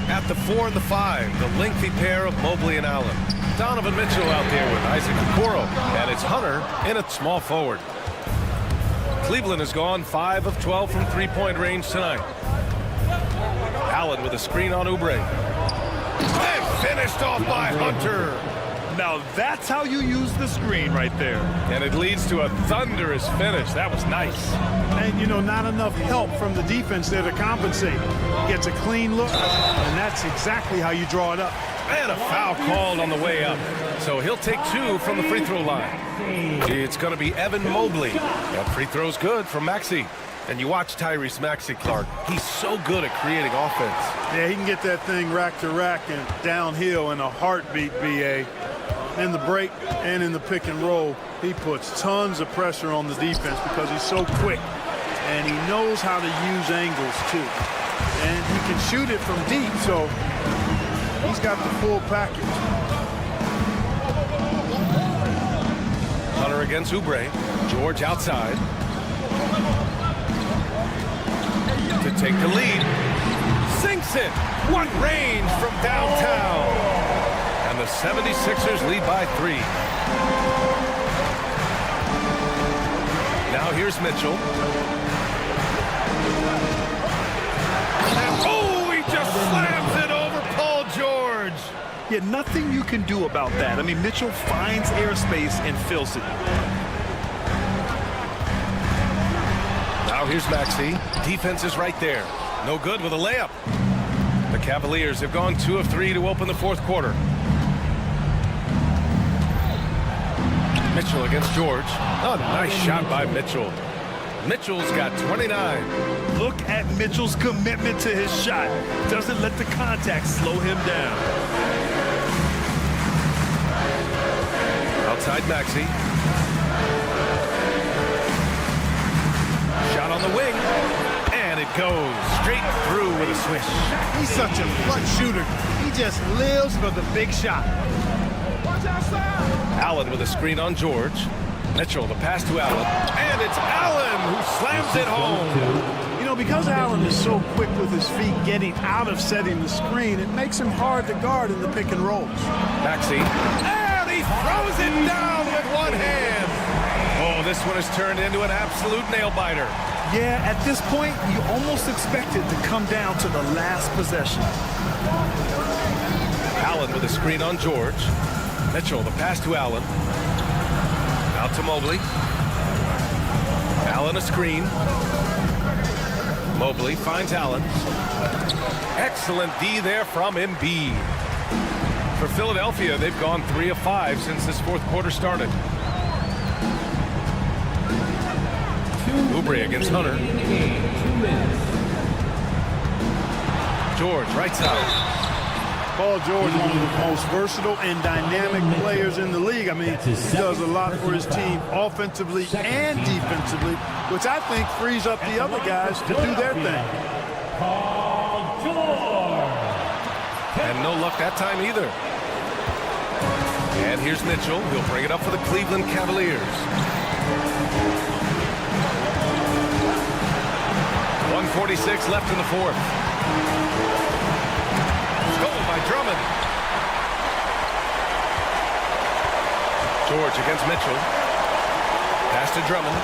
At the 4 and the 5, the lengthy pair of Mobley and Allen. Donovan Mitchell out there with Isaac Okoro. And it's Hunter in at small forward. Cleveland has gone 5 of 12 from three-point range tonight. Allen with a screen on Oubre. And finished off by Hunter. Now that's how you use the screen right there. And it leads to a thunderous finish. That was nice. And, you know, not enough help from the defense there to compensate. Gets a clean look, and that's exactly how you draw it up. And a foul called on the way up. So he'll take 2 from the free throw line. It's going to be Evan Mobley. That free throw's good from Maxey. And you watch Tyrese Maxey, Clark. He's so good at creating offense. Yeah, he can get that thing rack to rack and downhill in a heartbeat, BA. In the break and in the pick and roll, he puts tons of pressure on the defense because he's so quick. And he knows how to use angles, too. And he can shoot it from deep, so he's got the full package. Hunter against Oubre. George outside. To take the lead. Sinks it. What range from downtown. And the 76ers lead by 3. Now here's Mitchell. And oh, he just slams it over Paul George. Yeah, nothing you can do about that. I mean, Mitchell finds airspace and fills it. Now here's Maxey. Defense is right there. No good with a layup. The Cavaliers have gone 2 of 3 to open the 4th quarter. Mitchell against George. Oh, nice shot by Mitchell. Mitchell's got 29. Look at Mitchell's commitment to his shot. Doesn't let the contact slow him down. Outside Maxey. Shot on the wing. And it goes straight through with a swish. He's such a clutch shooter. He just lives for the big shot. Allen with a screen on George. Mitchell, the pass to Allen. And it's Allen who slams it home. You know, because Allen is so quick with his feet getting out of setting the screen, it makes him hard to guard in the pick and rolls. Maxey. And he throws it down with one hand. Oh, this one has turned into an absolute nail-biter. Yeah, at this point, you almost expect it to come down to the last possession. Allen with a screen on George. Mitchell, the pass to Allen. Out to Mobley. Allen a screen. Mobley finds Allen. Excellent D there from Embiid. For Philadelphia, they've gone 3 of 5 since this 4th quarter started. Oubre against Hunter. George, right side. Paul George, one of the most versatile and dynamic players in the league. I mean, he does a lot for his team offensively and defensively, which I think frees up the other guys to do their thing. Paul George. And no luck that time either. And here's Mitchell. He'll bring it up for the Cleveland Cavaliers. 1:46 left in the 4th. Stolen by Drummond. George against Mitchell. Pass to Drummond.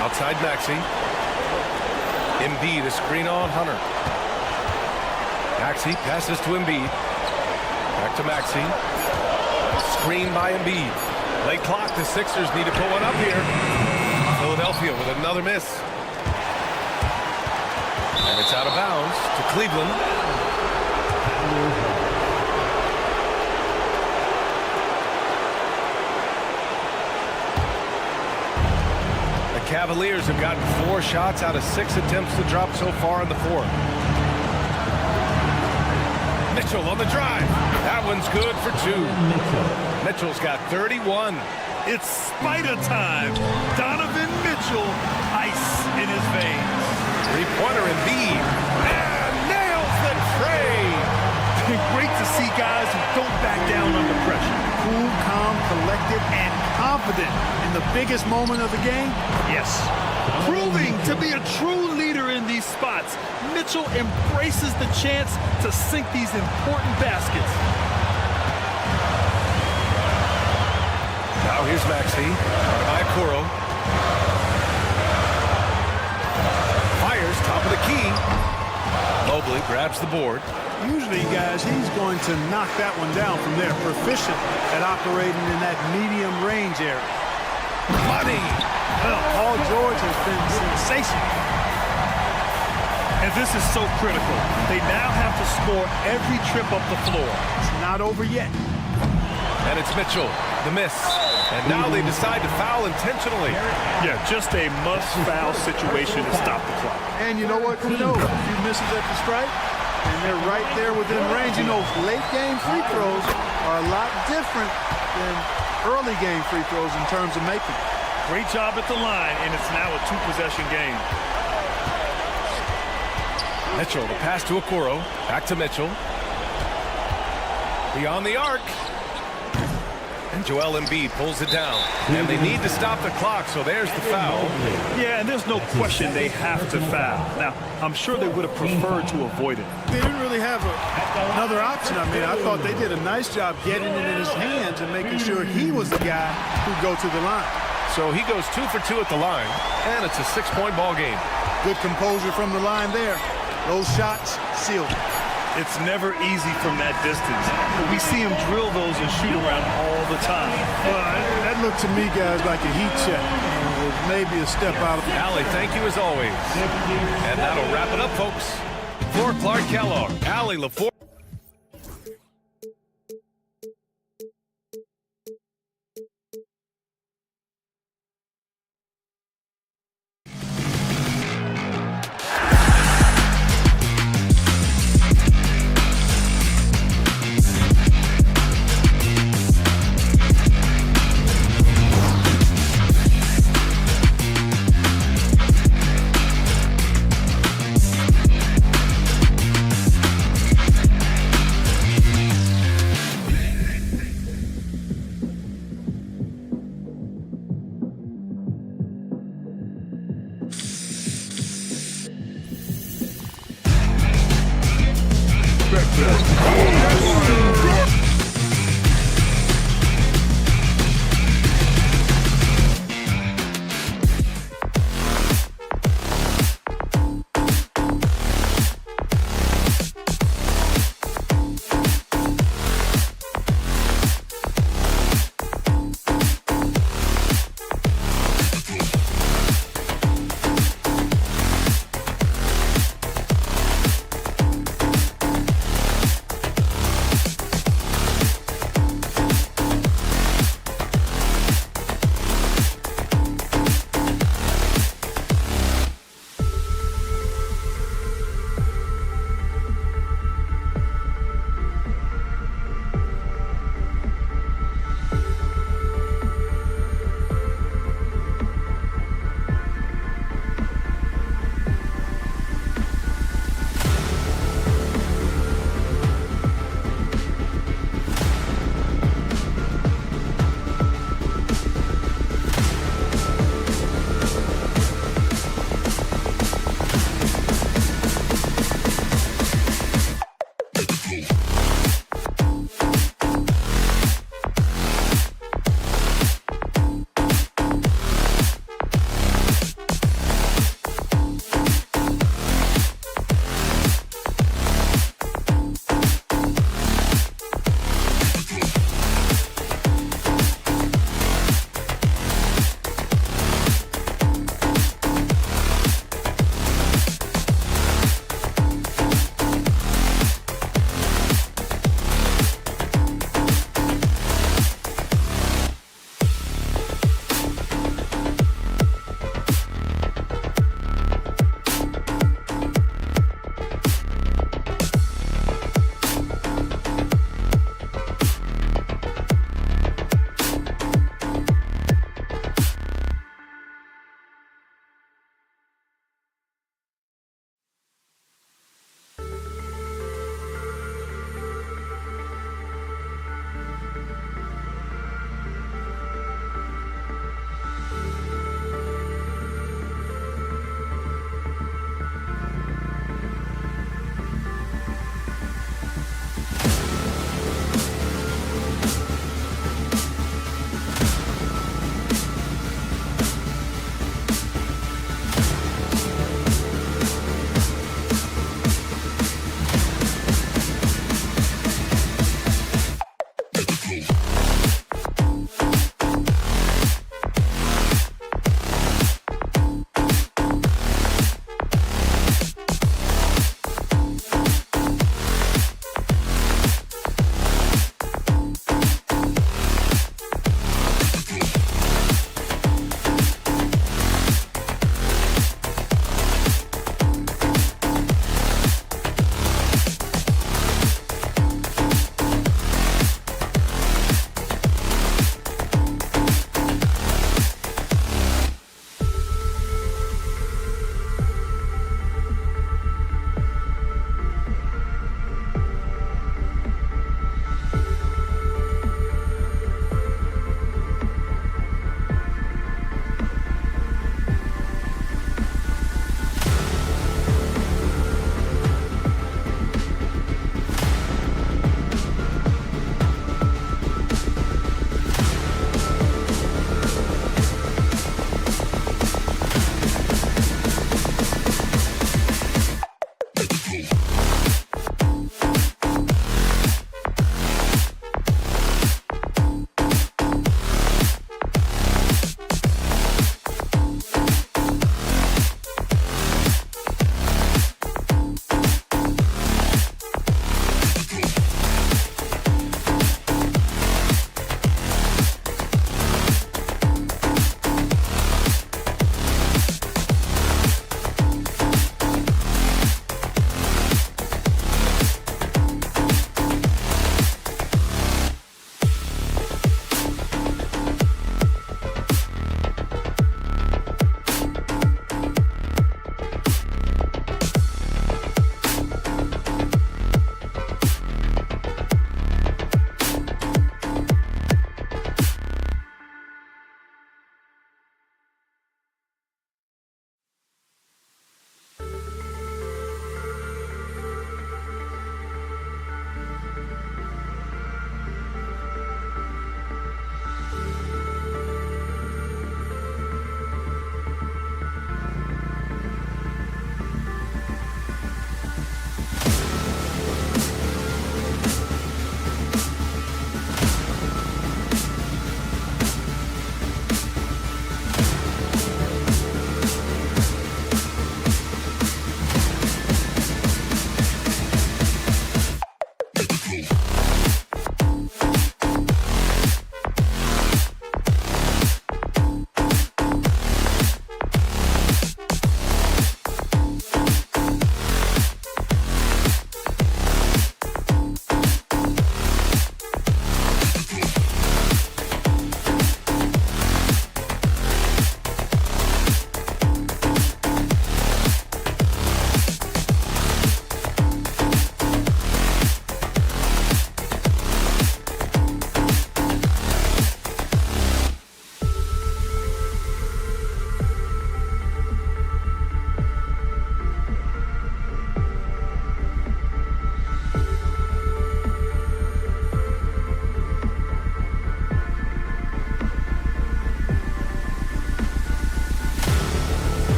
Outside Maxey. Embiid, a screen on Hunter. Maxey passes to Embiid. Back to Maxey. Screen by Embiid. Late clock. The Sixers need to put one up here. Philadelphia with another miss. And it's out of bounds to Cleveland. The Cavaliers have gotten 4 shots out of 6 attempts to drop so far in the 4th. Mitchell on the drive. That one's good for 2. Mitchell's got 31. It's spider time. Donovan Mitchell, ice in his veins. 3-pointer Embiid. And nails the trade. Great to see guys who don't back down under pressure. Cool, calm, collected, and confident in the biggest moment of the game? Yes. Proving to be a true leader in these spots, Mitchell embraces the chance to sink these important baskets. Now here's Maxey. By Kuro. Fires top of the key. Mobley Mobley grabs the board. Usually, guys, he's going to knock that one down from there. Proficient at operating in that medium range area. Money! Well, Paul George has been sensational. And this is so critical. They now have to score every trip up the floor. It's not over yet. And it's Mitchell, the miss. And now they decide to foul intentionally. Yeah, just a must-foul situation to stop the clock. And you know what? Who knows? A few misses at the stripe, and they're right there within range. You know, late-game free throws are a lot different than early-game free throws in terms of making. Great job at the line, and it's now a two-possession game. Mitchell, the pass to Okoro. Back to Mitchell. Beyond the arc. And Joel Embiid pulls it down. And they need to stop the clock, so there's the foul. Yeah, and there's no question they have to foul. Now, I'm sure they would have preferred to avoid it. They didn't really have another option. I mean, I thought they did a nice job getting it in his hands and making sure he was the guy who'd go to the line. So he goes 2 for 2 at the line, and it's a 6-point ball game. Good composure from the line there. Those shots sealed. It's never easy from that distance. But we see him drill those and shoot around all the time. Well, that looked to me, guys, like a heat check. With maybe a step out of... Allie, thank you as always. And that'll wrap it up, folks. For Clark Kellogg, Allie LaForge.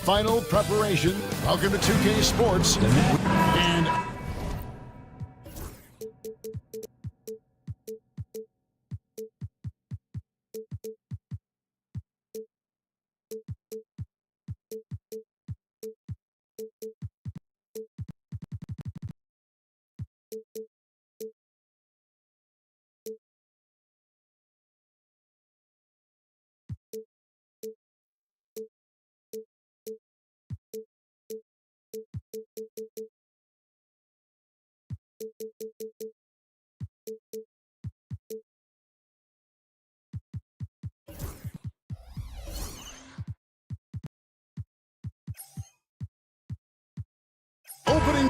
final preparation. Welcome to 2K Sports. And opening.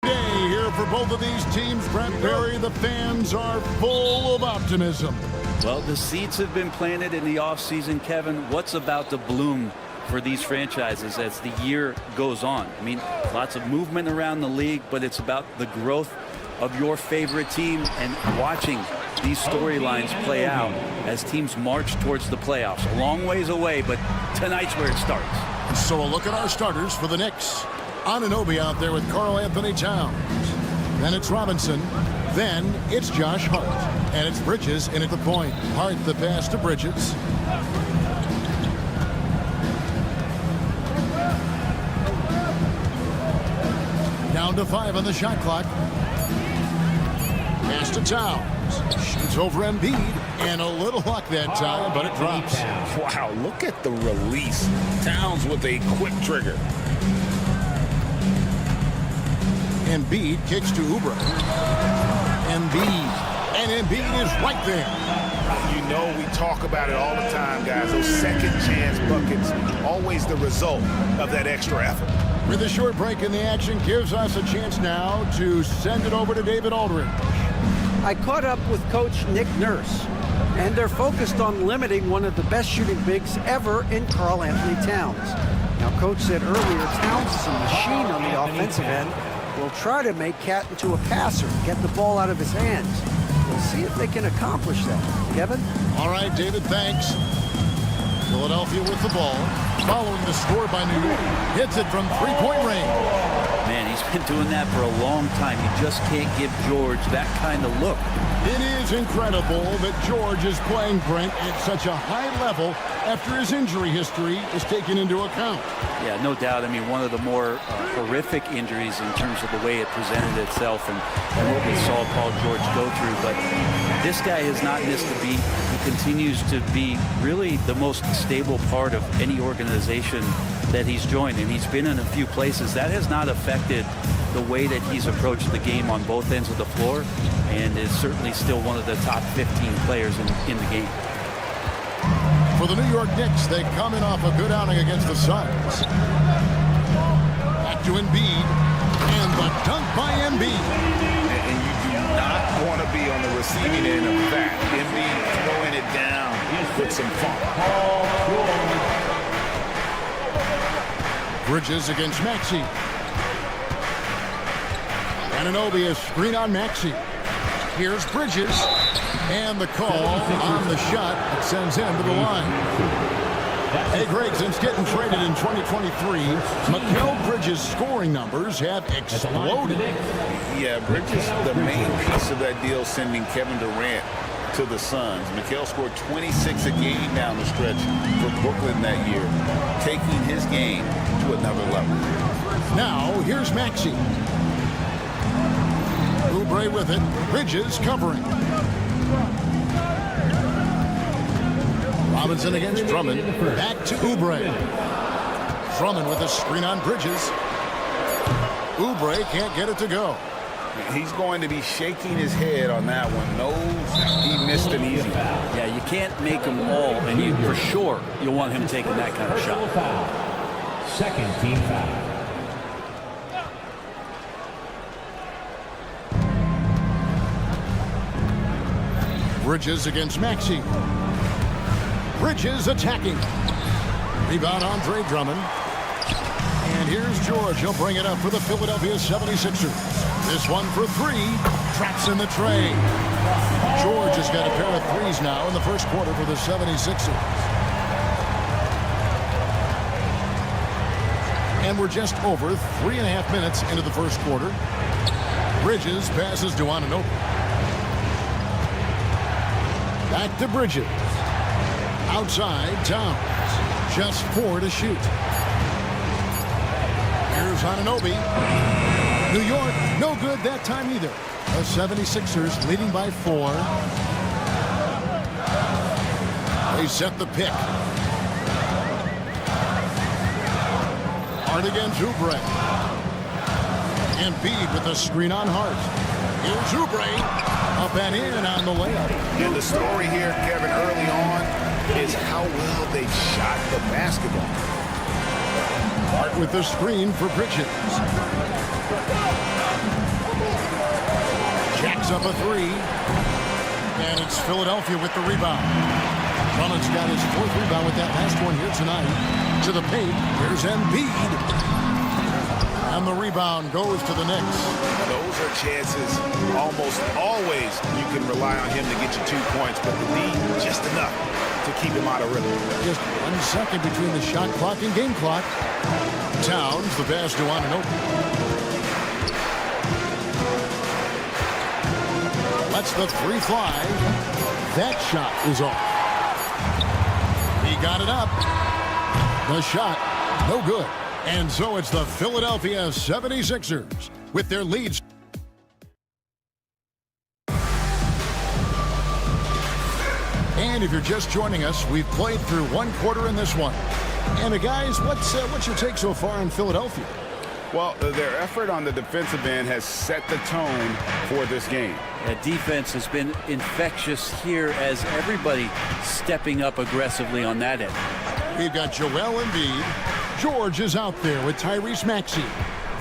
Here for both of these teams, Brent Barry, the fans are full of optimism. Well, the seeds have been planted in the offseason, Kevin. What's about to bloom for these franchises as the year goes on? I mean, lots of movement around the league, but it's about the growth of your favorite team and watching these storylines play out as teams march towards the playoffs. A long ways away, but tonight's where it starts. So a look at our starters for the Knicks. Anunoby out there with Karl Anthony Towns. Then it's Robinson. Then it's Josh Hart. And it's Bridges in at the point. Hart the pass to Bridges. Down to 5 on the shot clock. Pass to Towns. Shoots over Embiid. And a little luck that time, but it drops. Wow, look at the release. Towns with a quick trigger. Embiid kicks to Oubre. Embiid. And Embiid is right there. You know we talk about it all the time, guys. Those second chance buckets, always the result of that extra effort. With a short break in the action, gives us a chance now to send it over to David Aldridge. I caught up with Coach Nick Nurse, and they're focused on limiting one of the best shooting bigs ever in Karl Anthony Towns. Now, Coach said earlier Towns is a machine on the offensive end. We'll try to make Cat into a passer, get the ball out of his hands. We'll see if they can accomplish that. Kevin? All right, David, thanks. Philadelphia with the ball, following the score by New York. Hits it from three-point range. Man, he's been doing that for a long time. You just can't give George that kind of look. It is incredible that George is playing, Brent, at such a high level after his injury history is taken into account. Yeah, no doubt. I mean, one of the more horrific injuries in terms of the way it presented itself and what we saw Paul George go through. But this guy has not missed a beat. He continues to be really the most stable part of any organization that he's joined, and he's been in a few places. That has not affected the way that he's approached the game on both ends of the floor, and is certainly still one of the top 15 players in the game. For the New York Knicks, they come in off a good outing against the Suns. Back to Embiid, and the dunk by Embiid. And you do not want to be on the receiving end of that. Embiid throwing it down with some funk. Bridges against Maxey. Anunoby, a screen on Maxey. Here's Bridges. And the call on the shot that sends him to the line. Hey, Greg, since getting traded in 2023, Mikal Bridges' scoring numbers have exploded. Yeah, Bridges, the main piece of that deal, sending Kevin Durant to the Suns. Mikal scored 26 a game down the stretch for Brooklyn that year, taking his game to another level. Now, here's Maxey. Oubre with it. Bridges covering. Robinson against Drummond. Back to Oubre. Drummond with a screen on Bridges. Oubre can't get it to go. He's going to be shaking his head on that one. Knows he missed an easy one. Yeah, you can't make them all, and you for sure you'll want him taking that kind of shot. Second team foul. Bridges against Maxey. Bridges attacking. Rebound Andre Drummond. And here's George. He'll bring it up for the Philadelphia 76ers. This one for three. Traps in the tray. George has got a pair of threes now in the first quarter for the 76ers. And we're just over 3.5 minutes into the first quarter. Bridges passes to Anunoby. Back to Bridges. Outside, Towns. Just 4 to shoot. Here's Anunoby. New York, no good that time either. The 76ers leading by 4. They set the pick. Hart against Oubre. Embiid with a screen on Hart. Here's Oubre. Up and in on the layup. And the story here, Kevin, early on is how well they shot the basketball. Hart with the screen for Bridges. Jacks up a 3. And it's Philadelphia with the rebound. Drummond's got his 4th rebound with that last one here tonight. To the paint. Here's Embiid. And the rebound goes to the Knicks. Those are chances almost always you can rely on him to get you 2 points, but the D just enough to keep him out of rhythm. Just 1 second between the shot clock and game clock. Towns, the pass to Anunoby. Lets the 3 fly. That shot is off. He got it up. The shot, no good. And so it's the Philadelphia 76ers with their leads. And if you're just joining us, we've played through 1 quarter in this one. And guys, what's your take so far in Philadelphia? Well, their effort on the defensive end has set the tone for this game. The defense has been infectious here as everybody stepping up aggressively on that end. We've got Joel Embiid. George is out there with Tyrese Maxey.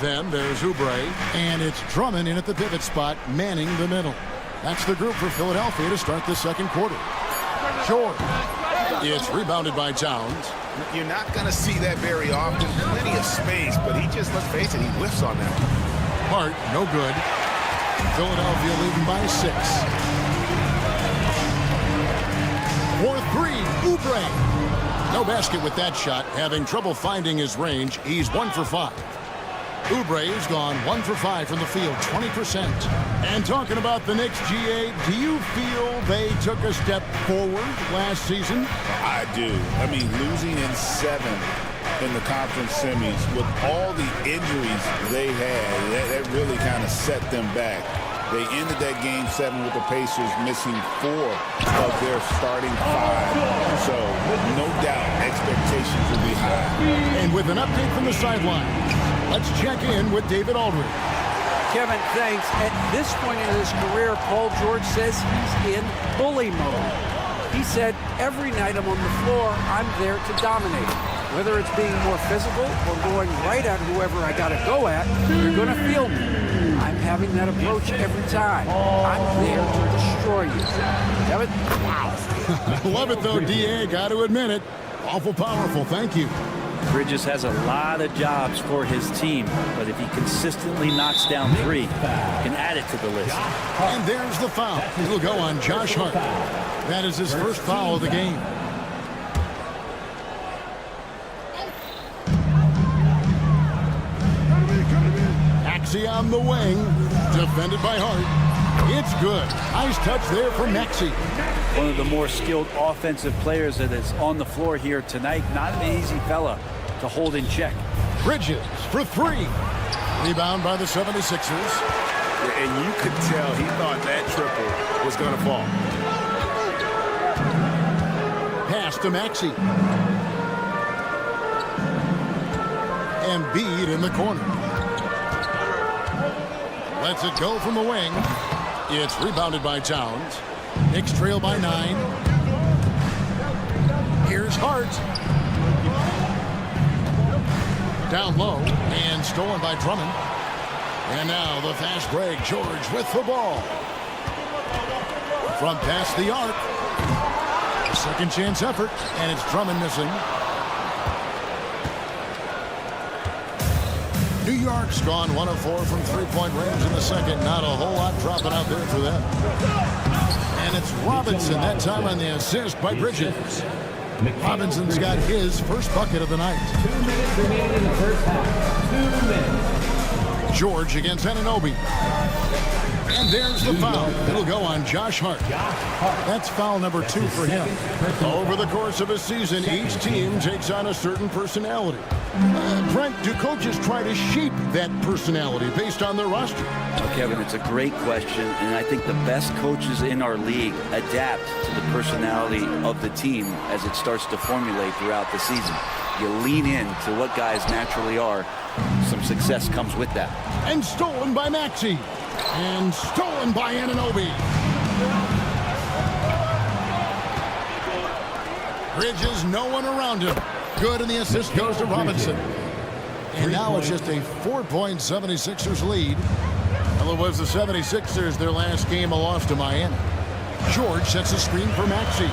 Then there's Oubre, and it's Drummond in at the pivot spot, manning the middle. That's the group for Philadelphia to start the second quarter. George. It's rebounded by Towns. You're not going to see that very often. Plenty of space, but he just, let's face it, he whiffs on that. Hart, no good. Philadelphia leading by 6. 4-3, Oubre. No basket with that shot, having trouble finding his range. He's 1 for 5. Oubre has gone 1 for 5 from the field, 20%. And talking about the Knicks, GA, do you feel they took a step forward last season? I do. I mean, losing in 7 in the conference semis with all the injuries they had, that really kind of set them back. They ended that game 7 with the Pacers missing 4 of their starting 5. So, no doubt, expectations will be high. And with an update from the sideline, let's check in with David Aldridge. Kevin, thanks. At this point in his career, Paul George says he's in bully mode. He said, every night I'm on the floor, I'm there to dominate. Whether it's being more physical or going right at whoever I got to go at, you're going to feel me. I'm having that approach every time. I'm there to destroy you. Kevin? Wow. I love it, though, D.A. Got to admit it. Awful powerful. Thank you. Bridges has a lot of jobs for his team, but if he consistently knocks down 3, he can add it to the list. And there's the foul. It'll go on Josh Hart. That is his first foul of the game. Maxey on the wing, defended by Hart. It's good. Nice touch there from Maxey. One of the more skilled offensive players that is on the floor here tonight. Not an easy fella to hold in check. Bridges for three. Rebound by the 76ers. And you could tell he thought that triple was going to fall. Pass to Maxey. Embiid in the corner. Lets it go from the wing. It's rebounded by Towns. Knicks trail by 9. Here's Hart. Down low and stolen by Drummond. And now the fast break. George with the ball. From past the arc. Second chance effort, and it's Drummond missing. New York's gone 1 of 4 from three-point range in the second. Not a whole lot dropping out there for them. And it's Robinson that time on the assist by Bridges. Robinson's got his first bucket of the night. 2 minutes remaining in the first half. 2 minutes. George against Anunoby. And there's the foul. It'll go on Josh Hart. That's foul number 2 for him. Over the course of a season, each team takes on a certain personality. Brent, do coaches try to shape that personality based on their roster? Well, Kevin, it's a great question, and I think the best coaches in our league adapt to the personality of the team as it starts to formulate throughout the season. You lean in to what guys naturally are. Some success comes with that. And stolen by Maxey. And stolen by Anunoby. Bridges, no one around him. Good, and the assist goes to Robinson. And now it's just a 4-point 76ers lead. Well, it was the 76ers, their last game, a loss to Miami. George sets a screen for Maxey.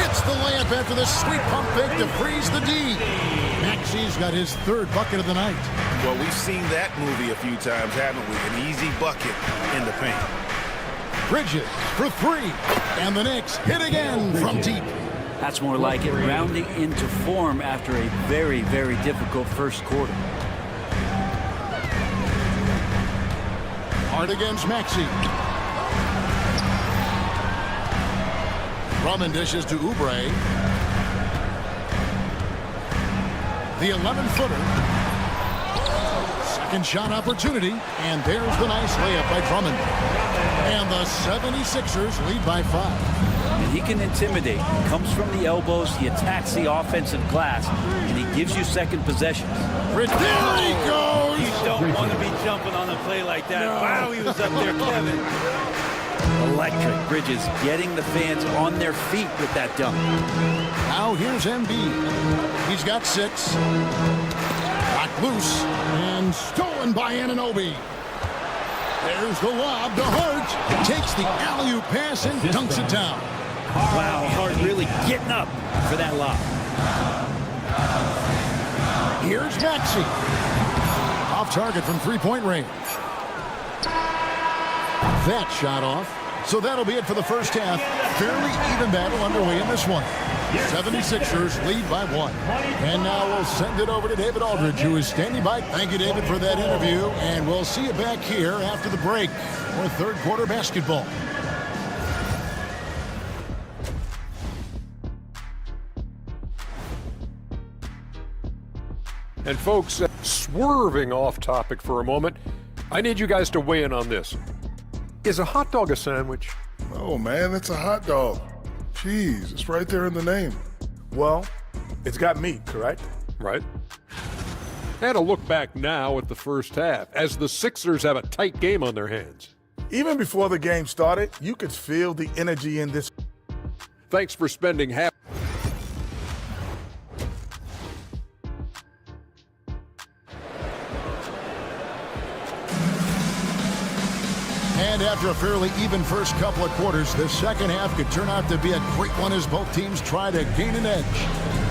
Hits the layup after the sweet pump fake to freeze the D. Maxey's got his third bucket of the night. Well, we've seen that movie a few times, haven't we? An easy bucket in the paint. Bridges for 3. And the Knicks hit again from deep. That's more like it, rounding into form after a very, very difficult first quarter. Hard against Maxey. Drummond dishes to Oubre. The 11-footer. Second shot opportunity. And there's the nice layup by Drummond. And the 76ers lead by 5. And he can intimidate. He comes from the elbows. He attacks the offensive glass. And he gives you second possessions. There he goes. You don't want to be jumping on a play like that. No. Wow, he was up there, Kevin. Electric. Bridges getting the fans on their feet with that dunk. Now here's Embiid. He's got 6. Knocked loose. And stolen by Anunoby. There's the lob to Hart. Takes the alley-oop pass and dunks it down. Wow, Hart really getting up for that lob. Here's Maxey. Off target from three-point range. That shot off. So that'll be it for the first half. Fairly even battle underway in this one. 76ers lead by 1. And now we'll send it over to David Aldridge, who is standing by. Thank you, David, for that interview. And we'll see you back here after the break for third quarter basketball. And folks, swerving off topic for a moment, I need you guys to weigh in on this. Is a hot dog a sandwich? Oh, man, it's a hot dog. Jeez, it's right there in the name. Well, it's got meat, correct? Right. And a look back now at the first half, as the Sixers have a tight game on their hands. Even before the game started, you could feel the energy in this. Thanks for spending half. And after a fairly even first couple of quarters, the second half could turn out to be a great one as both teams try to gain an edge.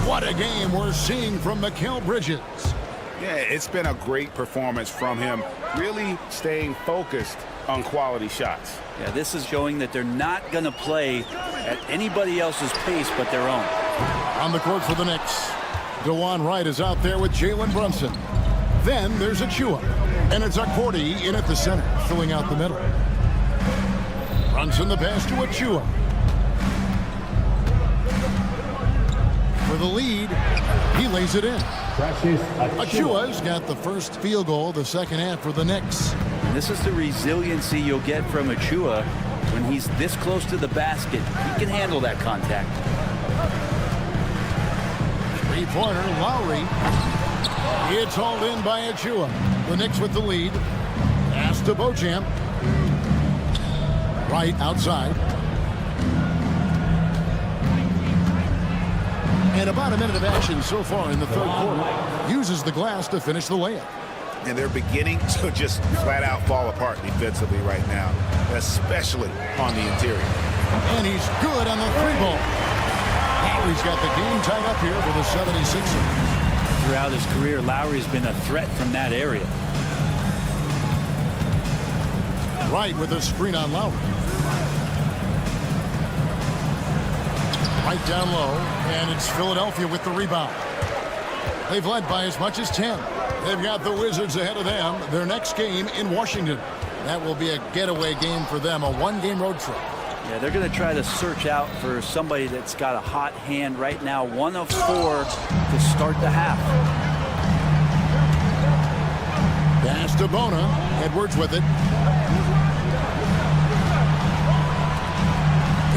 What a game we're seeing from Mikal Bridges. Yeah, it's been a great performance from him, really staying focused on quality shots. Yeah, this is showing that they're not going to play at anybody else's pace but their own. On the court for the Knicks, DeJuan Wright is out there with Jalen Brunson. Then there's Achua. And it's Accordi in at the center, filling out the middle. Brunson the pass to Achua. For the lead, he lays it in. Achua's got the first field goal of the second half for the Knicks. And this is the resiliency you'll get from Achua when he's this close to the basket. He can handle that contact. Three-pointer, Lowry. It's hauled in by Achua. The Knicks with the lead. Pass to Beauchamp. Right outside. And about a minute of action so far in the third quarter. Uses the glass to finish the layup. And they're beginning to just flat out fall apart defensively right now, especially on the interior. And he's good on the three ball. Lowry's got the game tied up here for the 76ers. Throughout his career, Lowry's been a threat from that area. Right with a screen on Lowry. Right down low, and it's Philadelphia with the rebound. They've led by as much as 10. They've got the Wizards ahead of them. Their next game in Washington. That will be a getaway game for them, a one-game road trip. Yeah, they're going to try to search out for somebody that's got a hot hand right now. 1 of 4 to start the half. Pass to Bona. Edwards with it.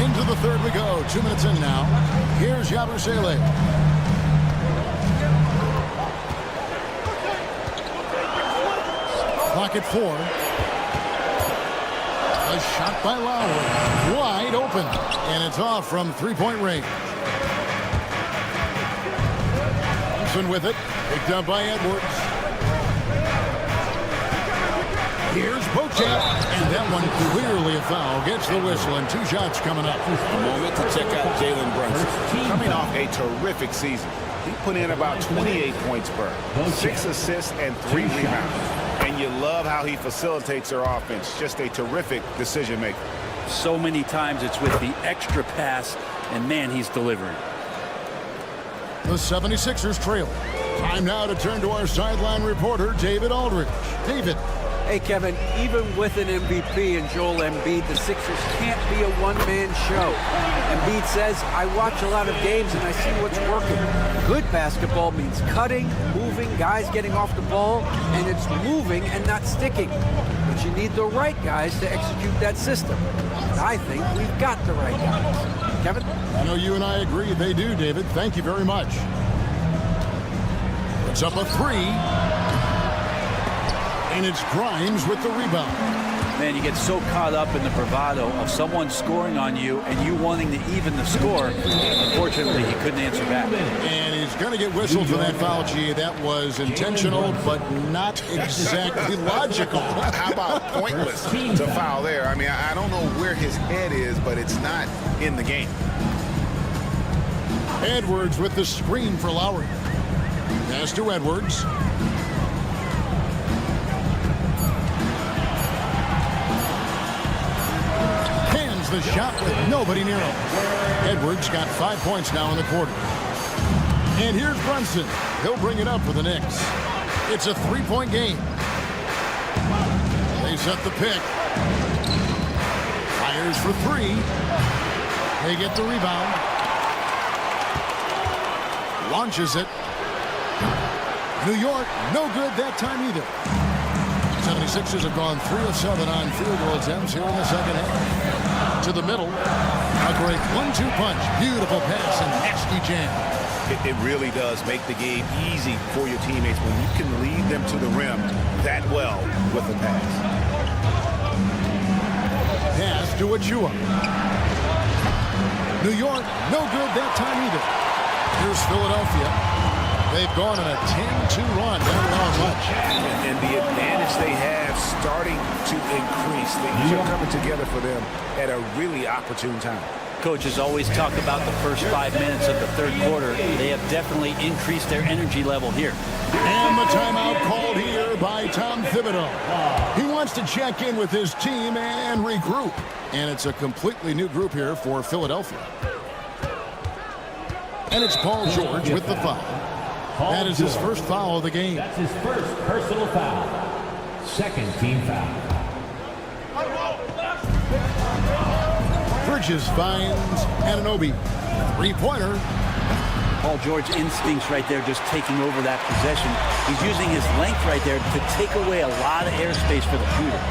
Into the third we go. 2 minutes in now. Here's Yabusele. Clock at 4. A shot by Lowry. Wide open. And it's off from three-point range. Thompson with it. Picked up by Edwards. Here's Beauchamp, and that one clearly a foul. Gets the whistle, and 2 shots coming up. A moment to check out Jalen Brunson. Coming off a terrific season. He put in about 28 points per, 6 assists, and 3 rebounds. And you love how he facilitates their offense. Just a terrific decision maker. So many times it's with the extra pass, and man, he's delivering. The 76ers trail. Time now to turn to our sideline reporter, David Aldridge. David. Hey, Kevin, even with an MVP and Joel Embiid, the Sixers can't be a one-man show. Embiid says, I watch a lot of games and I see what's working. Good basketball means cutting, moving, guys getting off the ball, and it's moving and not sticking. But you need the right guys to execute that system. And I think we've got the right guys. Kevin? I know you and I agree. They do, David. Thank you very much. It's up a 3. And it's Grimes with the rebound. Man, you get so caught up in the bravado of someone scoring on you and you wanting to even the score. Unfortunately, he couldn't answer back. And he's going to get whistled for that foul, G. That was intentional, but not exactly logical. How about pointless to foul there? I mean, I don't know where his head is, but it's not in the game. Edwards with the screen for Lowry. Pass to Edwards. The shot with nobody near him. Edwards got 5 points now in the quarter. And here's Brunson. He'll bring it up for the Knicks. It's a 3-point game. They set the pick. Fires for 3. They get the rebound. Launches it. New York, no good that time either. 76ers have gone 3 of 7 on field goal attempts here in the second half. To the middle. A great 1-2 punch. Beautiful pass and nasty jam. It really does make the game easy for your teammates when you can lead them to the rim that well with a pass. Pass to Achua. New York, no good that time either. Here's Philadelphia. They've gone on a 10-2 run. Not long much. And the advantage they have starting to increase. Things are coming together for them at a really opportune time. Coaches always talk about the first 5 minutes of the third quarter. They have definitely increased their energy level here. And the timeout called here by Tom Thibodeau. He wants to check in with his team and regroup. And it's a completely new group here for Philadelphia. And it's Paul George with the foul. That is his first foul of the game. That's his first personal foul. Second team foul. Bridges finds Anunoby. Three-pointer. Paul George's instincts right there just taking over that possession. He's using his length right there to take away a lot of airspace for the shooter.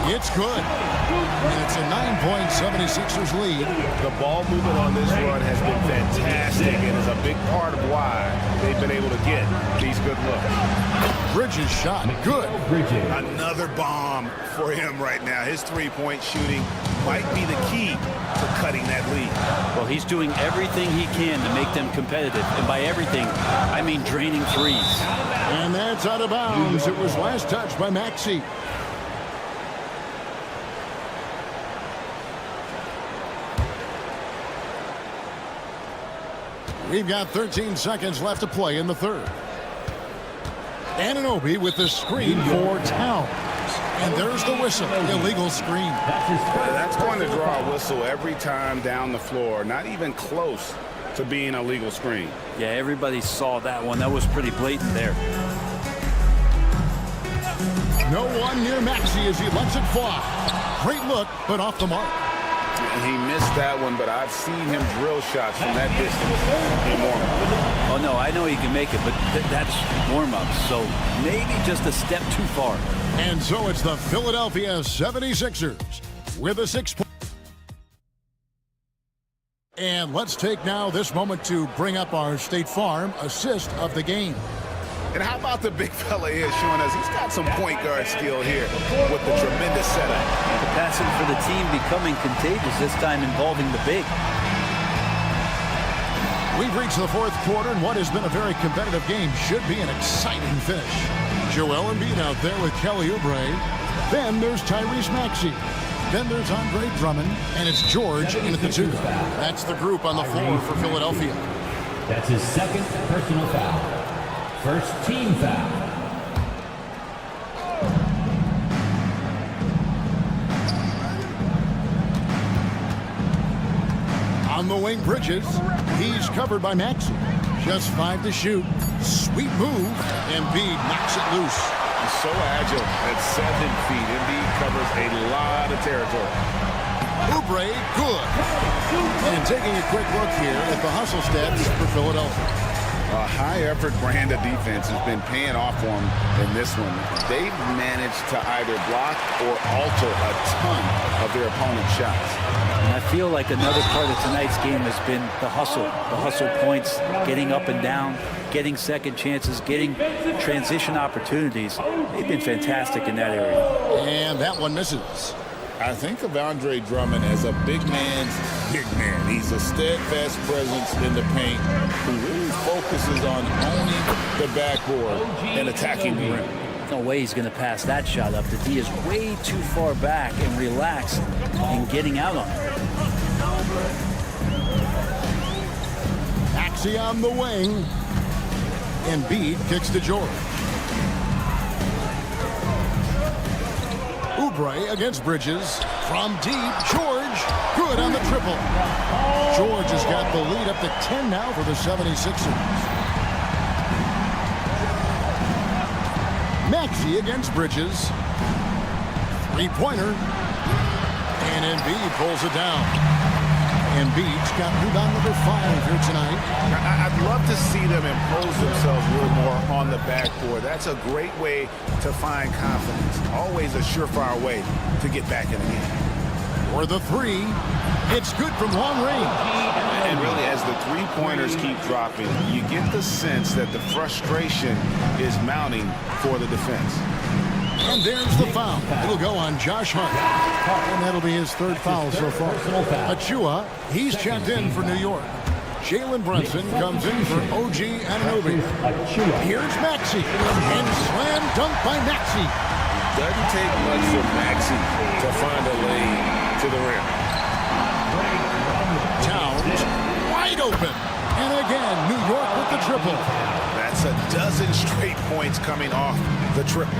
It's good. And it's a 9-point 76ers lead. The ball movement on this run has been fantastic and is a big part of why they've been able to get these good looks. Bridges shot. Good. Bridges. Another bomb for him right now. His three-point shooting might be the key to cutting that lead. Well, he's doing everything he can to make them competitive. And by everything, I mean draining threes. And that's out of bounds. It was last touched by Maxey. We've got 13 seconds left to play in the third. Anunoby with the screen for Towns. And there's the whistle. Illegal screen. That's going to draw a whistle every time down the floor. Not even close to being a legal screen. Yeah, everybody saw that one. That was pretty blatant there. No one near Maxey as he lets it fly. Great look, but off the mark. And he missed that one, but I've seen him drill shots from that distance in warm-up. Oh, no, I know he can make it, but that's warm-up. So maybe just a step too far. And so it's the Philadelphia 76ers with a 6-point. And let's take now this moment to bring up our State Farm assist of the game. And how about the big fella here showing us he's got some point guard skill here with the tremendous setup. The passing for the team becoming contagious, this time involving the big. We've reached the fourth quarter, and what has been a very competitive game should be an exciting finish. Joel Embiid out there with Kelly Oubre. Then there's Tyrese Maxey. Then there's Andre Drummond, and it's George in at the 2. That's the group on the floor for Philadelphia. That's his second personal foul. First team foul. On the wing, Bridges. He's covered by Maxey. Just 5 to shoot. Sweet move. Embiid knocks it loose. He's so agile at 7 feet. Embiid covers a lot of territory. Oubre, good. And taking a quick look here at the hustle stats for Philadelphia. A high-effort brand of defense has been paying off for them in this one. They've managed to either block or alter a ton of their opponent's shots. And I feel like another part of tonight's game has been the hustle points, getting up and down, getting second chances, getting transition opportunities. They've been fantastic in that area. And that one misses. I think of Andre Drummond as a big man's big man. He's a steadfast presence in the paint who really focuses on owning the backboard and attacking the rim. No way he's going to pass that shot up. The D is way too far back and relaxed and getting out on it. Maxey on the wing. Embiid kicks to George. Oubre against Bridges. From deep, George. Good on the triple. George has got the lead up to 10 now for the 76ers. Maxey against Bridges. Three-pointer. And Embiid pulls it down. Embiid's got rebound number 5 here tonight. I'd love to see them impose themselves a little more on the backboard. That's a great way to find confidence. Always a surefire way to get back in the game. For the 3, it's good from long range. And really, as the three-pointers keep dropping, you get the sense that the frustration is mounting for the defense. And there's the foul. It'll go on Josh Hart. And that'll be his third foul so far. Achua, he's checked in for New York. Jalen Brunson comes in for OG Anunoby. Here's Maxey. And slam dunk by Maxey. Doesn't take much for Maxey to find a lane to the rim. Towns wide open. And again, New York with the triple. That's a dozen straight points coming off the triple.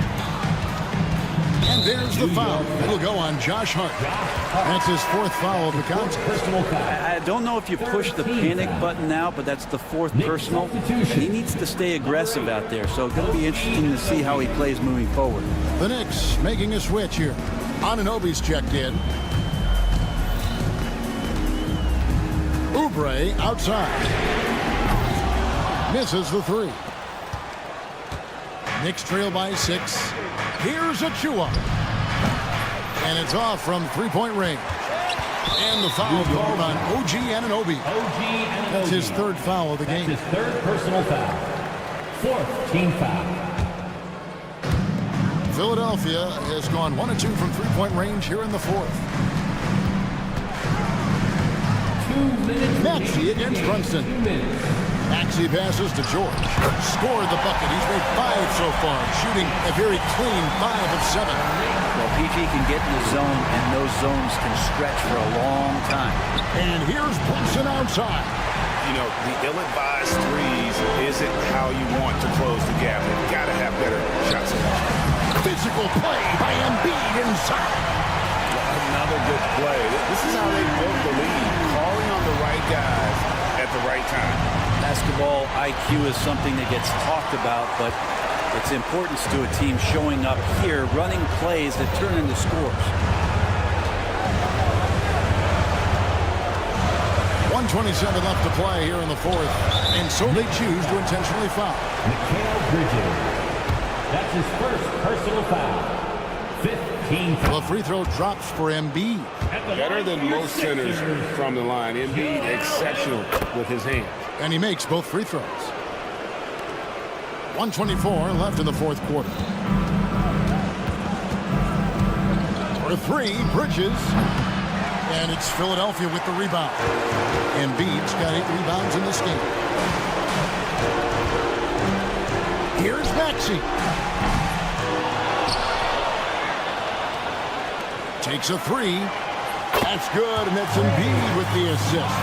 And there's the foul. It'll go on Josh Hart. That's his fourth foul of the contest. I don't know if you push the panic button now, but that's the fourth personal. And he needs to stay aggressive out there. So it's going to be interesting to see how he plays moving forward. The Knicks making a switch here. Anunoby's checked in. Oubre outside. Misses the three. Knicks trail by 6. Here's Achua. And it's off from three-point range. And the foul called on OG Anunoby. That's his third foul of the game. His third personal foul. Fourth team foul. Philadelphia has gone 1 of 2 from three-point range here in the fourth. 2 minutes. Maxey against Brunson. 2 minutes. Maxey passes to George. Scored the bucket. He's made 5 so far, shooting a very clean 5 of 7. Well, PG can get in the zone, and those zones can stretch for a long time. And here's Brunson outside. You know, the ill-advised threes isn't how you want to close the gap. You've got to have better shot selection. Physical play by Embiid inside. Another good play. This is how they built the lead, calling on the right guys at the right time. Basketball IQ is something that gets talked about, but its importance to a team showing up here, running plays that turn into scores. 1:27 left to play here in the fourth, and so they choose to intentionally foul. Mikal Bridges. That's his first personal foul. 15 foul. The free throw drops for Embiid. Better than most centers from the line. Embiid exceptional with his hands. And he makes both free throws. 1:24 left in the fourth quarter. For 3, Bridges. And it's Philadelphia with the rebound. Embiid's got 8 rebounds in this game. Here's Maxey. Takes a 3. That's good, and that's Embiid with the assist.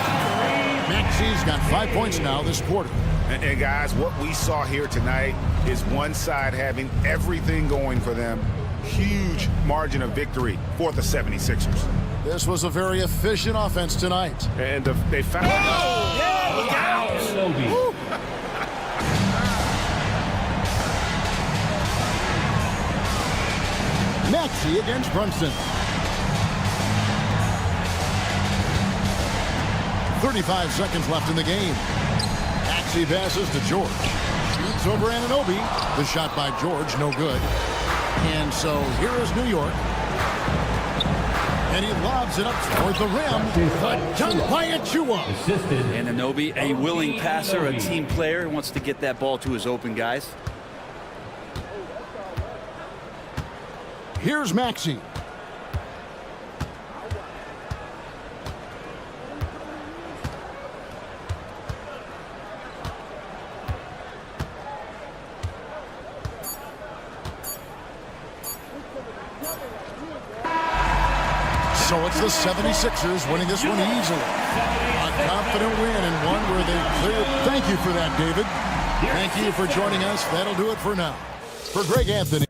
Maxey's got 5 points now this quarter. And guys, what we saw here tonight is one side having everything going for them. Huge margin of victory for the 76ers. This was a very efficient offense tonight. And they found... Maxey against Brunson. 35 seconds left in the game. Maxey passes to George. Shoots over Anunoby. The shot by George, no good. And so here is New York. And he lobs it up toward the rim. But done by Achua. Anunoby, a willing passer, a team player, wants to get that ball to his open guys. Here's Maxey. So it's the 76ers winning this one easily. A confident win and one where they cleared. Thank you for that, David. Thank you for joining us. That'll do it for now. For Greg Anthony.